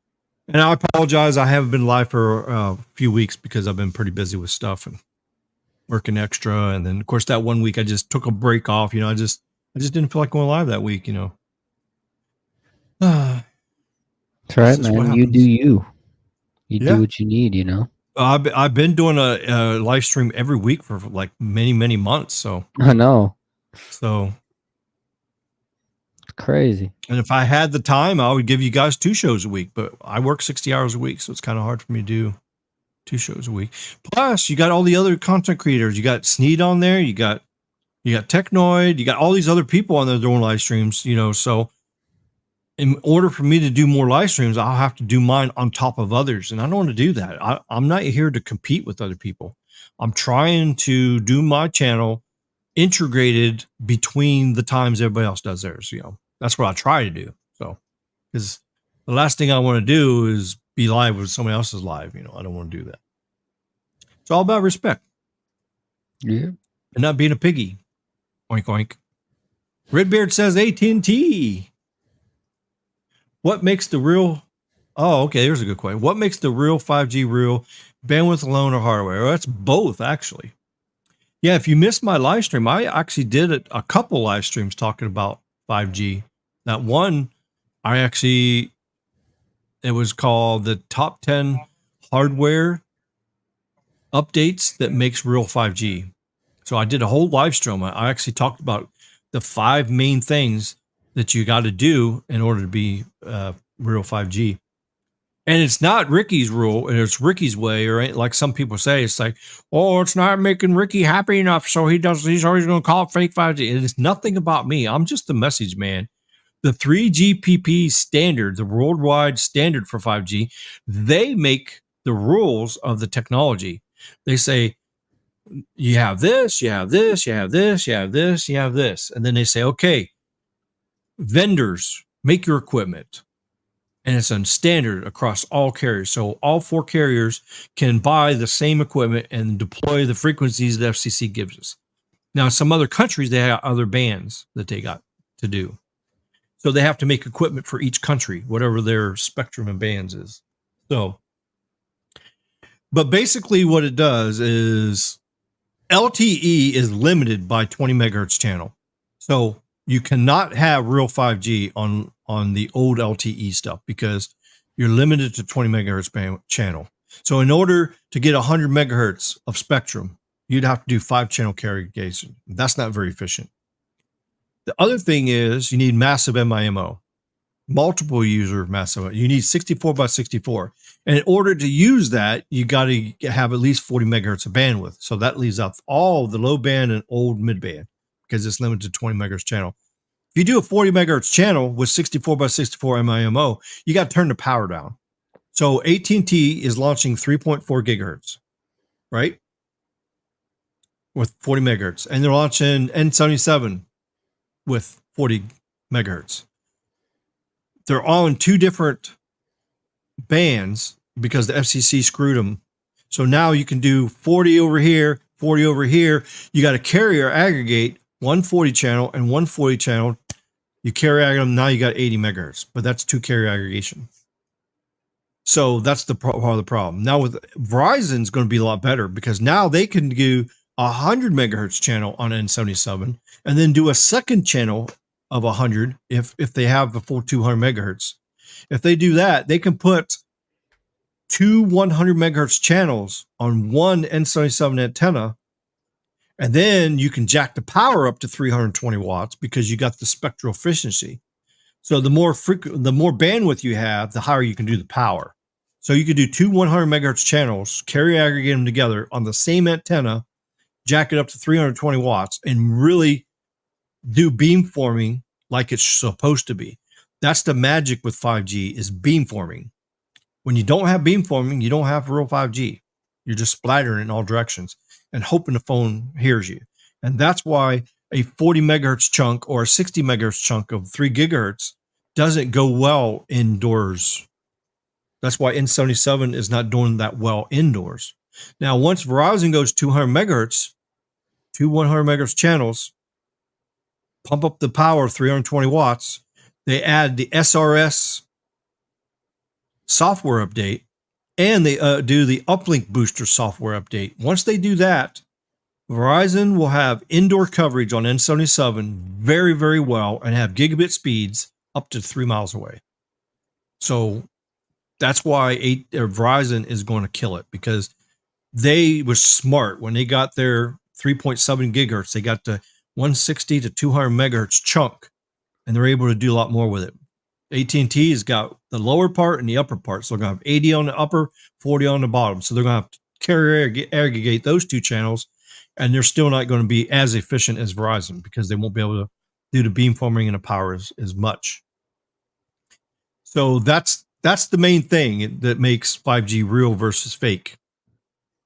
and I apologize, I haven't been live for a few weeks because I've been pretty busy with stuff and working extra. And then of course that one week I just took a break off. I just didn't feel like going live that week. That's right, man. You do you. You do what you need. I've been doing a live stream every week for like many months. So I know. So crazy. And if I had the time, I would give you guys 2 shows a week, but I work 60 hours a week, so it's kind of hard for me to do 2 shows a week. Plus, you got all the other content creators. You got Sneed on there. You got Technoid. You got all these other people on there doing live streams. So in order for me to do more live streams, I'll have to do mine on top of others, and I don't want to do that. I'm not here to compete with other people. I'm trying to do my channel integrated between the times everybody else does theirs. That's what I try to do. So, because the last thing I want to do is be live with somebody else's live. I don't want to do that. It's all about respect. Yeah. And not being a piggy. Oink, oink. Redbeard says AT&T. What makes the real... Oh, okay, there's a good question. What makes the real 5G real? Bandwidth alone or hardware? Well, that's both, actually. Yeah, if you missed my live stream, I actually did a couple live streams talking about 5G. That one, it was called the top 10 hardware updates that makes real 5G. So I did a whole live stream. I actually talked about the 5 main things that you got to do in order to be real 5G. And it's not Ricky's rule, and it's Ricky's way, or like some people say. It's like, oh, it's not making Ricky happy enough, so he's always going to call it fake 5G. And it's nothing about me. I'm just the message man. The 3GPP standard, the worldwide standard for 5G, they make the rules of the technology. They say, you have this, you have this, you have this, you have this, you have this. And then they say, okay, vendors, make your equipment. And it's a standard across all carriers. So all 4 carriers can buy the same equipment and deploy the frequencies the FCC gives us. Now, some other countries, they have other bands that they got to do. So they have to make equipment for each country, whatever their spectrum and bands is. So, but basically what it does is LTE is limited by 20 megahertz channel. So you cannot have real 5G on the old LTE stuff because you're limited to 20 megahertz channel. So in order to get 100 megahertz of spectrum, you'd have to do 5 channel carrier aggregation. That's not very efficient. The other thing is you need massive MIMO, multiple user massive. You need 64 by 64. And in order to use that, you got to have at least 40 megahertz of bandwidth. So that leaves out all the low band and old mid band because it's limited to 20 megahertz channel. If you do a 40 megahertz channel with 64 by 64 MIMO, you got to turn the power down. So AT&T is launching 3.4 gigahertz, right? With 40 megahertz. And they're launching N77 with 40 megahertz. They're all in 2 different bands because the FCC screwed them. So now you can do 40 over here, 40 over here. You got a carrier aggregate 140 channel and 140 channel. You carry aggregate them. Now you got 80 megahertz, but that's 2 carrier aggregation. So that's the part of the problem. Now with Verizon is going to be a lot better because now they can do 100 megahertz channel on N77 and then do a second channel of 100 if they have the full 200 megahertz. If they do that, they can put 2 100 megahertz channels on one N77 antenna, and then you can jack the power up to 320 watts because you got the spectral efficiency. So the more bandwidth you have, the higher you can do the power. So you could do 2 100 megahertz channels, carrier aggregate them together on the same antenna, jack it up to 320 watts, and really do beamforming like it's supposed to be. That's the magic with 5G is beamforming. When you don't have beamforming, you don't have real 5G. You're just splattering in all directions and hoping the phone hears you. And that's why a 40 megahertz chunk or a 60 megahertz chunk of 3 gigahertz doesn't go well indoors. That's why N77 is not doing that well indoors. Now, once Verizon goes 200 megahertz, 2 100 megahertz channels, pump up the power of 320 watts, they add the SRS software update, and they do the uplink booster software update. Once they do that, Verizon will have indoor coverage on N77 very, very well and have gigabit speeds up to 3 miles away. So that's why Verizon is going to kill it, because they were smart when they got their 3.7 gigahertz. They got the 160 to 200 megahertz chunk, and they're able to do a lot more with it. AT&T has got the lower part and the upper part. So they're going to have 80 on the upper, 40 on the bottom. So they're going to have to carrier aggregate those two channels, and they're still not going to be as efficient as Verizon because they won't be able to do the beamforming and the power as much. So that's the main thing that makes 5G real versus fake.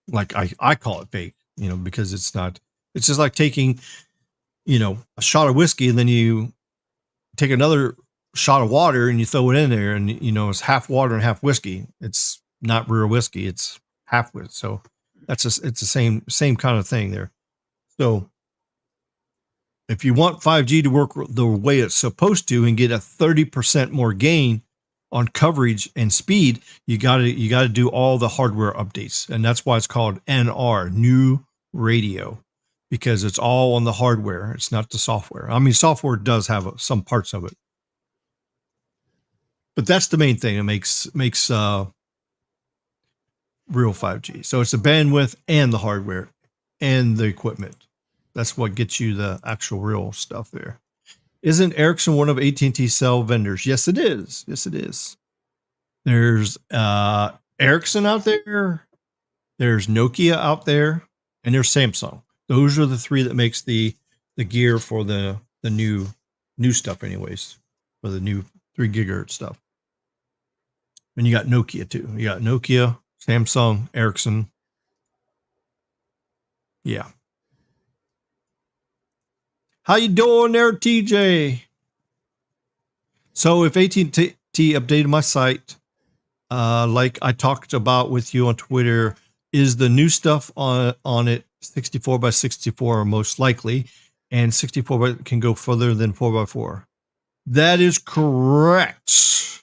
Like I call it fake, because it's not. It's just like taking, a shot of whiskey and then you take another shot of water and you throw it in there, and it's half water and half whiskey. It's not real whiskey, it's half whiskey. So it's the same kind of thing there. So if you want 5G to work the way it's supposed to and get a 30% more gain on coverage and speed, you got to do all the hardware updates, and that's why it's called NR, new radio, because it's all on the hardware. It's not the software. I mean, software does have some parts of it, but that's the main thing that makes real 5G. So it's the bandwidth and the hardware and the equipment. That's what gets you the actual real stuff there. Isn't Ericsson one of AT&T's cell vendors? Yes, it is. Yes, it is. There's Ericsson out there. There's Nokia out there, and there's Samsung. Those are the three that makes the gear for the new stuff, anyways, for the new 3 gigahertz stuff. And you got Nokia too. You got Nokia, Samsung, Ericsson. Yeah. How you doing there, TJ? So if AT&T updated my site, like I talked about with you on Twitter, is the new stuff on it 64 by 64 most likely, and 64 can go further than 4x4. That is correct.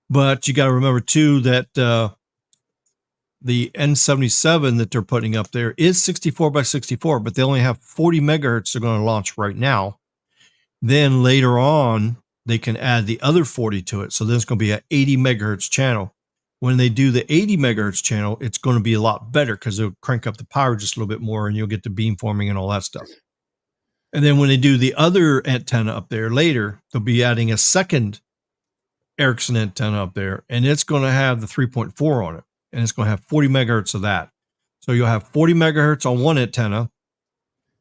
But you got to remember too that the N77 that they're putting up there is 64 by 64, but they only have 40 megahertz they're going to launch right now. Then later on, they can add the other 40 to it. So then it's going to be an 80 megahertz channel. When they do the 80 megahertz channel, it's going to be a lot better because they'll crank up the power just a little bit more, and you'll get the beamforming and all that stuff. And then when they do the other antenna up there later, they'll be adding a second Ericsson antenna up there, and it's going to have the 3.4 on it. And it's going to have 40 megahertz of that. So you'll have 40 megahertz on one antenna.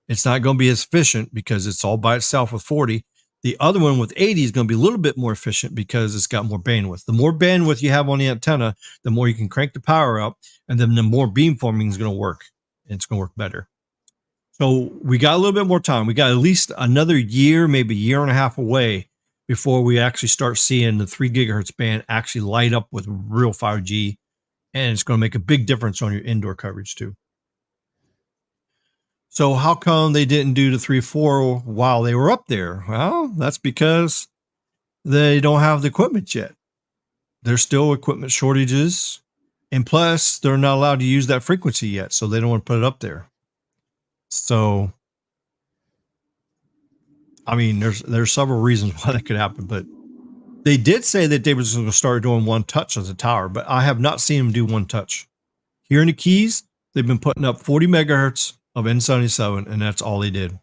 It's not going to be as efficient because it's all by itself with 40. The other one with 80 is going to be a little bit more efficient because it's got more bandwidth. The more bandwidth you have on the antenna, the more you can crank the power up, and then the more beamforming is going to work. And it's going to work better. So we got a little bit more time. We got at least another year, maybe a year and a half away before we actually start seeing the 3 gigahertz band actually light up with real 5G. And it's going to make a big difference on your indoor coverage too. So how come they didn't do the 3.4 while they were up there? Well, that's because they don't have the equipment yet. There's still equipment shortages. And plus, they're not allowed to use that frequency yet, so they don't want to put it up there. So, I mean, there's several reasons why that could happen, but they did say that they were going to start doing one touch as a tower, but I have not seen them do one touch. Here in the Keys, they've been putting up 40 megahertz of N77, and that's all they did.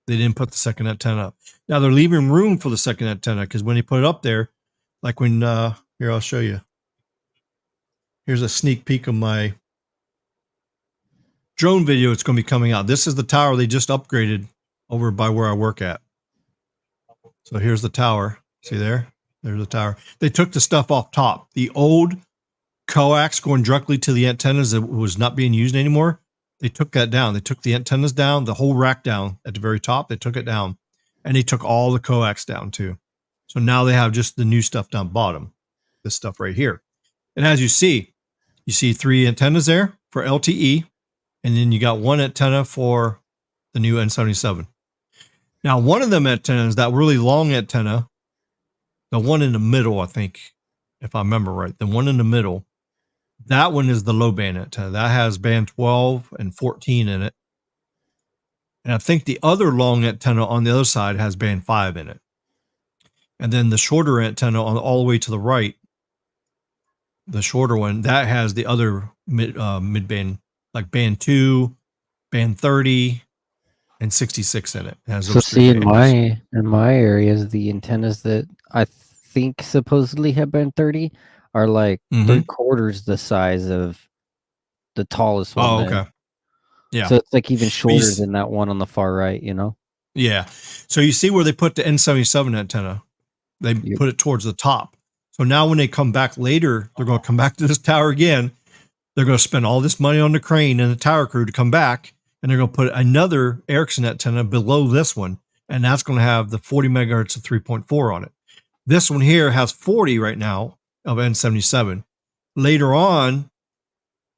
They didn't put the second antenna up. Now they're leaving room for the second antenna because when they put it up there, like when, here, I'll show you. Here's a sneak peek of my drone video. It's going to be coming out. This is the tower they just upgraded over by where I work at. So here's the tower. See there? There's the tower. They took the stuff off top. The old coax going directly to the antennas that was not being used anymore. They took that down. They took the antennas down, the whole rack down at the very top. They took it down, and they took all the coax down too. So now they have just the new stuff down bottom, this stuff right here. And as you see 3 antennas there for LTE, and then you got 1 antenna for the new N77. Now, one of them antennas, that really long antenna, The one in the middle, I think, if I remember right, the one in the middle, that one is the low band antenna. That has band 12 and 14 in it. And I think the other long antenna on the other side has band 5 in it. And then the shorter antenna on all the way to the right, the shorter one, that has the other mid-band, like band 2, band 30, and 66 in it. It has So those three see, in bands. my areas, the antennas that I think supposedly have been 30 are like Mhm. 3/4 the size of the tallest one. Oh, there. okay. Yeah. So it's like even But you shorter than that one on the far right, you know? Yeah. So you see where they put the N77 antenna? They Yep. put it towards the top. So now when they come back later, they're going to come back to this tower again. They're going to spend all this money on the crane and the tower crew to come back, and they're going to put another Ericsson antenna below this one, and that's going to have the 40 megahertz of 3.4 on it. This one here has 40 right now of N77. Later on,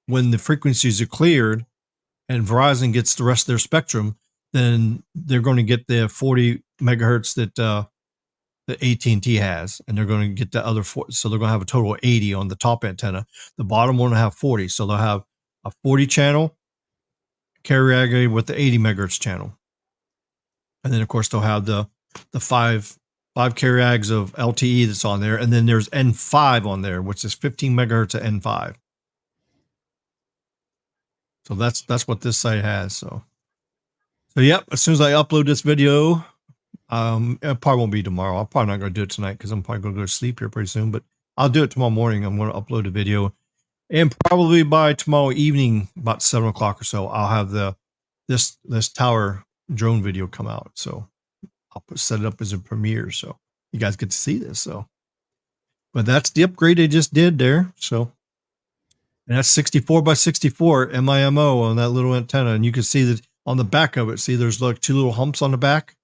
when the frequencies are cleared and Verizon gets the rest of their spectrum, then they're going to get the 40 megahertz that AT&T has, and they're going to get the other 40. So they're going to have a total of 80 on the top antenna. The bottom one will have 40. So they'll have a 40 channel carrier aggregated with the 80 megahertz channel. And then of course they'll have the five carrier ags of LTE that's on there. And then there's N5 on there, which is 15 megahertz of N5. So that's what this site has. So yep, as soon as I upload this video, it probably won't be tomorrow. I'm probably not going to do it tonight because I'm probably going to go to sleep here pretty soon, but I'll do it tomorrow morning. I'm going to upload a video, and probably by tomorrow evening, about 7 o'clock or so, I'll have this tower drone video come out. So I'll set it up as a premiere, so you guys get to see this. So, but that's the upgrade they just did there. So, and that's 64 by 64 MIMO on that little antenna, and you can see that on the back of it. See, there's like 2 little humps on the back.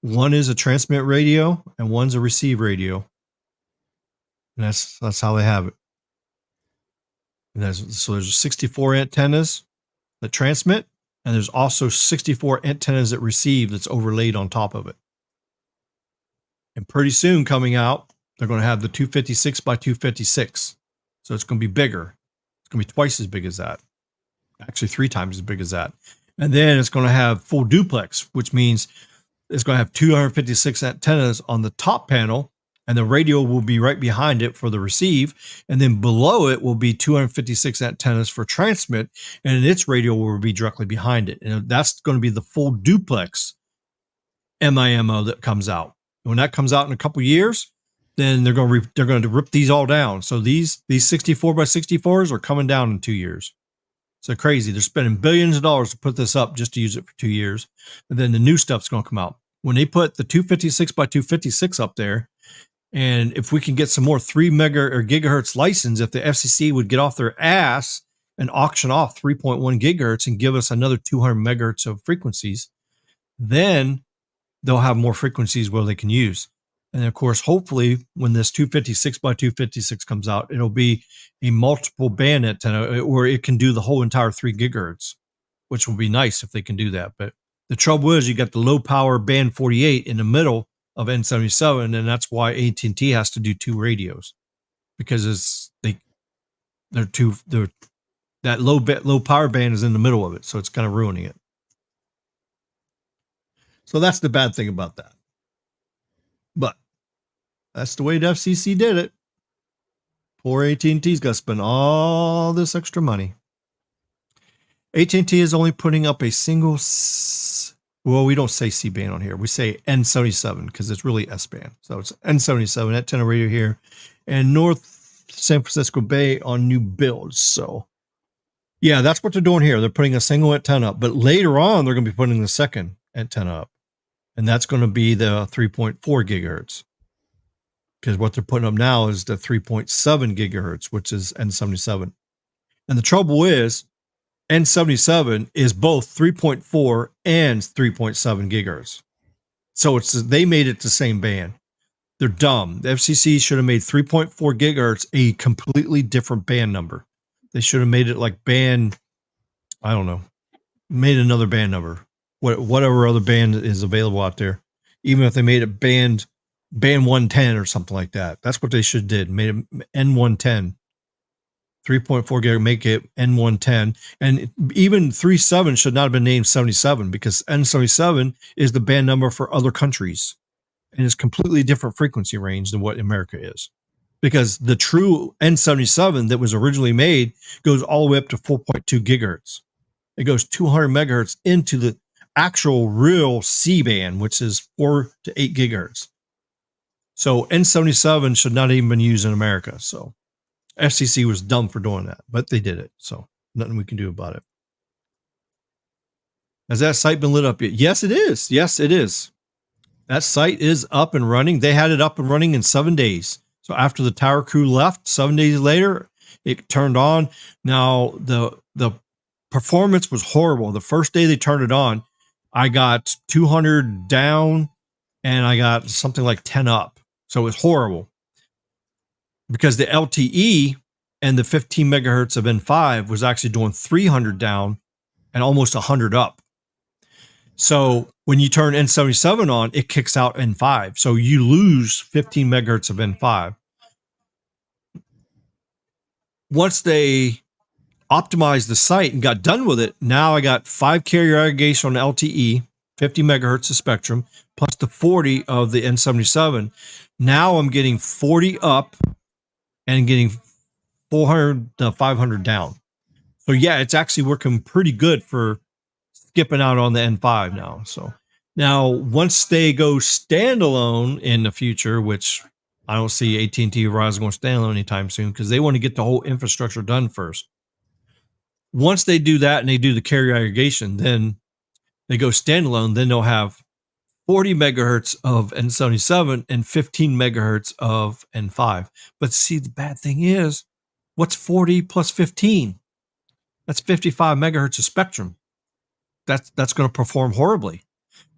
One is a transmit radio and one's a receive radio. And that's how they have it. And so there's 64 antennas that transmit, and there's also 64 antennas that receive that's overlaid on top of it. And pretty soon coming out, they're going to have the 256 by 256. So it's going to be bigger. It's going to be twice as big as that. Actually, 3 times as big as that. And then it's going to have full duplex, which means it's going to have 256 antennas on the top panel, and the radio will be right behind it for the receive. And then below it will be 256 antennas for transmit, and its radio will be directly behind it. And that's going to be the full duplex MIMO that comes out. When that comes out in a couple years, then they're going to rip these all down. So these 64 by 64s are coming down in 2 years. So crazy. They're spending billions of dollars to put this up just to use it for 2 years. And then the new stuff's going to come out. When they put the 256 by 256 up there, and if we can get some more 3 mega or gigahertz license, if the FCC would get off their ass and auction off 3.1 gigahertz and give us another 200 megahertz of frequencies, then they'll have more frequencies where they can use. And of course, hopefully when this 256 by 256 comes out, it'll be a multiple band antenna where it can do the whole entire 3 gigahertz, which will be nice if they can do that. But the trouble is you got the low power band 48 in the middle of N77, and that's why AT&T has to do 2 radios, because that low power band is in the middle of it, so it's kind of ruining it. So that's the bad thing about that. But that's the way the FCC did it. Poor AT&T's got to spend all this extra money. AT&T is only putting up a single, well, we don't say C-band on here. We say N77 because it's really S-band. So it's N77 antenna radio here, and North San Francisco Bay on new builds. So yeah, that's what they're doing here. They're putting a single antenna up, but later on they're going to be putting the second antenna up, and that's going to be the 3.4 gigahertz. Because what they're putting up now is the 3.7 gigahertz, which is N77. And the trouble is, N77 is both 3.4 and 3.7 gigahertz. So they made it the same band. They're dumb. The FCC should have made 3.4 gigahertz a completely different band number. They should have made it like band, I don't know, made another band number. Whatever other band is available out there. Even if they made it band band 110 or something like that. That's what they should did. Made it N110. 3.4 gigahertz, make it N110. And even 37 should not have been named 77 because N77 is the band number for other countries. And it's completely different frequency range than what America is. Because the true N77 that was originally made goes all the way up to 4.2 gigahertz. It goes 200 megahertz into the actual real C band, which is 4 to 8 gigahertz. So N77 should not even been used in America. So FCC was dumb for doing that, but they did it. So nothing we can do about it. Has that site been lit up yet? Yes, it is. Yes, it is. That site is up and running. They had it up and running in 7 days. So after the tower crew left, 7 days later, it turned on. Now the performance was horrible. The first day they turned it on, I got 200 down and I got something like 10 up. So it was horrible because the LTE and the 15 megahertz of N5 was actually doing 300 down and almost 100 up. So when you turn N77 on, it kicks out N5. So you lose 15 megahertz of N5. Once they optimized the site and got done with it, now I got 5 carrier aggregation on LTE, 50 megahertz of spectrum, plus the 40 of the N77. Now I'm getting 40 up and getting 400 to 500 down. So yeah, it's actually working pretty good for skipping out on the N5 now. So now once they go standalone in the future, which I don't see AT&T or Verizon going standalone anytime soon because they want to get the whole infrastructure done first. Once they do that and they do the carrier aggregation, then they go standalone, then they'll have 40 megahertz of N77 and 15 megahertz of N5. But see, the bad thing is, what's 40 plus 15? That's 55 megahertz of spectrum. That's going to perform horribly.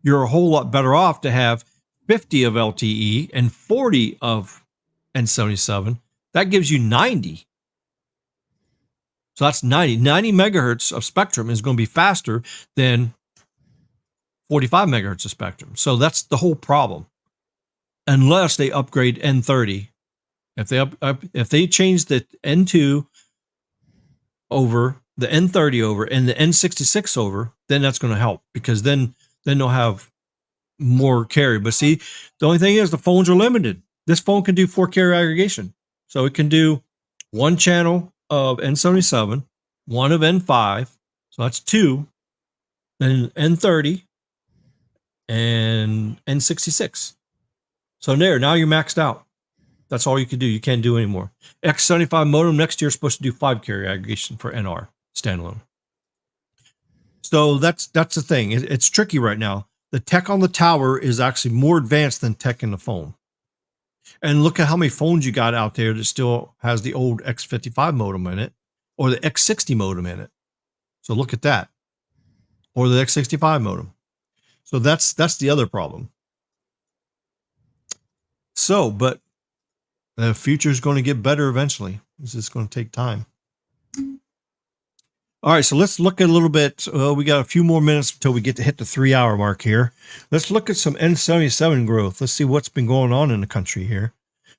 You're a whole lot better off to have 50 of LTE and 40 of N77. That gives you 90. So that's 90 megahertz of spectrum is going to be faster than 45 megahertz of spectrum. So that's the whole problem. Unless they upgrade N30. If they change the N2 over, the N30 over, and the N66 over, then that's going to help because then they'll have more carrier. But see, the only thing is the phones are limited. This phone can do 4 carrier aggregation. So it can do 1 channel of N77, 1 of N5. So that's 2. Then N30 and N66. So there, now you're maxed out. That's all you can do. You can't do anymore. X75 modem next year is supposed to do 5 carrier aggregation for NR standalone. So that's the thing. It's tricky right now. The tech on the tower is actually more advanced than tech in the phone. And look at how many phones you got out there that still has the old X55 modem in it or the X60 modem in it. So look at that. Or the X65 modem. So that's the other problem. So, but the future is going to get better eventually. It's just going to take time. All right, so let's look at a little bit. We got a few more minutes until we get to hit the 3-hour mark here. Let's look at some N77 growth. Let's see what's been going on in the country here.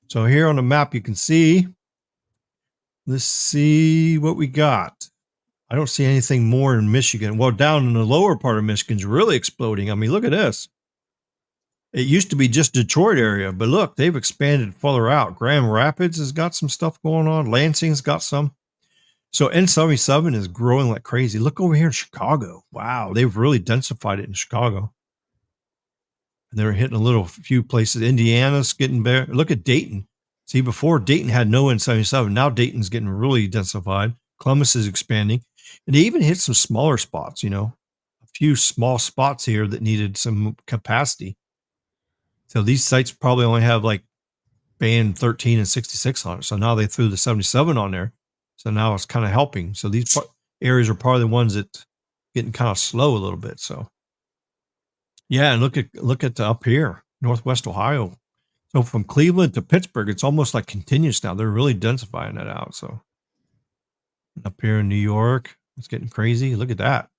So here on the map, you can see, let's see what we got. I don't see anything more in Michigan. Well, down in the lower part of Michigan's really exploding. I mean, look at this. It used to be just Detroit area, but look, they've expanded further out. Grand Rapids has got some stuff going on. Lansing's got some. So N77 is growing like crazy. Look over here in Chicago. Wow, they've really densified it in Chicago. And they're hitting a little few places. Indiana's getting better. Look at Dayton. See, before Dayton had no N77. Now Dayton's getting really densified. Columbus is expanding. And they even hit some smaller spots, you know. A few small spots here that needed some capacity. So these sites probably only have like band 13 and 66 on it. So now they threw the 77 on there. So now it's kind of helping. So these areas are probably the ones that getting kind of slow a little bit. So yeah, and look at up here, Northwest Ohio. So from Cleveland to Pittsburgh, it's almost like continuous now. They're really densifying that out. So up here in New York, it's getting crazy. Look at that.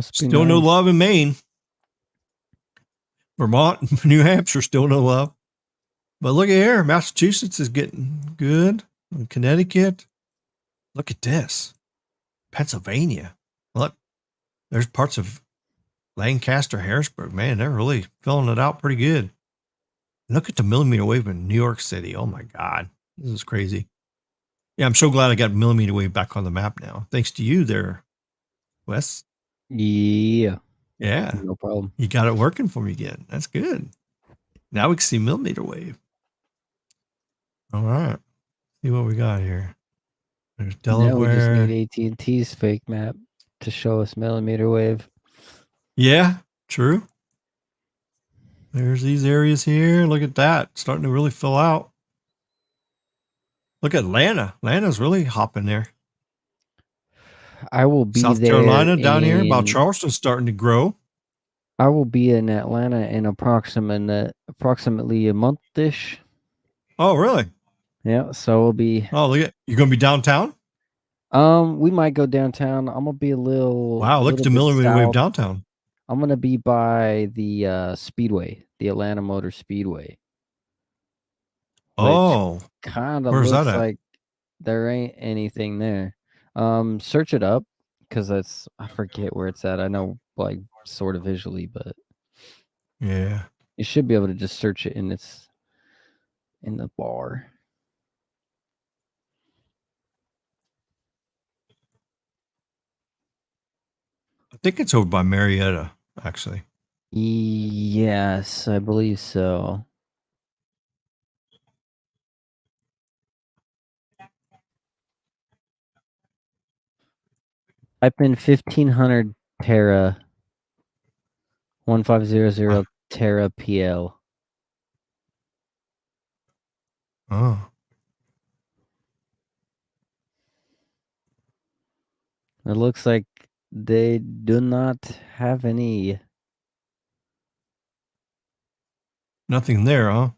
Still no love in Maine. Vermont, New Hampshire, still no love. But look at here. Massachusetts is getting good. Connecticut. Look at this. Pennsylvania. Look, there's parts of Lancaster, Harrisburg. Man, they're really filling it out pretty good. Look at the millimeter wave in New York City. Oh my God. This is crazy. Yeah, I'm so glad I got millimeter wave back on the map now. Thanks to you there, Wes. Yeah. Yeah. No problem. You got it working for me again. That's good. Now we can see millimeter wave. All right. See what we got here. There's Delaware. Now we just need AT&T's fake map to show us millimeter wave. Yeah, true. There's these areas here. Look at that. Starting to really fill out. Look at Atlanta. Atlanta's really hopping there. I will be South there Carolina down here. About in- Charleston's starting to grow. I will be in Atlanta in approximately a month-ish. Oh, really? Yeah, so we'll be. Oh, look at you're going to be downtown? We might go downtown. I'm gonna be a little. Wow, look at the millimeter wave downtown. I'm gonna be by the Speedway, the Atlanta Motor Speedway. Oh, Kind of where's looks that at? like there ain't anything there. Search it up because I forget where it's at. I know like sort of visually, but yeah, you should be able to just search it in the bar. I think it's over by Marietta, actually. Yes, I believe so. Type in 1500 Terra 1500 Terra PL. Oh, It looks like they do not have any. nothing there, huh?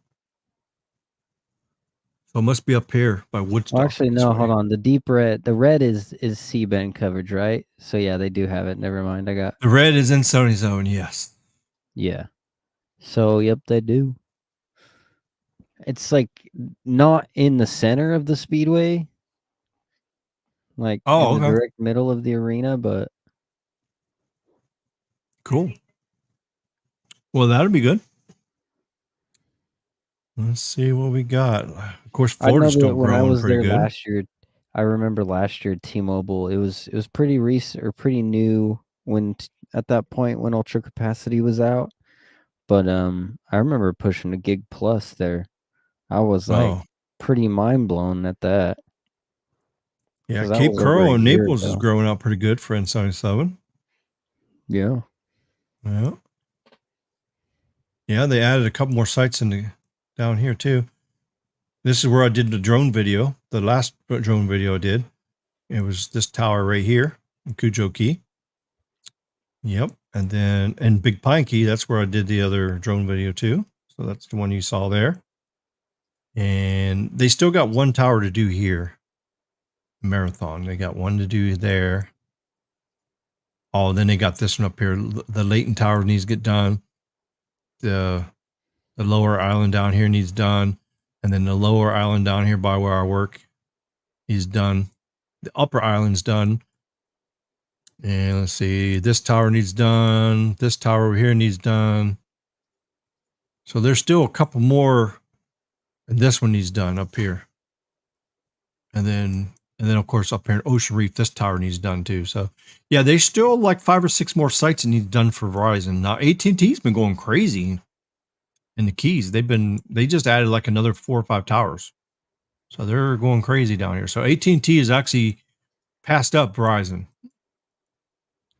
So it must be up here by Woodstock. Well, actually, no. Hold on. The deep red, the red is C-band coverage, right? So yeah, they do have it. Never mind. I got the red is in Sony Zone. Yes. yeah. So yep, they do. It's like not in the center of the speedway, like in the direct middle of the arena, but cool. Well, that'll be good. Let's see what we got. Of course, Florida's still growing pretty good. When I was there last year, I remember last year T-Mobile. It was pretty recent or pretty new when at that point when Ultra Capacity was out. But I remember pushing a gig plus there. I was like pretty mind blown at that. Yeah, Cape Coral and Naples is growing out pretty good for N77. Yeah. Yeah. Yeah, they added a couple more sites down here too. This is where I did the drone video. The last drone video I did. It was this tower right here in Cujo Key. Yep. And then in Big Pine Key, that's where I did the other drone video too. So that's the one you saw there. And they still got one tower to do here. Marathon. They got one to do there. Oh, then they got this one up here. The Layton Tower needs to get done. The lower island down here needs done. And then the lower island down here by where I work is done. The upper island's done. And let's see, this tower needs done. This tower over here needs done. So there's still a couple more. And this one needs done up here. And then of course up here in Ocean Reef, this tower needs done too. So yeah, there's still like 5 or 6 more sites that need done for Verizon. Now AT&T's been going crazy in the Keys. They just added like another 4 or 5 towers. So they're going crazy down here. So AT&T is actually passed up Verizon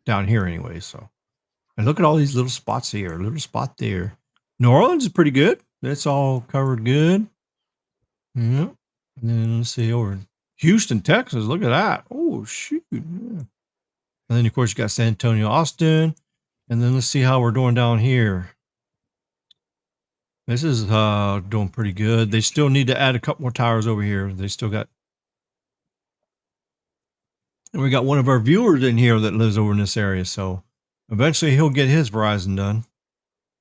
down here anyway. So, and look at all these little spots here, little spot there. New Orleans is pretty good. That's all covered good. Yeah. And then let's see over in Houston, Texas. Look at that. Oh, shoot. Yeah. And then, of course, you got San Antonio, Austin. And then let's see how we're doing down here. This is doing pretty good. They still need to add a couple more towers over here. They still got. And we got one of our viewers in here that lives over in this area. So eventually he'll get his Verizon done.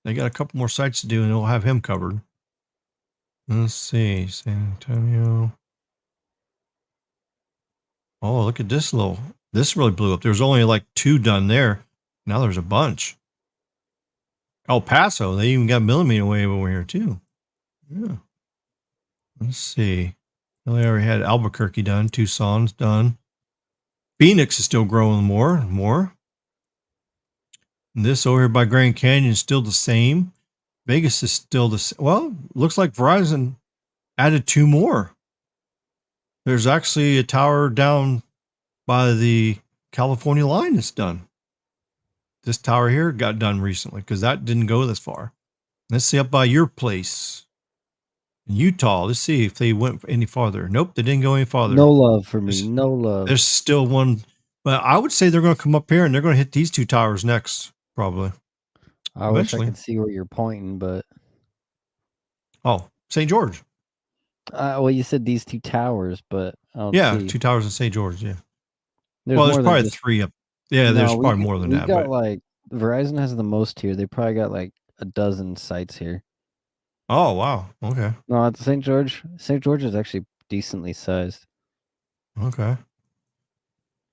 They got a couple more sites to do and they'll have him covered. Let's see. San Antonio. Oh, look at this this really blew up. There was only like 2 done there. Now there's a bunch. El Paso, they even got millimeter wave over here too. Yeah. Let's see. Well, they already had Albuquerque done. Tucson's done. Phoenix is still growing more and more. And this over here by Grand Canyon is still the same. Vegas is still the same. Well, looks like Verizon added 2 more. There's actually a tower down by the California line that's done. This tower here got done recently because that didn't go this far. Let's see up by your place in Utah. Let's see if they went any farther. Nope, they didn't go any farther. No love for me. No love. There's still one, but I would say they're going to come up here and they're going to hit these 2 towers next, probably. I Eventually. wish I could see where you're pointing, but Oh, St. George. well, you said these 2 towers, but I don't Yeah, see. 2 towers in St. George. Yeah. There's Well, there's more than probably just- 3 up. Yeah, there's No, probably more than we that. got But like Verizon has the most here. They probably got like a dozen sites here. oh wow, okay, No, at St. George is actually decently sized. okay.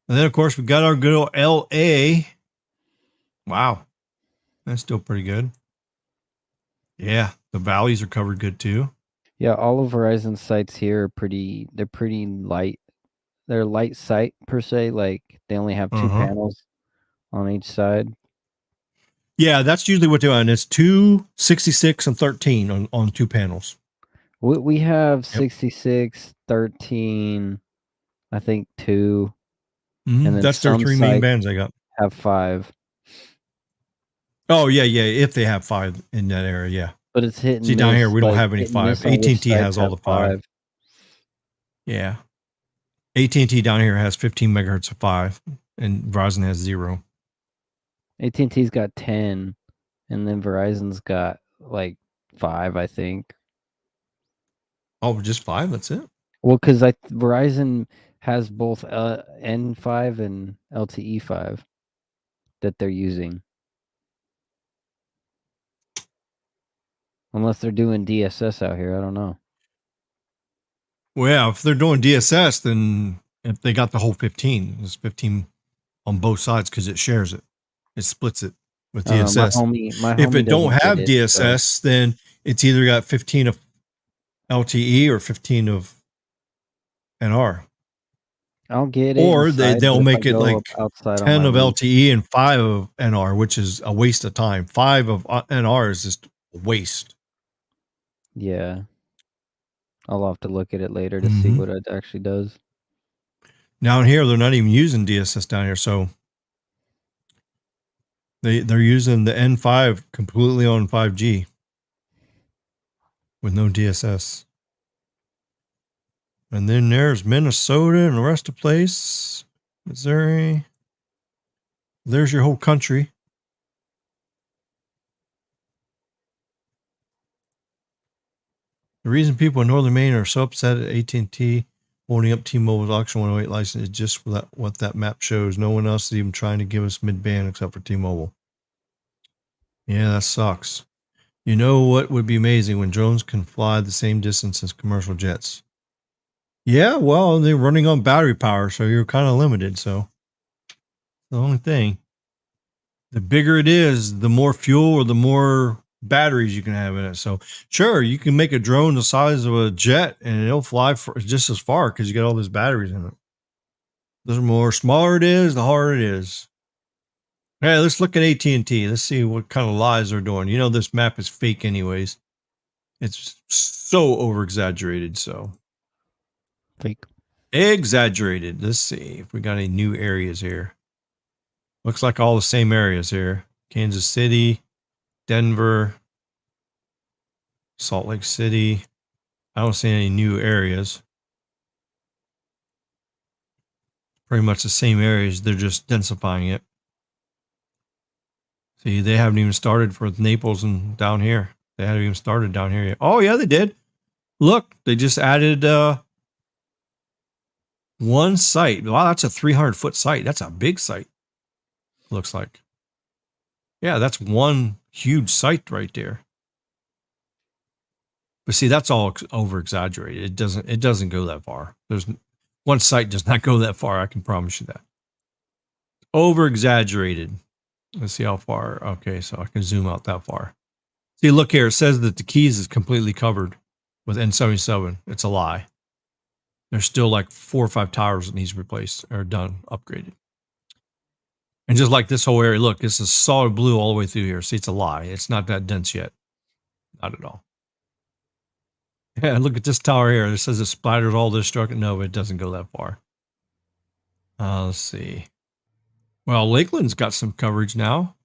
And then of course we got our good old L.A. Wow, that's still pretty good. Yeah, the valleys are covered good too. Yeah, all of Verizon's sites here are pretty light. They're light site per se, like they only have 2 panels on each side. Yeah, that's usually what they're on. It's 2, 66, and 13 on 2 panels. We have 66, 13, I think 2. And then that's their some 3 main sites bands I got. have 5. Oh yeah, if they have 5 in that area, yeah. But it's hit and See down here, we don't like, have any hit and miss 5. on which AT&T has sites all have the 5. 5. Yeah. AT&T down here has 15 megahertz of 5, and Verizon has 0. AT&T's got 10, and then Verizon's got like 5, I think. Oh, just 5? That's it? Well, because Verizon has both N5 and LTE 5 that they're using. Unless they're doing DSS out here, I don't know. Well, yeah, if they're doing DSS, then if they got the whole 15, it's 15 on both sides because it shares it. It splits it with DSS. My If homie it don't doesn't have get it, so- DSS, then it's either got 15 of LTE or 15 of NR. I'll get it. Or inside, they'll but if make I it go like up outside on 10 my of roof- LTE and 5 of NR, which is a waste of time. 5 of NR is just a waste. Yeah. I'll have to look at it later to see what it actually does. Down here, they're not even using DSS down here, so they're using the N5 completely on 5G with no DSS. And then there's Minnesota and the rest of the place. Missouri. There's your whole country. The reason people in Northern Maine are so upset at AT&T holding up T-Mobile's Auction 108 license is just what that map shows. No one else is even trying to give us mid-band except for T-Mobile. Yeah, that sucks. You know what would be amazing? When drones can fly the same distance as commercial jets. Yeah, well, they're running on battery power, so you're kind of limited. So the only thing, the bigger it is, the more fuel or the more batteries you can have in it. So sure, you can make a drone the size of a jet and it'll fly for just as far because you got all those batteries in it. The more smaller it is, the harder it is. Hey, let's look at AT&T. Let's see what kind of lies they're doing. You know, this map is fake anyways. It's so over exaggerated. So Fake. exaggerated. Let's see if we got any new areas here. Looks like all the same areas here. Kansas City, Denver, Salt Lake City. I don't see any new areas. Pretty much the same areas. They're just densifying it. See, they haven't even started for Naples and down here. They haven't even started down here yet. Oh, yeah, they did. Look, they just added one site. Wow, that's a 300-foot site. That's a big site. Looks like. Yeah, that's one huge site right there. But see, that's all over exaggerated. It doesn't go that far. There's one site does not go that far. I can promise you that. Over exaggerated. Let's see how far. Okay, so I can zoom out that far. See, look here. It says that the Keys is completely covered with N77. It's a lie. There's still like 4 or 5 towers that needs replaced or done, upgraded. And just like this whole area, look, this is solid blue all the way through here. See, it's a lie. It's not that dense yet. Not at all. Yeah, look at this tower here. It says it splatters all destruction. No, it doesn't go that far. Let's see. Well, Lakeland's got some coverage now.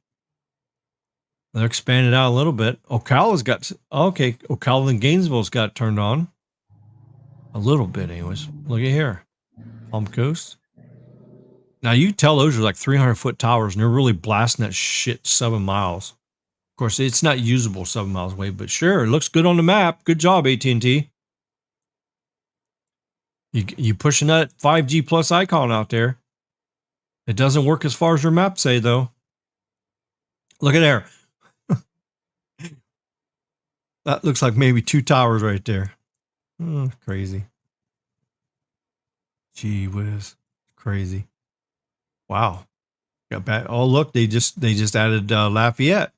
They're expanded out a little bit. Ocala's got, okay, Ocala and Gainesville's got turned on. A little bit, anyways. Look at here. Palm Coast. Now, you tell those are like 300-foot towers, and they're really blasting that shit 7 miles. Of course, it's not usable 7 miles away, but sure, it looks good on the map. Good job, AT&T. You pushing that 5G plus icon out there. It doesn't work as far as your maps say, though. Look at there. That looks like maybe 2 towers right there. Oh, crazy. Gee whiz. Crazy. Wow. Got back. Oh, look, they just added Lafayette.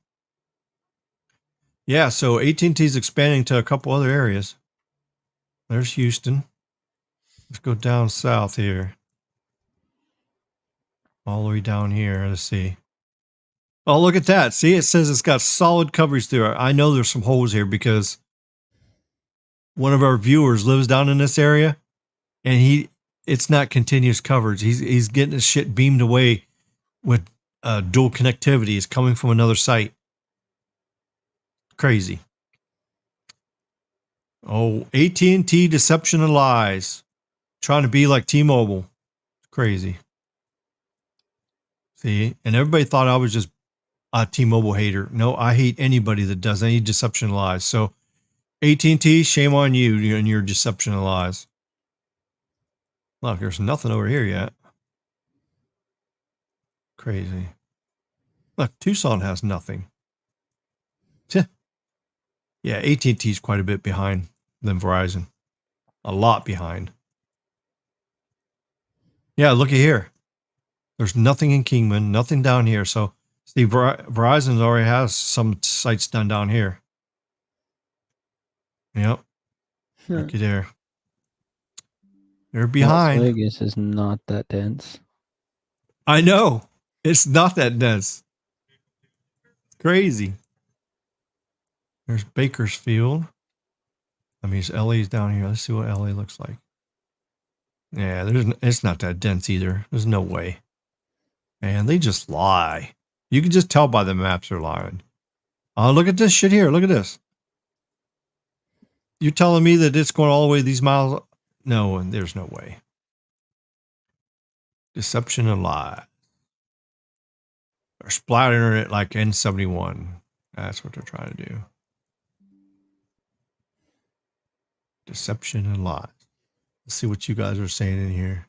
Yeah, so AT&T's expanding to a couple other areas. There's Houston. Let's go down south here. All the way down here. Let's see. Oh, look at that. See, it says it's got solid coverage through it. I know there's some holes here because one of our viewers lives down in this area, and it's not continuous coverage. He's getting his shit beamed away with dual connectivity. It's coming from another site. Crazy. Oh, AT&T deception and lies. Trying to be like T-Mobile. Crazy. See, and everybody thought I was just a T-Mobile hater. No, I hate anybody that does any deception and lies. So AT&T, shame on you and your deception and lies. Look, there's nothing over here yet. Crazy. Look, Tucson has nothing. Yeah, AT&T is quite a bit behind than Verizon. A lot behind. Yeah, look at here. There's nothing in Kingman, nothing down here. So, see, Verizon already has some sites done down here. Yep. Look at there. They're behind. Las Vegas is not that dense. I know. It's not that dense. Crazy. There's Bakersfield. I mean, LA's down here. Let's see what LA looks like. Yeah, it's not that dense either. There's no way. Man, they just lie. You can just tell by the maps they're lying. Oh, look at this shit here. Look at this. You're telling me that it's going all the way these miles? No, and there's no way. Deception and lie. They're splattering it like N71. That's what they're trying to do. Deception and lies. Let's see what you guys are saying in here.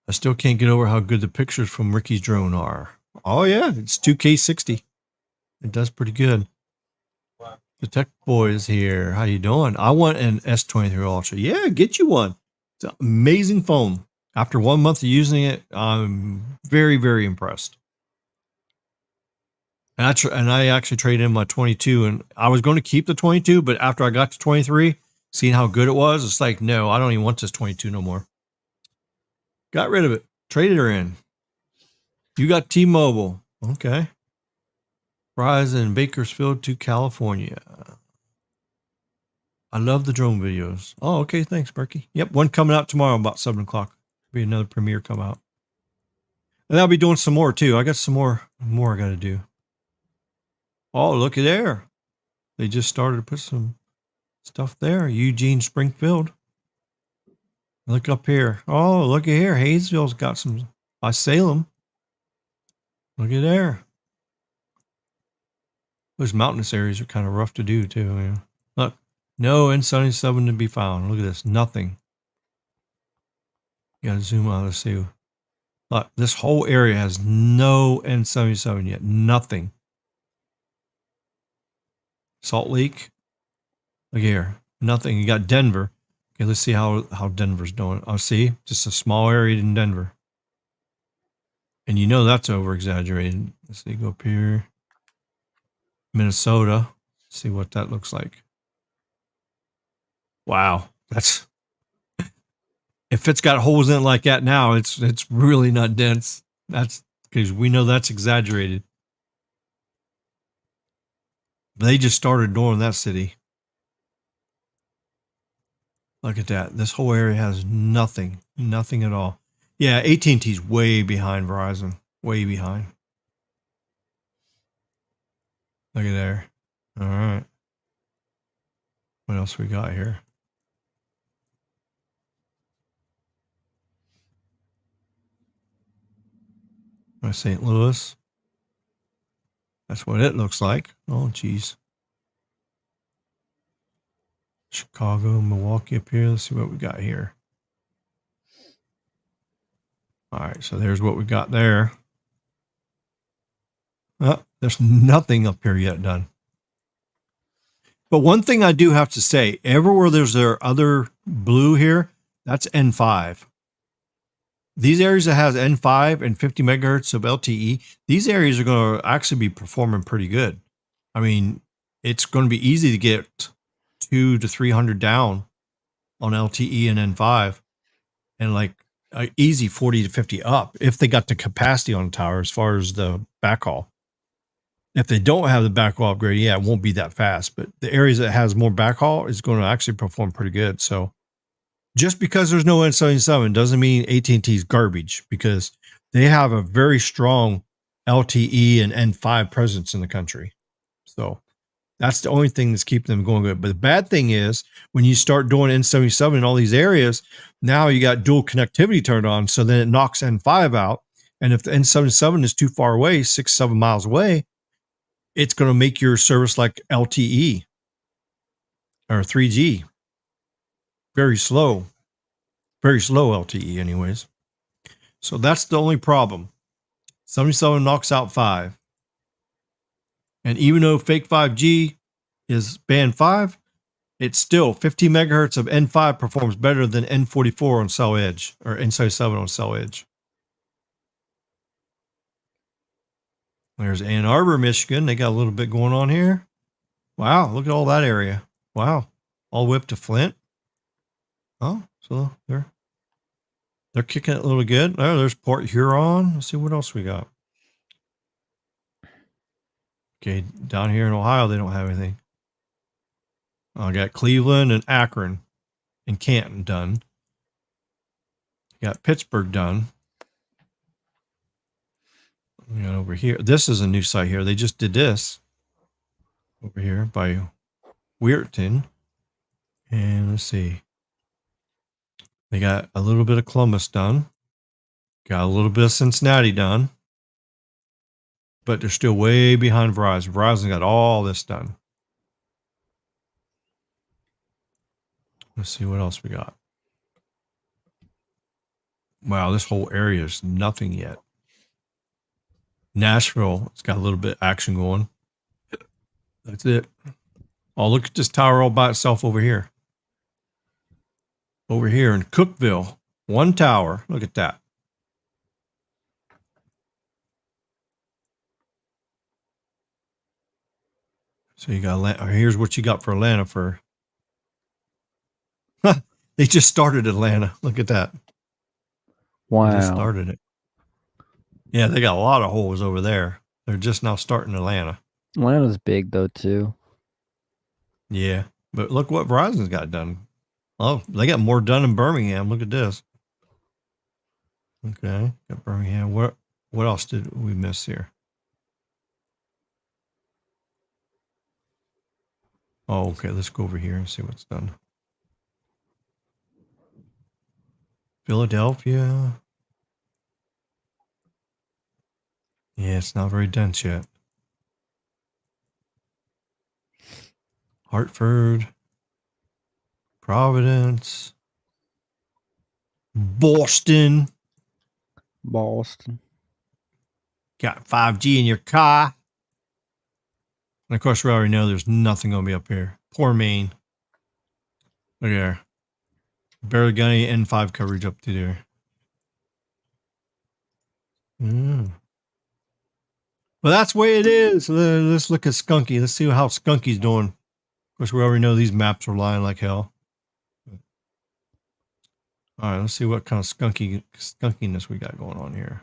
I still can't get over how good the pictures from Ricky's drone are. Oh, yeah. It's 2K60. It does pretty good. The Tech Boy is here. How you doing? I want an S23 Ultra. Yeah, get you one. It's an amazing phone. After 1 month of using it, I'm very, very impressed. And I actually traded in my 22, and I was going to keep the 22, but after I got to 23, seeing how good it was, it's like, no, I don't even want this 22 no more. Got rid of it. Traded her in. You got T-Mobile. Okay. Verizon, Bakersfield to California. I love the drone videos. Oh, okay. Thanks, Berkey. Yep. One coming out tomorrow about 7 o'clock. Be another premiere come out. And I'll be doing some more too. I got some more I got to do. Oh, look at there. They just started to put some stuff there. Eugene, Springfield. Look up here. Oh, look at here. Hayesville's got some by Salem. Look at there. Those mountainous areas are kind of rough to do too. Yeah. Look, no N77 to be found. Look at this. Nothing. You gotta zoom out to see. Look, this whole area has no N77 yet. Nothing. Salt Lake. Look here. Nothing. You got Denver. Okay, let's see how Denver's doing. Oh, see? Just a small area in Denver. And you know that's over-exaggerated. Let's see, go up here. Minnesota. See what that looks like. Wow. That's... If it's got holes in it like that now, it's really not dense. That's because we know that's exaggerated. They just started doing that city. Look at that. This whole area has nothing at all. Yeah, AT&T's way behind Verizon. Way behind. Look at there. All right. What else we got here? St. Louis. That's what it looks like. Oh, geez. Chicago, Milwaukee up here. Let's see what we got here. All right, so there's what we got there. Oh, there's nothing up here yet done. But one thing I do have to say, everywhere there's their other blue here, that's N5. These areas that has N5 and 50 megahertz of LTE, these areas are going to actually be performing pretty good. I mean, it's going to be easy to get 200 to 300 down on LTE and N5, and like easy 40 to 50 up if they got the capacity on the tower as far as the backhaul. If they don't have the backhaul upgrade, yeah, it won't be that fast. But the areas that has more backhaul is going to actually perform pretty good. So just because there's no N77 doesn't mean AT&T is garbage, because they have a very strong LTE and N5 presence in the country. So that's the only thing that's keeping them going good. But the bad thing is when you start doing N77 in all these areas, now you got dual connectivity turned on. So then it knocks N5 out. And if the N77 is too far away, 6-7 miles away, it's going to make your service like LTE or 3G. Very slow LTE anyways. So that's the only problem. 77 knocks out 5. And even though fake 5G is band 5, it's still 50 megahertz of N5 performs better than N44 on cell edge, or N77 on cell edge. There's Ann Arbor, Michigan. They got a little bit going on here. Wow, look at all that area. Wow. All the way up to Flint. Oh, so they're kicking it a little good. Oh, there's Port Huron. Let's see what else we got. Okay, down here in Ohio, they don't have anything. I got Cleveland and Akron and Canton done. Got Pittsburgh done. We got over here. This is a new site here. They just did this over here by Weirton. And let's see. They got a little bit of Columbus done. Got a little bit of Cincinnati done. But they're still way behind Verizon. Verizon got all this done. Let's see what else we got. Wow, this whole area is nothing yet. Nashville, it's got a little bit of action going. That's it. Oh, look at this tower all by itself over here. Over here in Cookeville, one tower. Look at that. So you got Atlanta. Here's what you got for Atlanta for. They just started Atlanta. Look at that. Wow. They just started it. Yeah, they got a lot of holes over there. They're just now starting Atlanta. Atlanta's big though too. Yeah, but look what Verizon's got done. Oh, they got more done in Birmingham. Look at this. Okay, got Birmingham. What else did we miss here? Oh, okay. Let's go over here and see what's done. Philadelphia. Yeah, it's not very dense yet. Hartford. Providence. Boston. Got 5G in your car. And of course, we already know there's nothing going to be up here. Poor Maine. Look there. Barely got any N5 coverage up to there. Well, that's the way it is. Let's look at Skunky. Let's see how Skunky's doing. Of course, we already know these maps are lying like hell. All right, let's see what kind of skunkiness we got going on here.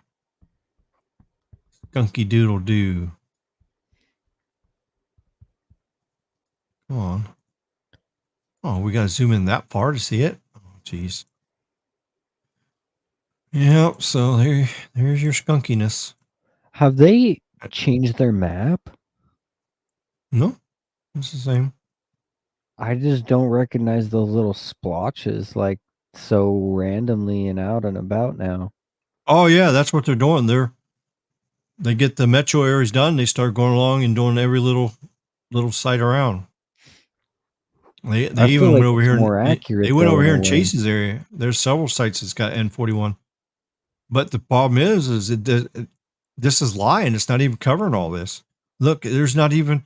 Skunky doodle doo. Come on. Oh, we got to zoom in that far to see it. Oh, jeez. Yep. So there's your skunkiness. Have they changed their map? No, it's the same. I just don't recognize those little splotches like so randomly and out and about now. Oh yeah, that's what they're doing. They get the metro areas done. They start going along and doing every little site around. They even went over here. More accurate. They went over here in Chase's area. There's several sites that's got N41, but the problem is this is lying. It's not even covering all this. Look, there's not even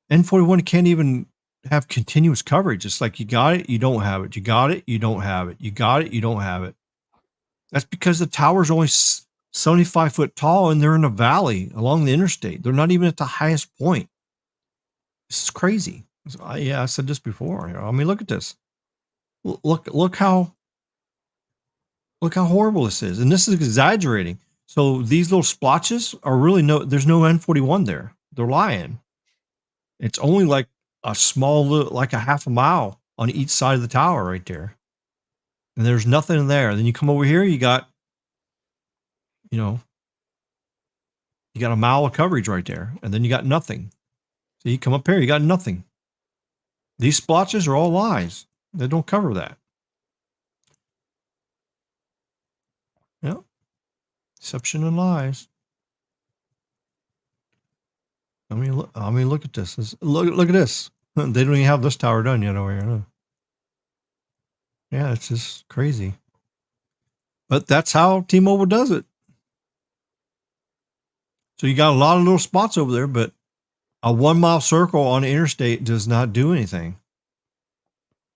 N41 can't even have continuous coverage. It's like you got it, you don't have it. You got it, you don't have it. You got it, you don't have it. That's because the tower's only 75 foot tall and they're in a valley along the interstate. They're not even at the highest point. This is crazy. I said this before. I mean, look at this. Look how horrible this is. And this is exaggerating. So these little splotches are really there's no N41 there. They're lying. It's only like a small, like a half a mile on each side of the tower right there. And there's nothing there. Then you come over here, you got a mile of coverage right there. And then you got nothing. So you come up here, you got nothing. These splotches are all lies. They don't cover that. Yep. Deception and lies. I mean, look at this. Look at this. They don't even have this tower done yet over here. Yeah, it's just crazy. But that's how T-Mobile does it. So you got a lot of little spots over there, but a 1 mile circle on the interstate does not do anything.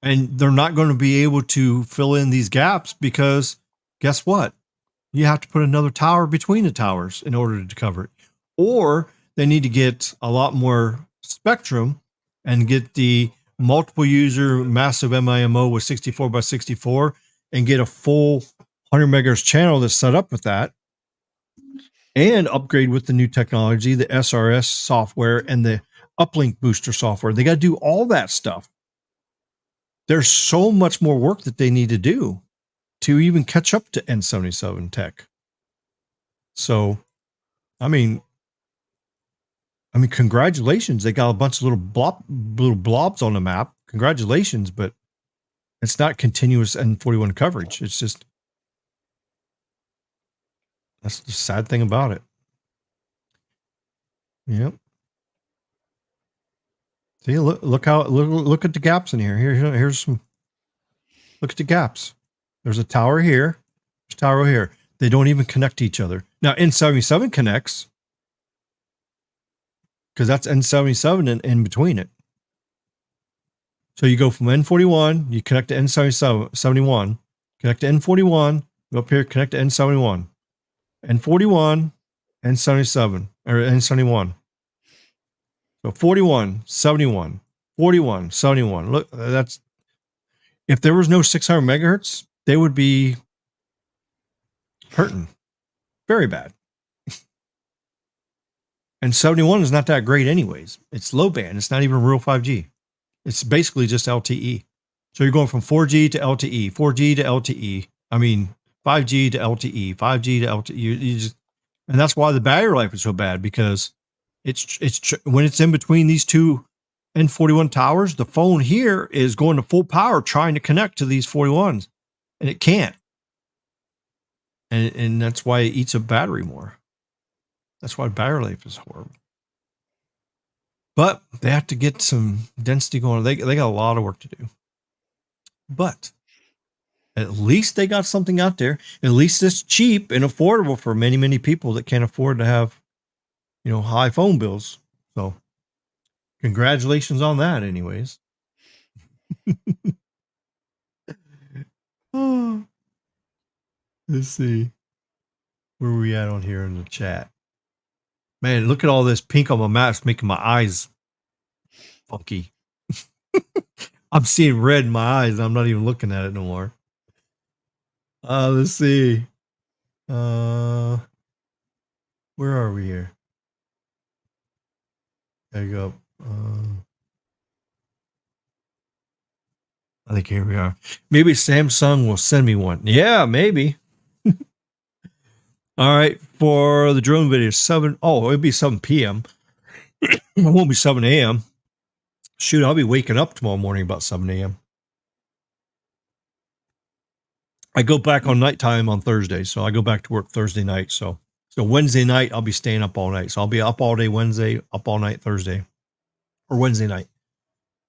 And they're not going to be able to fill in these gaps because guess what? You have to put another tower between the towers in order to cover it. Or they need to get a lot more spectrum and get the multiple user massive MIMO with 64 by 64 and get a full 100 megahertz channel that's set up with that and upgrade with the new technology, the SRS software and the uplink booster software. They got to do all that stuff. There's so much more work that they need to do to even catch up to N77 tech. So, I mean, congratulations. They got a bunch of little blobs on the map. Congratulations, but it's not continuous N41 coverage. It's just, that's the sad thing about it. Yep. See, look at the gaps in here. Here's some, look at the gaps. There's a tower here. There's a tower here. They don't even connect to each other. Now, N77 connects because that's N77 in between it. So you go from N41, you connect to N71, connect to N41, go up here, connect to N71, N41, N77, or N71. So 41, 71, 41, 71. Look, that's, if there was no 600 megahertz, they would be hurting very bad. And 71 is not that great anyways. It's low band. It's not even real 5G. It's basically just LTE. So you're going from 4G to LTE, 4G to LTE. I mean, 5G to LTE, 5G to LTE. You just, and that's why the battery life is so bad, because it's when it's in between these two N41 towers, the phone here is going to full power trying to connect to these 41s, and it can't. And that's why it eats up battery more. That's why battery life is horrible. But they have to get some density going. They got a lot of work to do. But at least they got something out there. At least it's cheap and affordable for many, many people that can't afford to have, high phone bills. So congratulations on that anyways. Let's see. Where are we at on here in the chat? Man, look at all this pink on my map. It's making my eyes funky. I'm seeing red in my eyes. I'm not even looking at it no more. Let's see. Where are we here? There you go. I think here we are. Maybe Samsung will send me one. Yeah, maybe. All right. For the drone video, it'll be 7 p.m. It won't be 7 a.m. Shoot, I'll be waking up tomorrow morning about 7 a.m. I go back on nighttime on Thursday, so I go back to work Thursday night. So Wednesday night, I'll be staying up all night. So I'll be up all day Wednesday, up all night Thursday, or Wednesday night.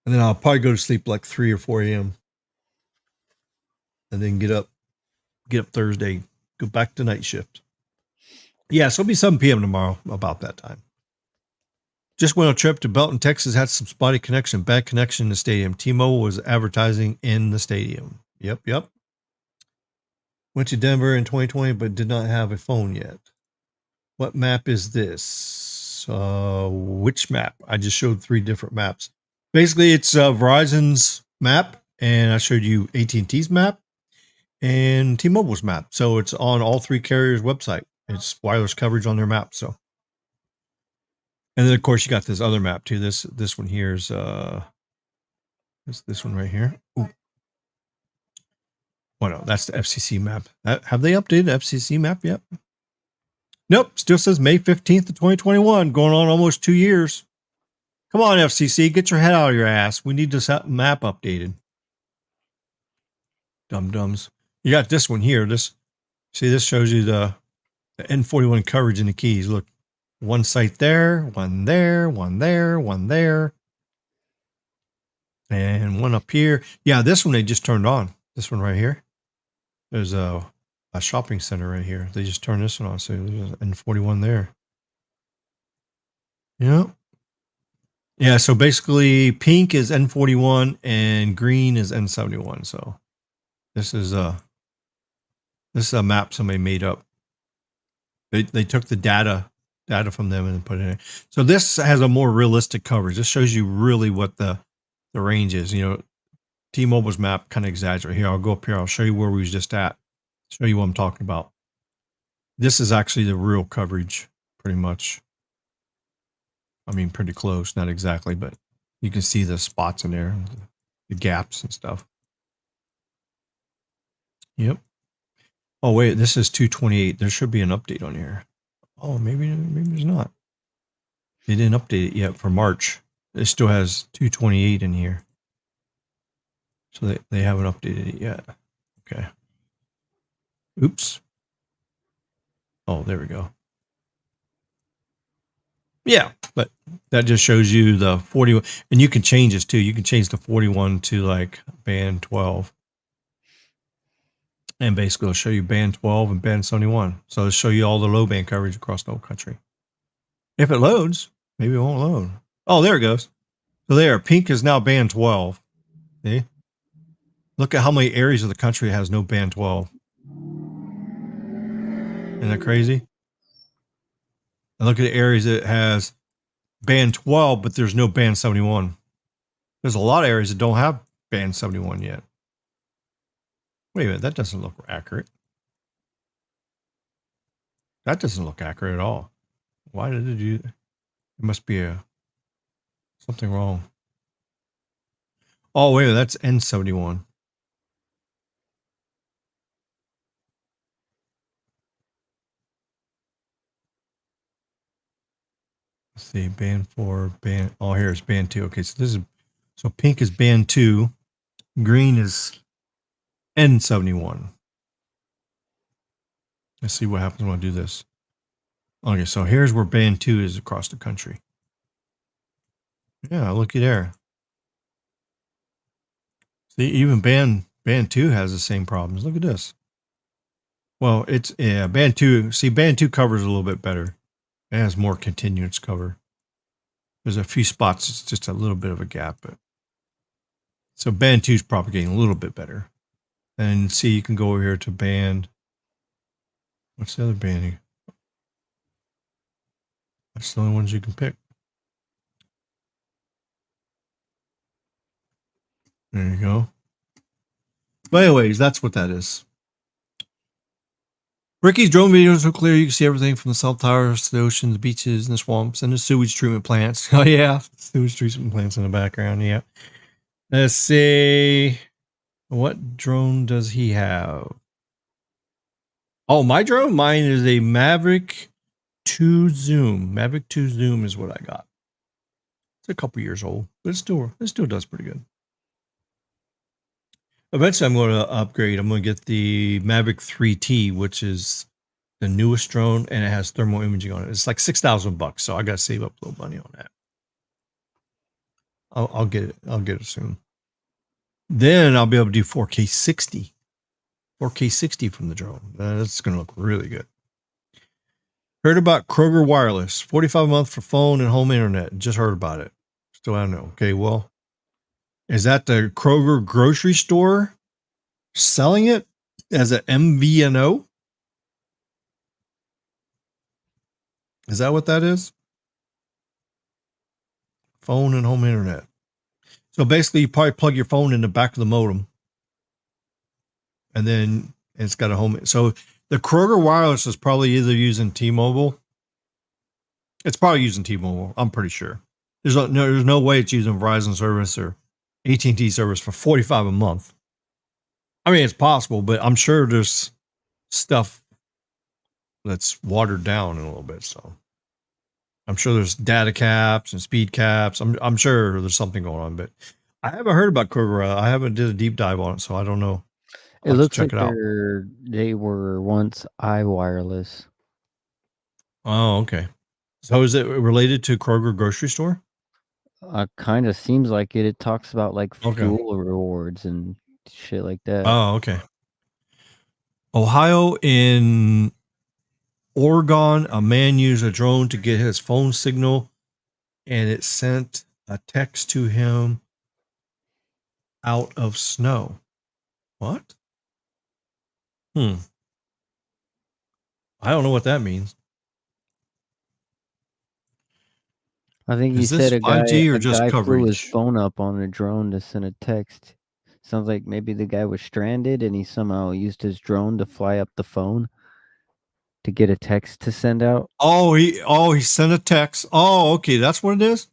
And then I'll probably go to sleep like 3 or 4 a.m. And then get up Thursday, go back to night shift. Yeah, so it'll be 7 p.m. tomorrow about that time. Just went on a trip to Belton, Texas, had some spotty connection, bad connection in the stadium. T-Mobile was advertising in the stadium. Yep. Went to Denver in 2020, but did not have a phone yet. What map is this? Which map? I just showed 3 different maps. Basically, it's Verizon's map, and I showed you AT&T's map and T-Mobile's map. So it's on all 3 carriers' website. It's wireless coverage on their map. So, and then of course you got this other map too. This one here is this one right here. Ooh. Oh no, that's the FCC map. Have they updated the FCC map yet? Nope. Still says May 15th of 2021, going on almost 2 years. Come on, FCC, get your head out of your ass. We need this map updated. Dum-dums. You got this one here. This shows you the N41 coverage in the keys. Look, one site there, one there, one there, one there, and one up here. Yeah, this one they just turned on. This one right here. There's a shopping center right here. They just turned this one on. So there's an N41 there. Yeah. So basically, pink is N41 and green is N71. So this is a map somebody made up. They took the data from them and put it in. So this has a more realistic coverage. This shows you really what the range is. T-Mobile's map kind of exaggerates. Here, I'll go up here. I'll show you where we was just at. Show you what I'm talking about. This is actually the real coverage, pretty much. I mean, pretty close. Not exactly, but you can see the spots in there, the gaps and stuff. Yep. Oh, wait, this is 228. There should be an update on here. Oh, maybe there's not. They didn't update it yet for March. It still has 228 in here. So they haven't updated it yet. Okay. Oops. Oh, there we go. Yeah, but that just shows you the 41. And you can change this too. You can change the 41 to like band 12. And basically it'll show you band 12 and band 71. So it'll show you all the low band coverage across the whole country. If it loads, maybe it won't load. Oh, there it goes. So there, pink is now band 12. See? Look at how many areas of the country has no band 12. Isn't that crazy? And look at the areas that has band 12, but there's no band 71. There's a lot of areas that don't have band 71 yet. Wait a minute, that doesn't look accurate. That doesn't look accurate at all. Why did it do that? There must be something wrong. Oh, wait a minute, that's N71. Let's see, band 4, band. Oh, here's band 2. Okay, so pink is band 2, green is N71. Let's see what happens when I do this. Okay, so here's where band 2 is across the country. Yeah, looky there. See, even band 2 has the same problems. Look at this. Well, it's band 2. See, band 2 covers a little bit better. It has more continuous cover. There's a few spots. It's just a little bit of a gap, but so band 2 is propagating a little bit better. And see, you can go over here to band What's the other band? That's the only ones you can pick. There you go. But anyways, that's what that is. Ricky's drone videos are clear. You can see everything from the cell towers to the ocean, the beaches, and the swamps, and the sewage treatment plants. Oh, yeah. Sewage treatment plants in the background. Yeah. Let's see. What drone does he have? Oh, my drone? Mine is a Maverick 2 Zoom. Maverick 2 Zoom is what I got. It's a couple years old, but it still does pretty good. Eventually, I'm going to upgrade. I'm going to get the Maverick 3T, which is the newest drone, and it has thermal imaging on it. It's like $6,000, so I got to save up a little money on that. I'll get it. I'll get it soon. Then I'll be able to do 4K 60. 4K 60 from the drone. That's going to look really good. Heard about Kroger Wireless. $45 a month for phone and home internet. Just heard about it. Still I don't know. Okay, well, is that the Kroger grocery store selling it as an MVNO? Is that what that is? Phone and home internet. So basically, you probably plug your phone in the back of the modem, and then it's got a home. So the Kroger Wireless is probably either using T-Mobile. It's probably using T-Mobile. I'm pretty sure. There's no way it's using Verizon service or AT&T service for $45 a month. I mean, it's possible, but I'm sure there's stuff that's watered down a little bit. So I'm sure there's data caps and speed caps. I'm sure there's something going on, but I haven't heard about Kroger. I haven't did a deep dive on it, so I don't know. It looks like they were once iWireless. Oh, okay. So is it related to Kroger grocery store? Kind of seems like it. It talks about like fuel rewards and shit like that. Oh, okay. Ohio in Oregon, a man used a drone to get his phone signal, and it sent a text to him out of snow. What? I don't know what that means. I think he said a 5G or just guy coverage? flew his phone up on a drone to send a text. Sounds like maybe the guy was stranded and he somehow used his drone to fly up the phone to get a text to send out. Oh, he sent a text. Oh, okay, that's what it is.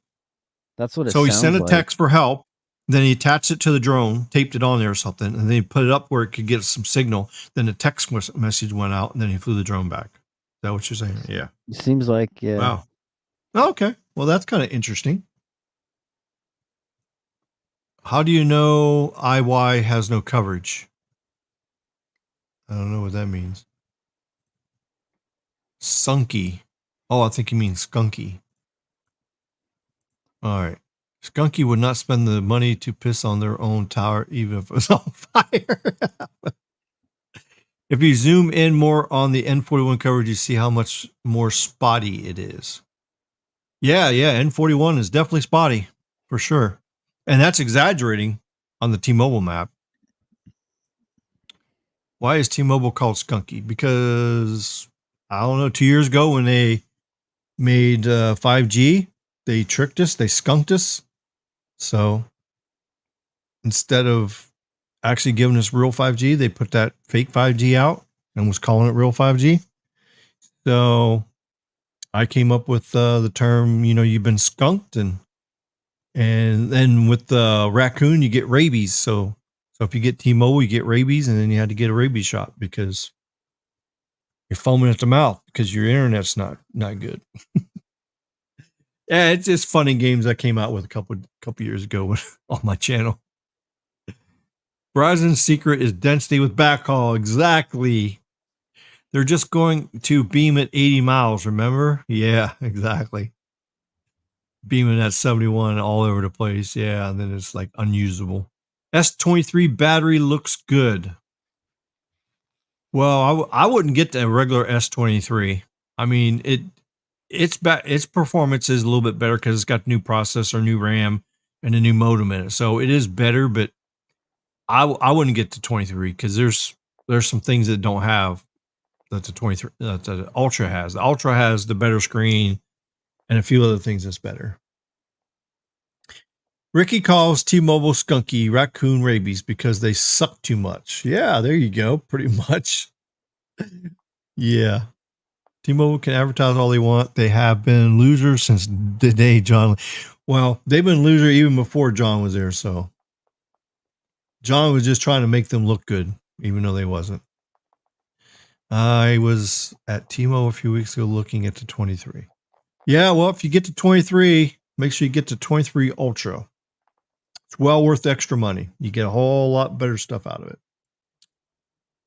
That's what it So he sounds sent a like. text for help. Then he attached it to the drone, taped it on there or something, and then he put it up where it could get some signal. Then the text message went out, and then he flew the drone back. Is that what you're saying? Yeah. It seems like, yeah. Wow. Okay. Well, that's kind of interesting. How do you know IY has no coverage? I don't know what that means. Sunky. Oh, I think you mean skunky. All right. Skunky would not spend the money to piss on their own tower, even if it was on fire. If you zoom in more on the N41 coverage, you see how much more spotty it is. Yeah, N41 is definitely spotty, for sure. And that's exaggerating on the T-Mobile map. Why is T-Mobile called skunky? Because, I don't know, 2 years ago when they made 5G, they tricked us, they skunked us. So instead of actually giving us real 5G, they put that fake 5G out and was calling it real 5G. So I came up with the term, you've been skunked, and then with the raccoon, you get rabies. So if you get T-Mobile, you get rabies, and then you had to get a rabies shot because you're foaming at the mouth because your internet's not good. Yeah, it's just fun and games I came out with a couple years ago on my channel. Verizon's secret is density with backhaul. Exactly. They're just going to beam at 80 miles, remember? Yeah, exactly. Beaming at 71 all over the place. Yeah, and then it's like unusable. S23 battery looks good. Well, I wouldn't get the regular S23. I mean, its performance is a little bit better because it's got new processor, new RAM, and a new modem in it. So it is better, but I wouldn't get the 23 because there's some things that don't have that the 23 that the Ultra has. The Ultra has the better screen and a few other things that's better. Ricky calls T-Mobile skunky raccoon rabies because they suck too much. Yeah, there you go. Pretty much. Yeah. T-Mobile can advertise all they want. They have been losers since the day John. Well, they've been loser even before John was there. So John was just trying to make them look good, even though they wasn't. I was at T-Mobile a few weeks ago looking at the 23. Yeah, well, if you get to 23, make sure you get to 23 Ultra. It's well worth the extra money. You get a whole lot better stuff out of it.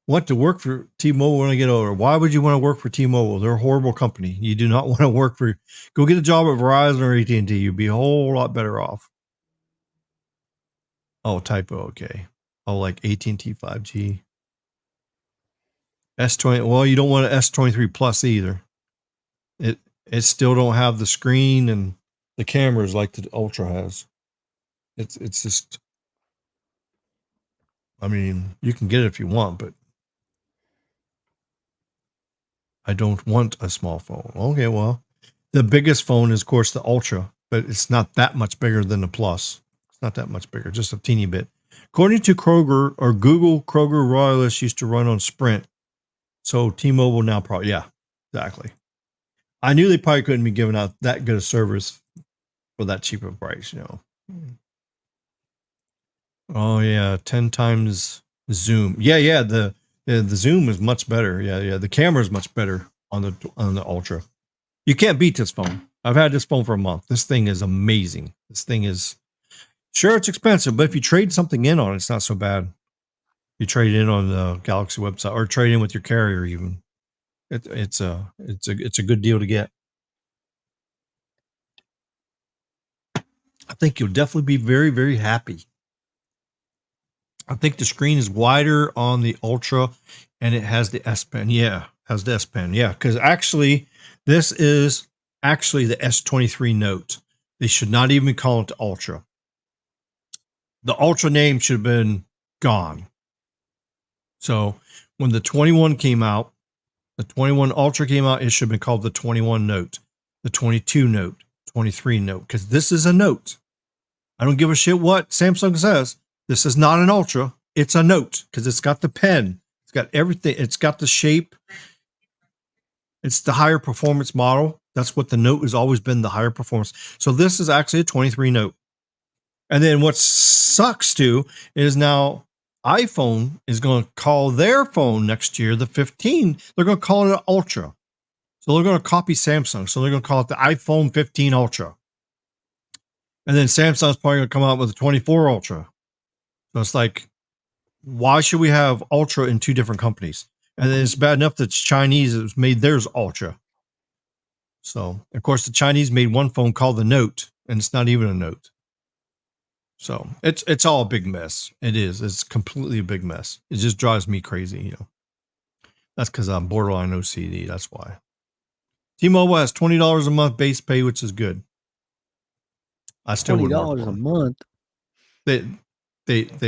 Want to work for T-Mobile when I get older? Why would you want to work for T-Mobile? They're a horrible company. You do not want to work for. Go get a job at Verizon or AT&T. You'd be a whole lot better off. Oh, typo. Okay. Oh, like AT&T 5G. S20. Well, you don't want an S23 Plus either. It still don't have the screen and the cameras like the Ultra has. It's just. I mean, you can get it if you want, but I don't want a small phone. Okay, well, the biggest phone is, of course, the Ultra, but it's not that much bigger than the Plus. It's not that much bigger, just a teeny bit. According to Kroger or Google, Kroger Wireless used to run on Sprint. So T-Mobile now probably, yeah, exactly. I knew they probably couldn't be giving out that good a service for that cheap of a price, you know. Oh yeah, 10 times zoom. Yeah. The zoom is much better. Yeah. The camera is much better on the Ultra. You can't beat this phone. I've had this phone for a month. This thing is amazing. This thing is sure it's expensive, but if you trade something in on it, it's not so bad. You trade in on the Galaxy website or trade in with your carrier even. It's a good deal to get. I think you'll definitely be very, very happy. I think the screen is wider on the Ultra and it has the S Pen. Yeah, has the S Pen. Yeah, because actually, this is actually the S23 Note. They should not even call it the Ultra. The Ultra name should have been gone. So when the 21 came out, the 21 Ultra came out, it should have been called the 21 Note, the 22 Note, 23 Note, because this is a Note. I don't give a shit what Samsung says. This is not an Ultra. It's a Note because it's got the pen. It's got everything. It's got the shape. It's the higher performance model. That's what the Note has always been, the higher performance. So this is actually a 23 Note. And then what sucks too is now iPhone is going to call their phone next year, the 15. They're going to call it an Ultra. So they're going to copy Samsung. So they're going to call it the iPhone 15 Ultra. And then Samsung's probably going to come out with a 24 Ultra. So it's like, why should we have Ultra in two different companies? And then it's bad enough that Chinese has made theirs Ultra. So, of course, the Chinese made one phone called the Note, and it's not even a Note. So it's all a big mess. It is. It's completely a big mess. It just drives me crazy. You know, that's because I'm borderline OCD. That's why. T-Mobile has $20 a month base pay, which is good. I still would work $20 a month. They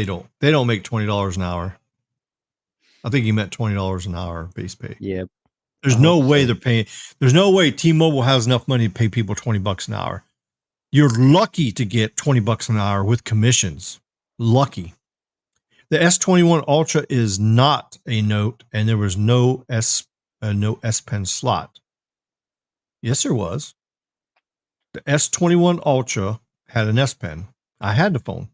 don't make $20 an hour. I think he meant $20 an hour base pay. Yeah. There's no way they're paying. There's no way T-Mobile has enough money to pay people $20 an hour. You're lucky to get $20 an hour with commissions. Lucky. The S21 Ultra is not a Note, and there was no S Pen slot. Yes, there was. The S21 Ultra had an S Pen. I had the phone.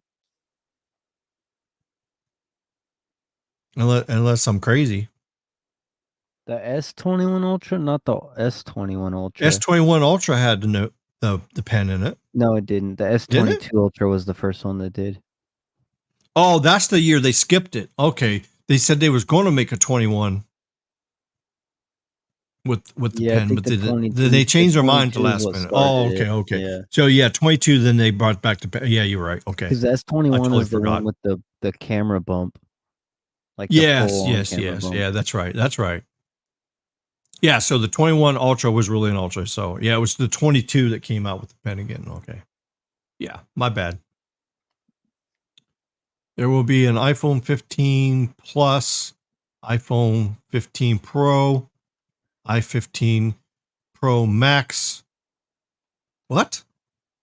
Unless I'm crazy. The S21 Ultra, not the S21 Ultra. S21 Ultra had the pen in it. No, it didn't. The S22 Ultra was the first one that did. Oh, that's the year they skipped it. Okay. They said they was going to make a 21 with the pen, but they changed their mind to last minute. Oh, okay. Yeah. So yeah, 22, then they brought back the pen. Yeah, you're right. Okay. Because the S21 was the one with the camera bump. Like yes. Yeah, that's right. Yeah, so the 21 Ultra was really an Ultra. So yeah, it was the 22 that came out with the pen again. Okay. Yeah, my bad. There will be an iPhone 15 Plus, iPhone 15 Pro, i15 Pro Max. What?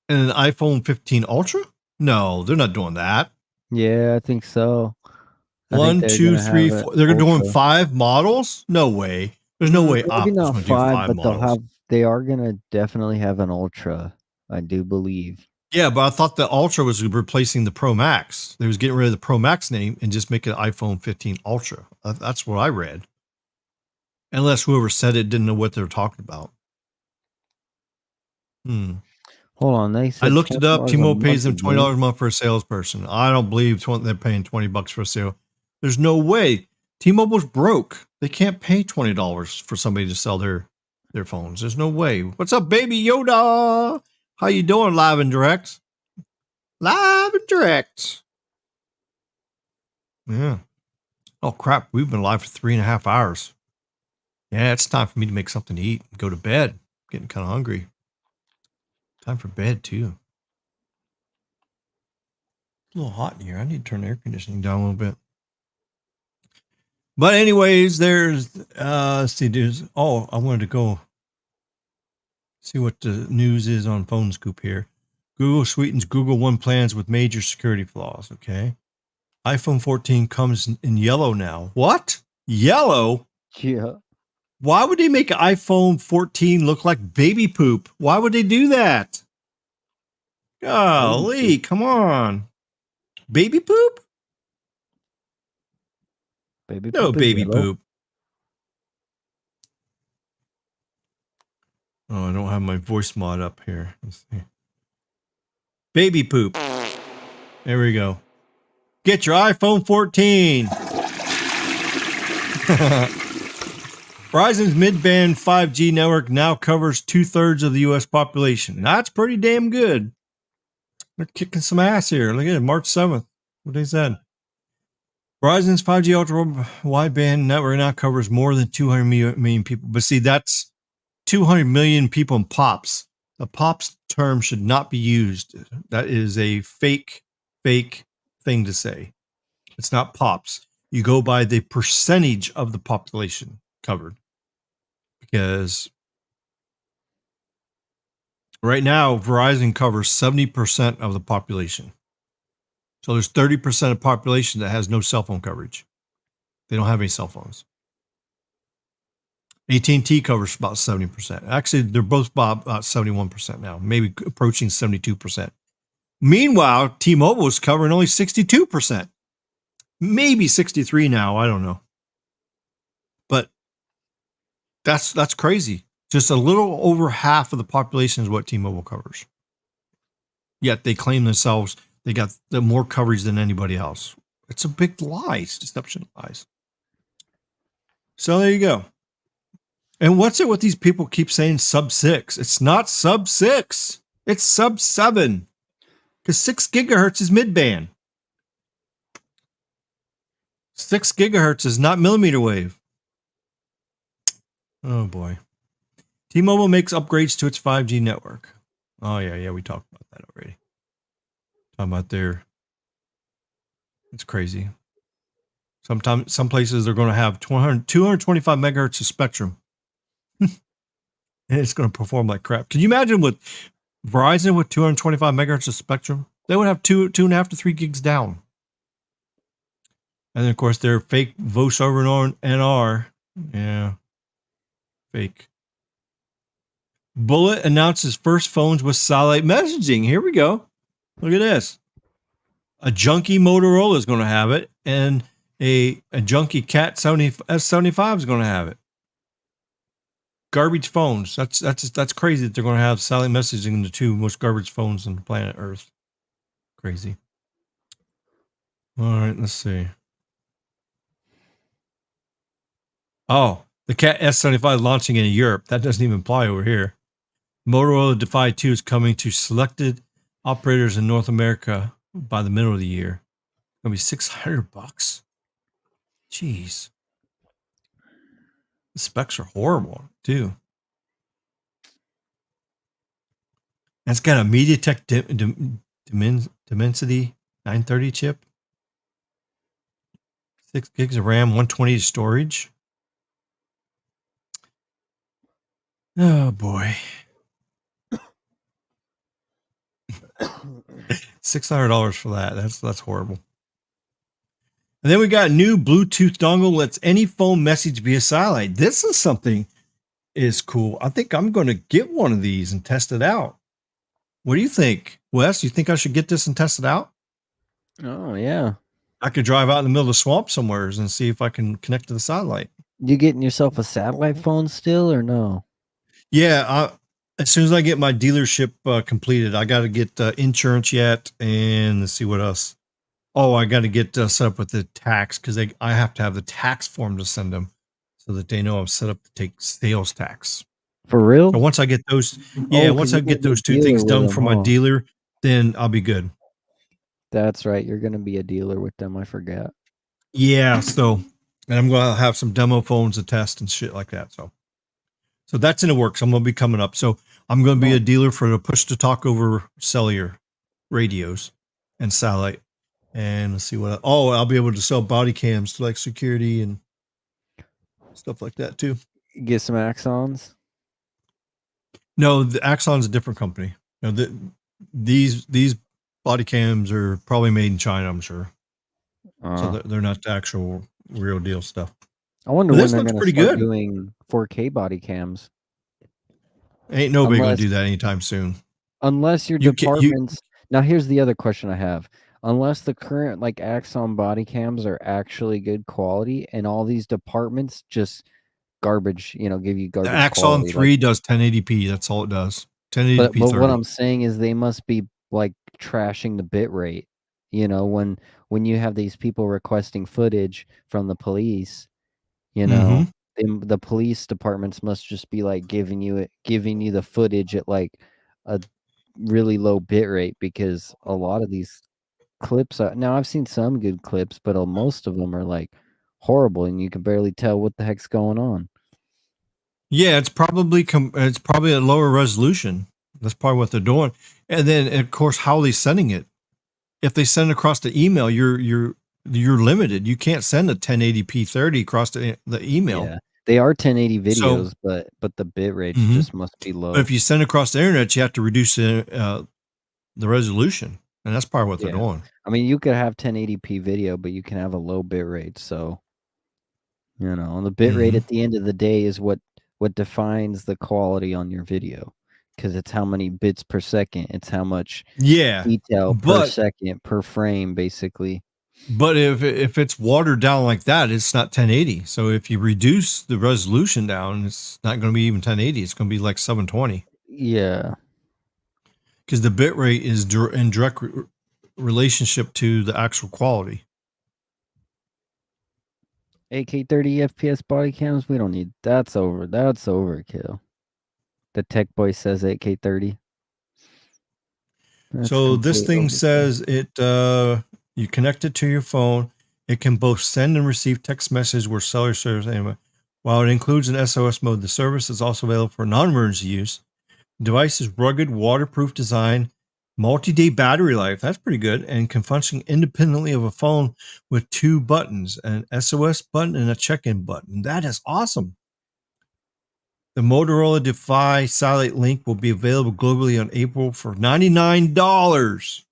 And an iPhone 15 Ultra? No, they're not doing that. Yeah, I think so. I think 1, they're 2, gonna have 3, it 4. They're doing Ultra. 5 models? No way. There's no way Maybe Apple's not going to do 5, 5 but models. they are gonna definitely have an Ultra. I do believe. Yeah, but I thought the Ultra was replacing the Pro Max. They was getting rid of the Pro Max name and just make it iPhone 15 Ultra. That's what I read. Unless whoever said it didn't know what they were talking about. Hold on, they I said looked it up. $20 a T-Mobile pays them month $20 a again. month for a salesperson. I don't believe they're paying $20 for a sale. There's no way. T-Mobile's broke. They can't pay $20 for somebody to sell their phones. There's no way. What's up, baby Yoda? How you doing, live and direct? Live and direct. Yeah. Oh, crap. We've been live for 3.5 hours. Yeah, it's time for me to make something to eat and go to bed. I'm getting kind of hungry. Time for bed, too. It's a little hot in here. I need to turn the air conditioning down a little bit. But anyways, there's, let's see, I wanted to go see what the news is on Phone Scoop here. Google sweetens Google One plans with major security flaws. Okay. iPhone 14 comes in yellow now. What? Yellow? Yeah. Why would they make an iPhone 14 look like baby poop? Why would they do that? Golly, come on. Baby poop? Baby No poop is baby yellow. poop. Oh, I don't have my voice mod up here. Let's see. Baby poop. There we go. Get your iPhone 14. Verizon's mid-band 5G network now covers 2/3 of the U.S. population. That's pretty damn good. They're kicking some ass here. Look at it, March 7th. What they said. Verizon's 5G ultra wideband network now covers more than 200 million people. But see, that's 200 million people in POPs. The POPs term should not be used. That is a fake thing to say. It's not POPs. You go by the percentage of the population covered. Because right now, Verizon covers 70% of the population. So there's 30% of the population that has no cell phone coverage. They don't have any cell phones. AT&T covers about 70%. Actually, they're both about 71% now, maybe approaching 72%. Meanwhile, T-Mobile is covering only 62%. Maybe 63 now, I don't know. But that's crazy. Just a little over half of the population is what T-Mobile covers. Yet they claim themselves they got the more coverage than anybody else. It's a big lie. It's deception lies. So there you go. And what's it with these people keep saying sub 6? It's not sub 6. It's sub 7. Because 6 gigahertz is mid-band. 6 gigahertz is not millimeter wave. Oh boy. T-Mobile makes upgrades to its 5G network. Oh yeah, we talked about that already. Talking about it's crazy. Sometimes some places they're going to have 225 megahertz of spectrum. And it's going to perform like crap. Can you imagine with Verizon with 225 megahertz of spectrum? They would have 2.5 to 3 gigs down. And then, of course, their fake voice over NR. Yeah. Fake. Bullet announces first phones with satellite messaging. Here we go. Look at this. A junky Motorola is going to have it. And a junky Cat S75 is going to have it. Garbage phones. That's crazy that they're going to have satellite messaging in the two most garbage phones on the planet Earth. Crazy. All right, let's see. Oh, the Cat S75 launching in Europe. That doesn't even apply over here. Motorola Defy 2 is coming to selected operators in North America by the middle of the year. It's going to be $600. Jeez. The specs are horrible, too. And it's got a MediaTek Dimensity 930 chip. 6 gigs of RAM, 120 storage. Oh boy. $600 for that. That's horrible. And then we got new Bluetooth dongle lets any phone message via satellite. This is something is cool. I think I'm going to get one of these and test it out. What do you think, Wes? You think I should get this and test it out? Oh yeah. I could drive out in the middle of the swamp somewhere and see if I can connect to the satellite. You getting yourself a satellite phone still or no? Yeah, as soon as I get my dealership completed, I got to get insurance yet, and let's see what else. Oh, I got to get set up with the tax because I have to have the tax form to send them so that they know I'm set up to take sales tax. For real? So once I get those, once I get those two things done for my dealer, then I'll be good. That's right. You're going to be a dealer with them. I forgot. Yeah. So, and I'm going to have some demo phones to test and shit like that. So that's in the works. I'm going to be coming up. So I'm going to be a dealer for the push to talk over cellular radios and satellite. And let's see what. I'll be able to sell body cams to like security and stuff like that too. Get some Axons. No, the Axon's a different company. You know, these body cams are probably made in China, I'm sure. So they're not the actual real deal stuff. I wonder when they're going to start doing 4K body cams. Ain't nobody going to do that anytime soon. Unless your departments. Now, here's the other question I have. Unless the current like Axon body cams are actually good quality, and all these departments just garbage, give you garbage. The Axon 3 does 1080p. That's all it does. 1080p. But what I'm saying is they must be like trashing the bit rate. When you have these people requesting footage from the police, the police departments must just be like giving you the footage at like a really low bit rate, because a lot of these clips now I've seen some good clips, but most of them are like horrible and you can barely tell what the heck's going on. Yeah, it's probably a lower resolution. That's probably what they're doing. And then of course, how are they sending it? If they send across the email, you're limited. You can't send a 1080p 30 across the email. Yeah, they are 1080 videos, but the bit rate just must be low. But if you send across the internet, you have to reduce the resolution, and that's probably what they're doing. I mean, you could have 1080p video, but you can have a low bit rate. So, the bit rate at the end of the day is what defines the quality on your video, because it's how many bits per second. It's how much detail per second per frame, basically. But if it's watered down like that, it's not 1080. So if you reduce the resolution down, it's not going to be even 1080. It's going to be like 720. Yeah. Because the bit rate is in direct relationship to the actual quality. 8K 30 FPS body cams, we don't need. That's overkill. The tech boy says 8K 30. So this thing says you connect it to your phone. It can both send and receive text messages where cellular service anyway. While it includes an SOS mode, the service is also available for non-emergency use. The device is rugged, waterproof design, multi-day battery life. That's pretty good, and can function independently of a phone with two buttons, an SOS button and a check-in button. That is awesome. The Motorola Defy Satellite Link will be available globally on April for $99.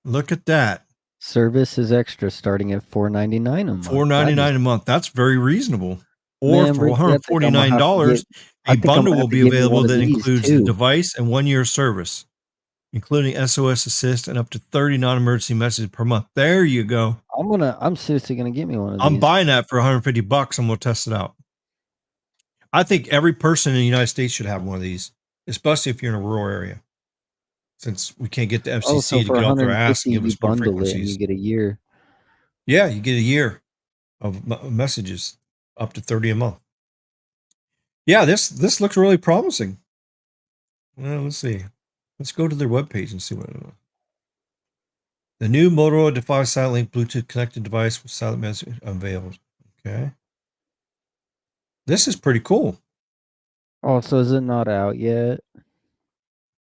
Look at that. Service is extra, starting at $4.99 a month. $4.99 a month. That's very reasonable. Or for $149, a bundle will be available that includes the device and 1 year service, including SOS Assist and up to 30 non-emergency messages per month. There you go. I'm seriously gonna get me one of these. I'm buying that for $150 and we'll test it out. I think every person in the United States should have one of these, especially if you're in a rural area. Since we can't get the FCC to get off their ass and give us more frequencies. You get a year. Yeah, you get a year of messages, up to 30 a month. Yeah, this looks really promising. Well, let's see. Let's go to their webpage and see what. The new Motorola Defy Satellite Link Bluetooth connected device with silent message unveiled. Okay. This is pretty cool. Oh, so is it not out yet?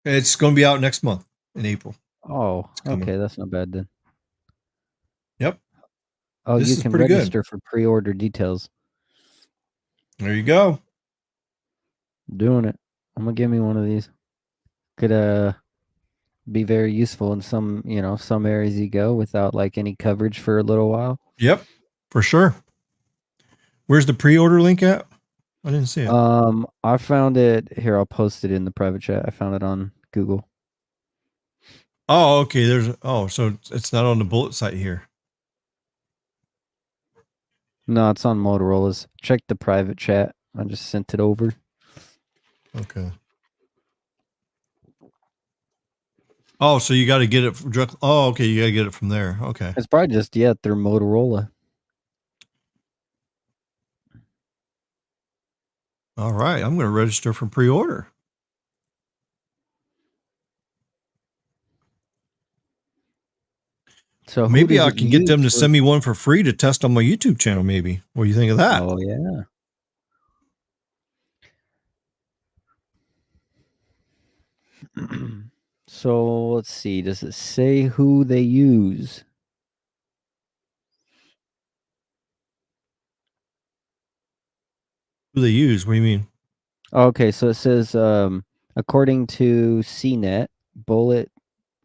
It's going to be out next month in April. Oh, okay. That's not bad then. Yep. Oh, you can register for pre-order details. There you go. Doing it. I'm gonna give me one of these. Could be very useful in some some areas you go without like any coverage for a little while. Yep, for sure. Where's the pre-order link at? I didn't see it. I found it here. I'll post it in the private chat. I found it on Google. Oh, okay. So it's not on the bullet site here. No, it's on Motorola's. Check the private chat. I just sent it over. Okay. Oh, so you got to get it from direct. Oh, okay. You got to get it from there. Okay. It's probably just through Motorola. All right. I'm going to register for pre-order. So maybe I can get them to send me one for free to test on my YouTube channel. Maybe. What do you think of that? Oh yeah. So let's see. Does it say who they use? Who they use? What do you mean? Okay, so it says according to CNET, Bullet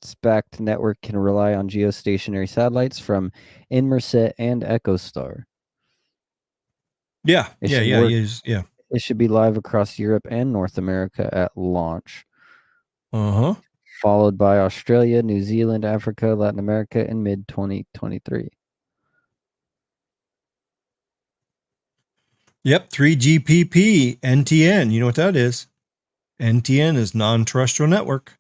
SPACT network can rely on geostationary satellites from Inmarsat and EchoStar. Yeah. Yeah. It should be live across Europe and North America at launch. Uh-huh. Followed by Australia, New Zealand, Africa, Latin America in mid-2023. Yep, 3GPP, NTN. You know what that is? NTN is non-terrestrial network.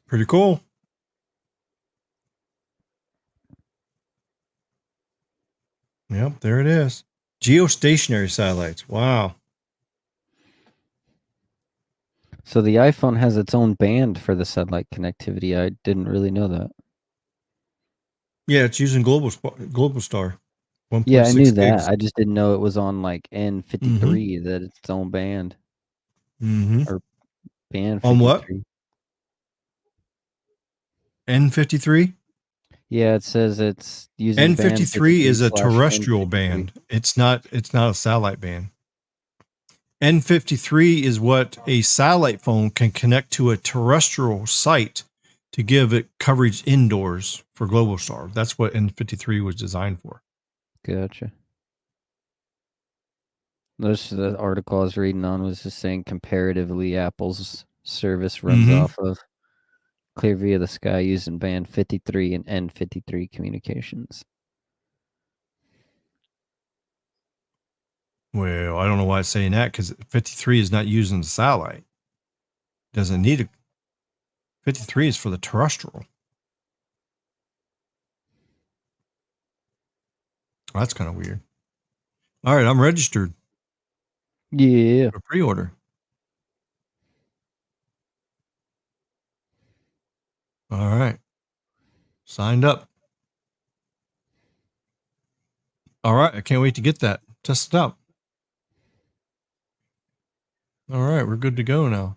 Pretty cool. Yep, there it is. Geostationary satellites. Wow. So the iPhone has its own band for the satellite connectivity. I didn't really know that. Yeah, it's using Globalstar. Yeah, I knew that. gigs. I just didn't know it was on like N53 that it's its own band. Or band 53. On what? N53? Yeah, it says it's using N53 is a terrestrial N53. band. It's not a satellite band. N53 is what a satellite phone can connect to a terrestrial site to give it coverage indoors for Globalstar. That's what N53 was designed for. Gotcha. The article I was reading on was just saying comparatively Apple's service runs off of Clear Via the Sky using band 53 and N53 communications. Well, I don't know why it's saying that because 53 is not using the satellite. Doesn't need it. 53 is for the terrestrial. Oh, that's kind of weird. All right, I'm registered. Yeah. For pre-order. All right. Signed up. All right. I can't wait to get that. Test it out. All right. We're good to go now.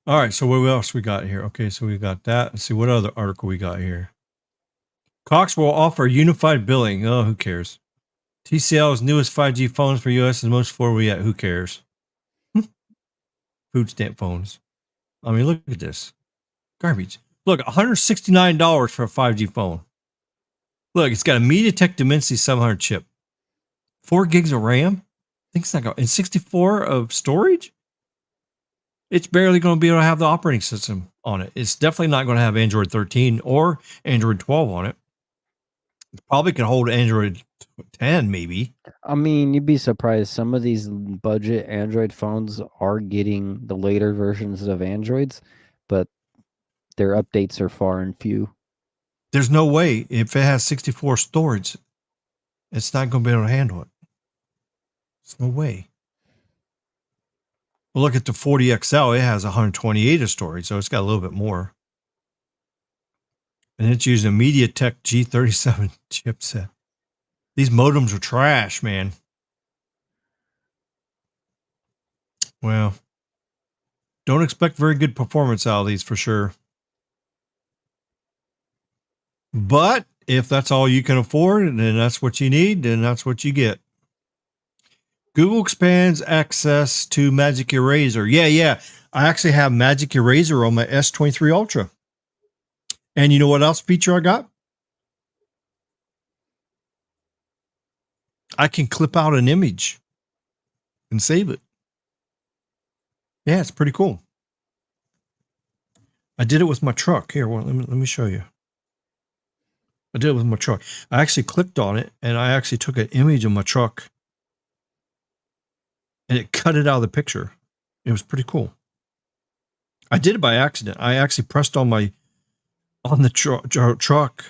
All right. So what else we got here? Okay. So we got that. Let's see what other article we got here. Cox will offer unified billing. Oh, who cares? TCL's newest 5G phones for US is most forward yet. Who cares? Food stamp phones. I mean, look at this. Garbage. Look, $169 for a 5G phone. Look, it's got a MediaTek Dimensity 700 chip. 4 gigs of RAM. I think it's not going, and 64 of storage. It's barely going to be able to have the operating system on it. It's definitely not going to have Android 13 or Android 12 on it. It probably can hold Android 10, maybe. I mean, you'd be surprised. Some of these budget Android phones are getting the later versions of Androids, but their updates are far and few. There's no way if it has 64 storage, it's not going to be able to handle it. There's no way. Well, look at the 40 XL. It has 128 of storage, so it's got a little bit more. And it's using a MediaTek G37 chipset. These modems are trash, man. Well, don't expect very good performance out of these for sure. But if that's all you can afford, and then that's what you need, then that's what you get. Google expands access to Magic Eraser. Yeah. I actually have Magic Eraser on my S23 Ultra. And you know what else feature I got? I can clip out an image and save it. Yeah, it's pretty cool. I did it with my truck. Here, well, let me show you. I did it with my truck. I actually clicked on it, and I actually took an image of my truck, and it cut it out of the picture. It was pretty cool. I did it by accident. I actually pressed on the truck,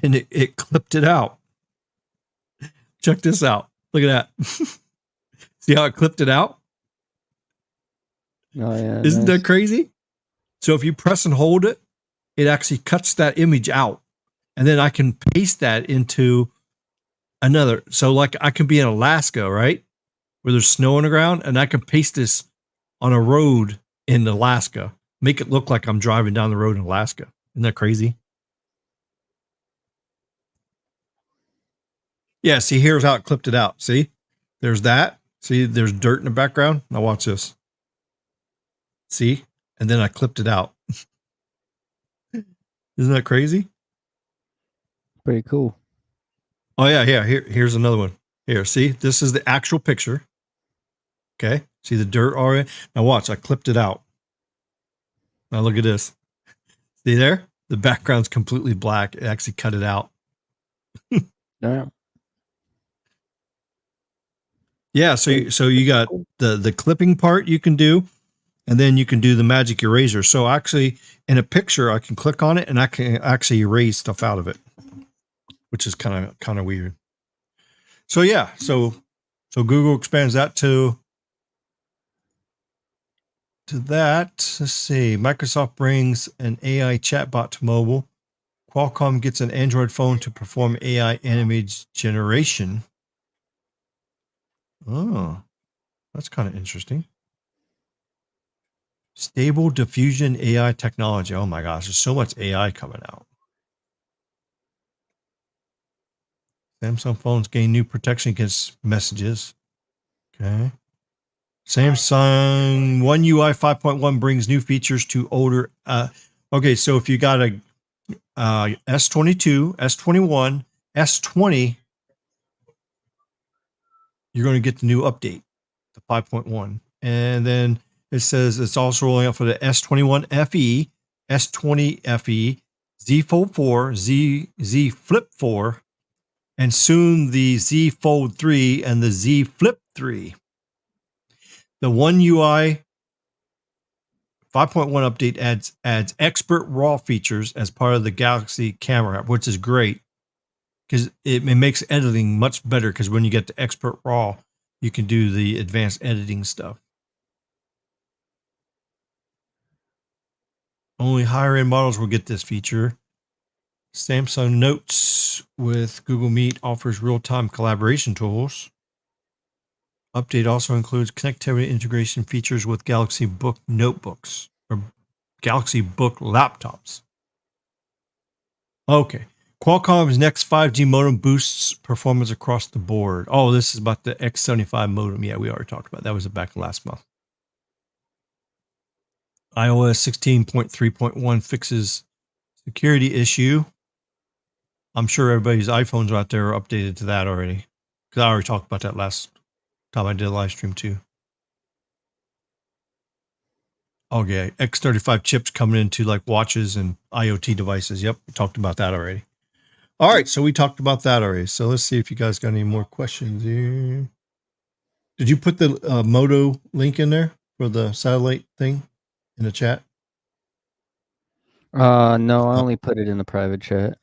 and it clipped it out. Check this out. Look at that. See how it clipped it out? Oh yeah. Isn't nice. that crazy? So if you press and hold it, it actually cuts that image out. And then I can paste that into another. So like I can be in Alaska, right? Where there's snow on the ground, and I can paste this on a road in Alaska. Make it look like I'm driving down the road in Alaska. Isn't that crazy? Yeah, see, here's how it clipped it out. See? There's that. See, there's dirt in the background. Now watch this. See? And then I clipped it out. Isn't that crazy? Pretty cool. Oh, yeah. Here's another one. Here, see? This is the actual picture. Okay. See the dirt already? Now watch, I clipped it out. Now look at this. See there? The background's completely black. It actually cut it out. Yeah. Yeah, so you got the clipping part you can do, and then you can do the magic eraser. So actually, in a picture, I can click on it and I can actually erase stuff out of it, which is kind of weird. So yeah, so Google expands that to that. Let's see. Microsoft brings an AI chatbot to mobile. Qualcomm gets an Android phone to perform AI image generation. Oh, that's kind of interesting. Stable diffusion AI technology. Oh my gosh, there's so much AI coming out. Samsung phones gain new protection against messages. Okay. Samsung One UI 5.1 brings new features to older. Okay, so if you got a S22, S21, S20, you're going to get the new update, the 5.1. And then it says it's also rolling out for the S21 FE, S20 FE, Z Fold 4, Z Flip 4, and soon the Z Fold 3 and the Z Flip 3. The One UI 5.1 update adds expert RAW features as part of the Galaxy camera app, which is great because it makes editing much better, because when you get to expert RAW, you can do the advanced editing stuff. Only higher end models will get this feature. Samsung Notes with Google Meet offers real-time collaboration tools. Update also includes connectivity integration features with Galaxy Book notebooks or Galaxy Book laptops. Okay. Qualcomm's next 5G modem boosts performance across the board. Oh, this is about the X75 modem. Yeah, we already talked about that. Was back last month. iOS 16.3.1 fixes security issue. I'm sure everybody's iPhones out there are updated to that already, because I already talked about that last time I did a live stream too. Okay, X35 chips coming into like watches and IoT devices. Yep, we talked about that already. All right, so we talked about that already. So let's see if you guys got any more questions here. Did you put the Moto link in there for the satellite thing in the chat? No, I only put it in the private chat.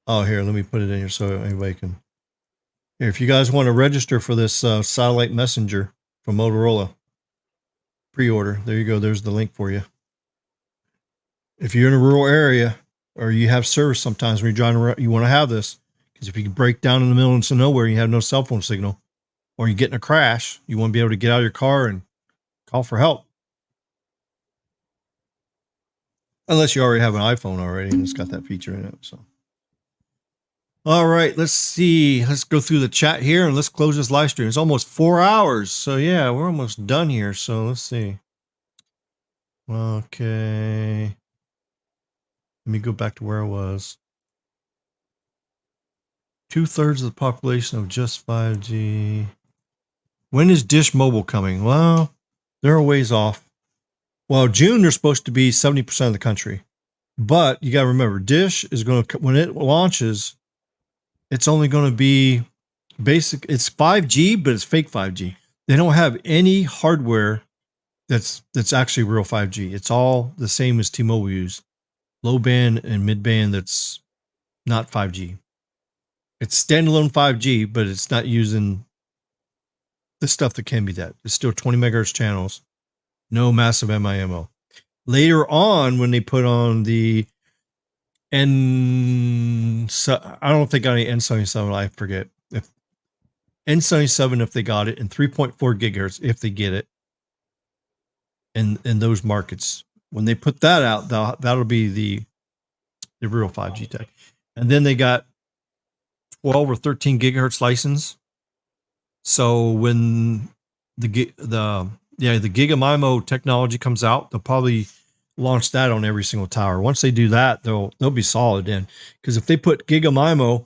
Oh, here, let me put it in here so anybody can. Here, if you guys want to register for this satellite messenger from Motorola, pre-order. There you go. There's the link for you. If you're in a rural area or you have service sometimes when you're driving around, you want to have this, because if you break down in the middle of nowhere and you have no cell phone signal, or you get in a crash, you want to be able to get out of your car and call for help. Unless you already have an iPhone already and it's got that feature in it. So, All right, let's see. Let's go through the chat here and let's close this live stream. It's almost 4 hours. So yeah, we're almost done here. So let's see. Okay. Let me go back to where I was. 2/3 of the population of just 5G. When is Dish Mobile coming? Well, they're a ways off. Well, June, they're supposed to be 70% of the country. But you got to remember, Dish is going to, when it launches, it's only going to be basic. It's 5G, but it's fake 5G. They don't have any hardware that's actually real 5G. It's all the same as T-Mobile use. Low band and mid band that's not 5G. It's standalone 5G, but it's not using the stuff that can be that. It's still 20 megahertz channels, no massive MIMO. Later on, when they put on the I don't know if they got any N77, I forget. If N77, if they got it, and 3.4 gigahertz, if they get it, in those markets. When they put that out, that'll be the real 5G tech. And then they got 12 or 13 gigahertz license. So when the GigaMIMO technology comes out, they'll probably launch that on every single tower. Once they do that, they'll be solid in, because if they put GigaMIMO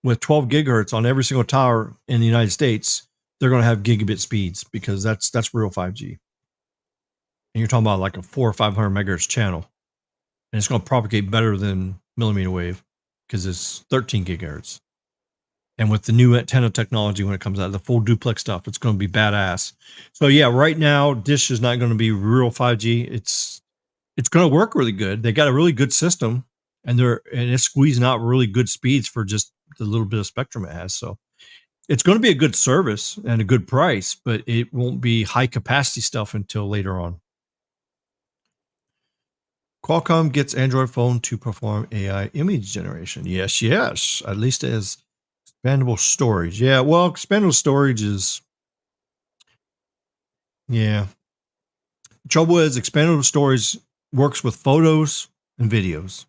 with 12 gigahertz on every single tower in the United States, they're going to have gigabit speeds, because that's real 5G. And you're talking about like a 400 or 500 megahertz channel, and it's going to propagate better than millimeter wave because it's 13 gigahertz. And with the new antenna technology, when it comes out, the full duplex stuff, it's going to be badass. So yeah, right now, Dish is not going to be real 5G. It's going to work really good. They got a really good system, and it's squeezing out really good speeds for just the little bit of spectrum it has. So it's going to be a good service and a good price, but it won't be high capacity stuff until later on. Qualcomm gets Android phone to perform AI image generation. Yes. At least as expandable storage. Yeah, well, expandable storage is, yeah. The trouble is, expandable storage works with photos and videos.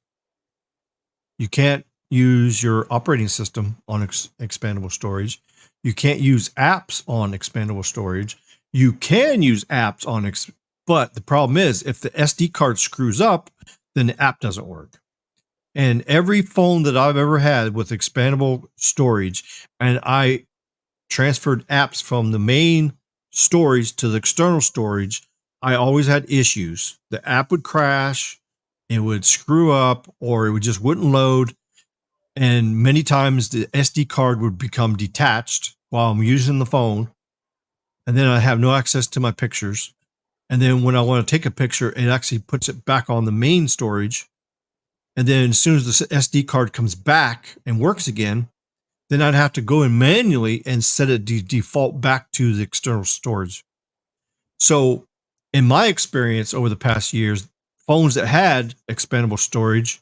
You can't use your operating system on expandable storage. You can't use apps on expandable storage. You can use apps on, but the problem is, if the SD card screws up, then the app doesn't work. And every phone that I've ever had with expandable storage, and I transferred apps from the main storage to the external storage, I always had issues. The app would crash, it would screw up, or it just wouldn't load. And many times the SD card would become detached while I'm using the phone. And then I have no access to my pictures. And then when I want to take a picture, it actually puts it back on the main storage. And then as soon as the SD card comes back and works again, then I'd have to go in manually and set it default back to the external storage. So in my experience over the past years, phones that had expandable storage,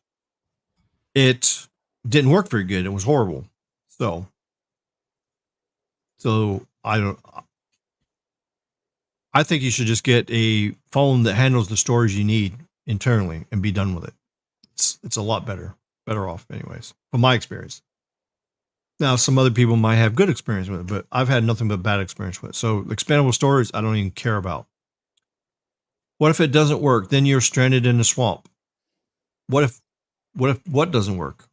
it didn't work very good. It was horrible. So I think you should just get a phone that handles the storage you need internally and be done with it. It's a lot better off anyways, from my experience. Now, some other people might have good experience with it, but I've had nothing but bad experience with it. So expandable storage, I don't even care about. What if it doesn't work? Then you're stranded in the swamp. What doesn't work?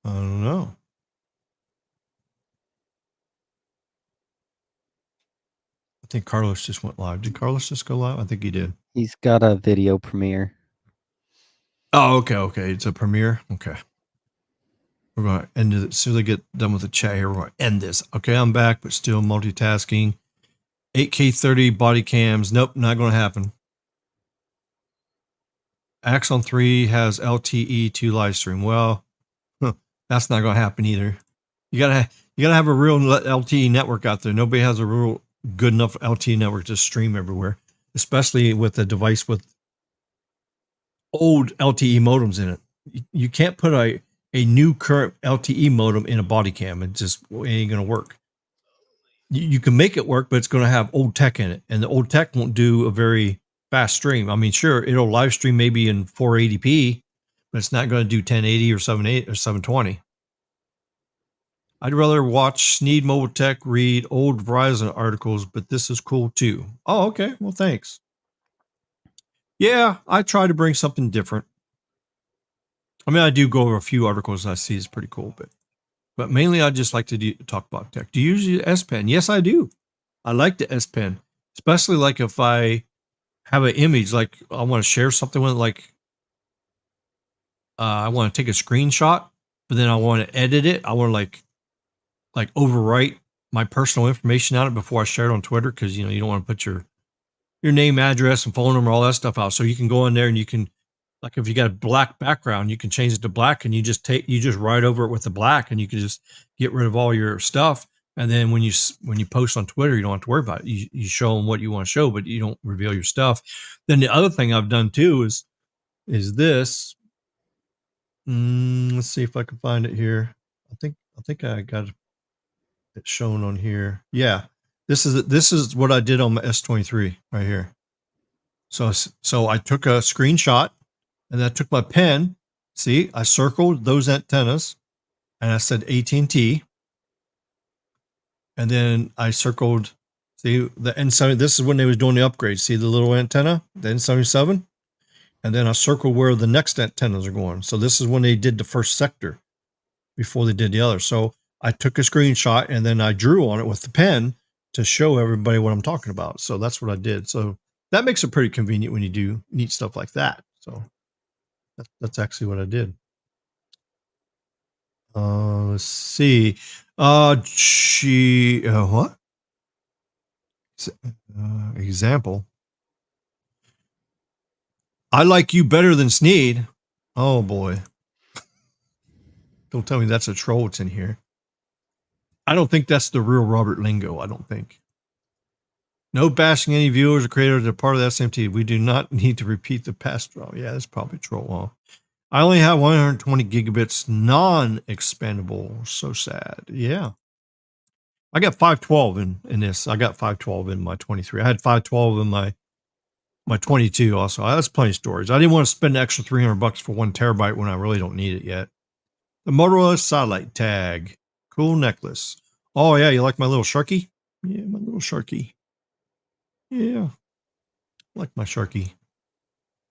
I don't know. I think Carlos just went live. Did Carlos just go live? I think he did. He's got a video premiere. Oh, okay. It's a premiere. Okay. We're going to end it as soon as I get done with the chat here. We're going to end this. Okay, I'm back, but still multitasking. 8K 30 body cams. Nope, not going to happen. Axon 3 has LTE2 live stream. Well, that's not going to happen either. You gotta have a real LTE network out there. Nobody has a real good enough LTE network to stream everywhere, especially with a device with old LTE modems in it. You can't put a new current LTE modem in a body cam. It just ain't going to work. you can make it work, but it's going to have old tech in it, and the old tech won't do a very fast stream. I mean, sure, it'll live stream maybe in 480p, but it's not going to do 1080 or 720 or 720. I'd rather watch Sneed Mobile Tech read old Verizon articles, but this is cool too. Oh, okay. Well, thanks. Yeah, I try to bring something different. I mean, I do go over a few articles I see is pretty cool, but mainly I just like to talk about tech. Do you use the S Pen? Yes, I do. I like the S Pen, especially like if I have an image, like I want to share something with, like I want to take a screenshot, but then I want to edit it. I want to like overwrite my personal information on it before I share it on Twitter, because you don't want to put your name, address, and phone number, all that stuff out. So you can go in there and you can, like if you got a black background, you can change it to black, and you just write over it with the black, and you can just get rid of all your stuff. And then when you post on Twitter, you don't have to worry about it. You show them what you want to show, but you don't reveal your stuff. Then the other thing I've done too is this. Let's see if I can find it here. I think I got it shown on here. Yeah, this is what I did on my S23 right here. So I took a screenshot, and then I took my pen. See, I circled those antennas, and I said AT&T. And then I circled, see, the N70. This is when they was doing the upgrade. See the little antenna, the N77? And then I circled where the next antennas are going. So this is when they did the first sector before they did the other. So I took a screenshot, and then I drew on it with the pen to show everybody what I'm talking about. So that's what I did. So that makes it pretty convenient when you do neat stuff like that. So that's actually what I did. Let's see. What? Example. I like you better than Sneed. Oh boy. Don't tell me that's a troll that's in here. I don't think that's the real Robert Lingo. I don't think. No bashing any viewers or creators that are part of the SMT. We do not need to repeat the past troll. Yeah, that's probably a troll. Well, I only have 120 gigabits non-expandable. So sad. Yeah. I got 512 in this. I got 512 in my 23. I had 512 in my 22 also. That's plenty of storage. I didn't want to spend an extra $300 for 1 terabyte when I really don't need it yet. The Motorola satellite tag. Cool necklace. Oh yeah, you like my little Sharky? Yeah, my little Sharky. Yeah. I like my Sharky.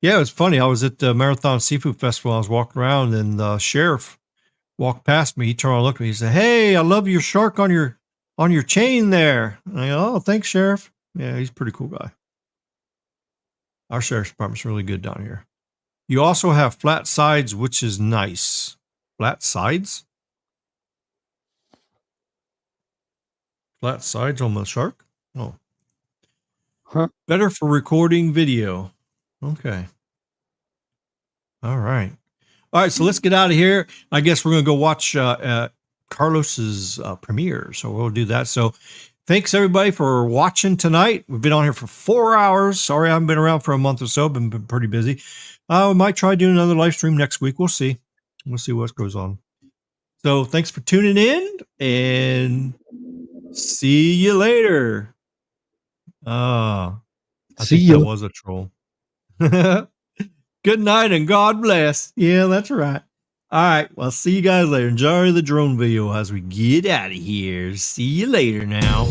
Yeah, it was funny. I was at the Marathon Seafood Festival. I was walking around, and the sheriff walked past me. He turned around and looked at me. He said, "Hey, I love your shark on your chain there." And I go, "Oh, thanks, Sheriff." Yeah, he's a pretty cool guy. Our sheriff's department's really good down here. You also have flat sides, which is nice. Flat sides? Flat sides on the shark? Oh. Huh? Better for recording video. Okay. All right. All right, so let's get out of here. I guess we're going to go watch Carlos's premiere. So we'll do that. So thanks, everybody, for watching tonight. We've been on here for 4 hours. Sorry I haven't been around for a month or so. Been pretty busy. We might try doing another live stream next week. We'll see. We'll see what goes on. So thanks for tuning in, and see you later. I think that was a troll. Good night and God bless. Yeah, that's right. All right. Well, see you guys later. Enjoy the drone video as we get out of here. See you later now.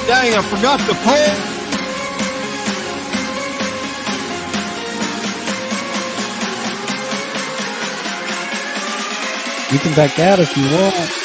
Dang, I forgot the poll. You can back out if you want.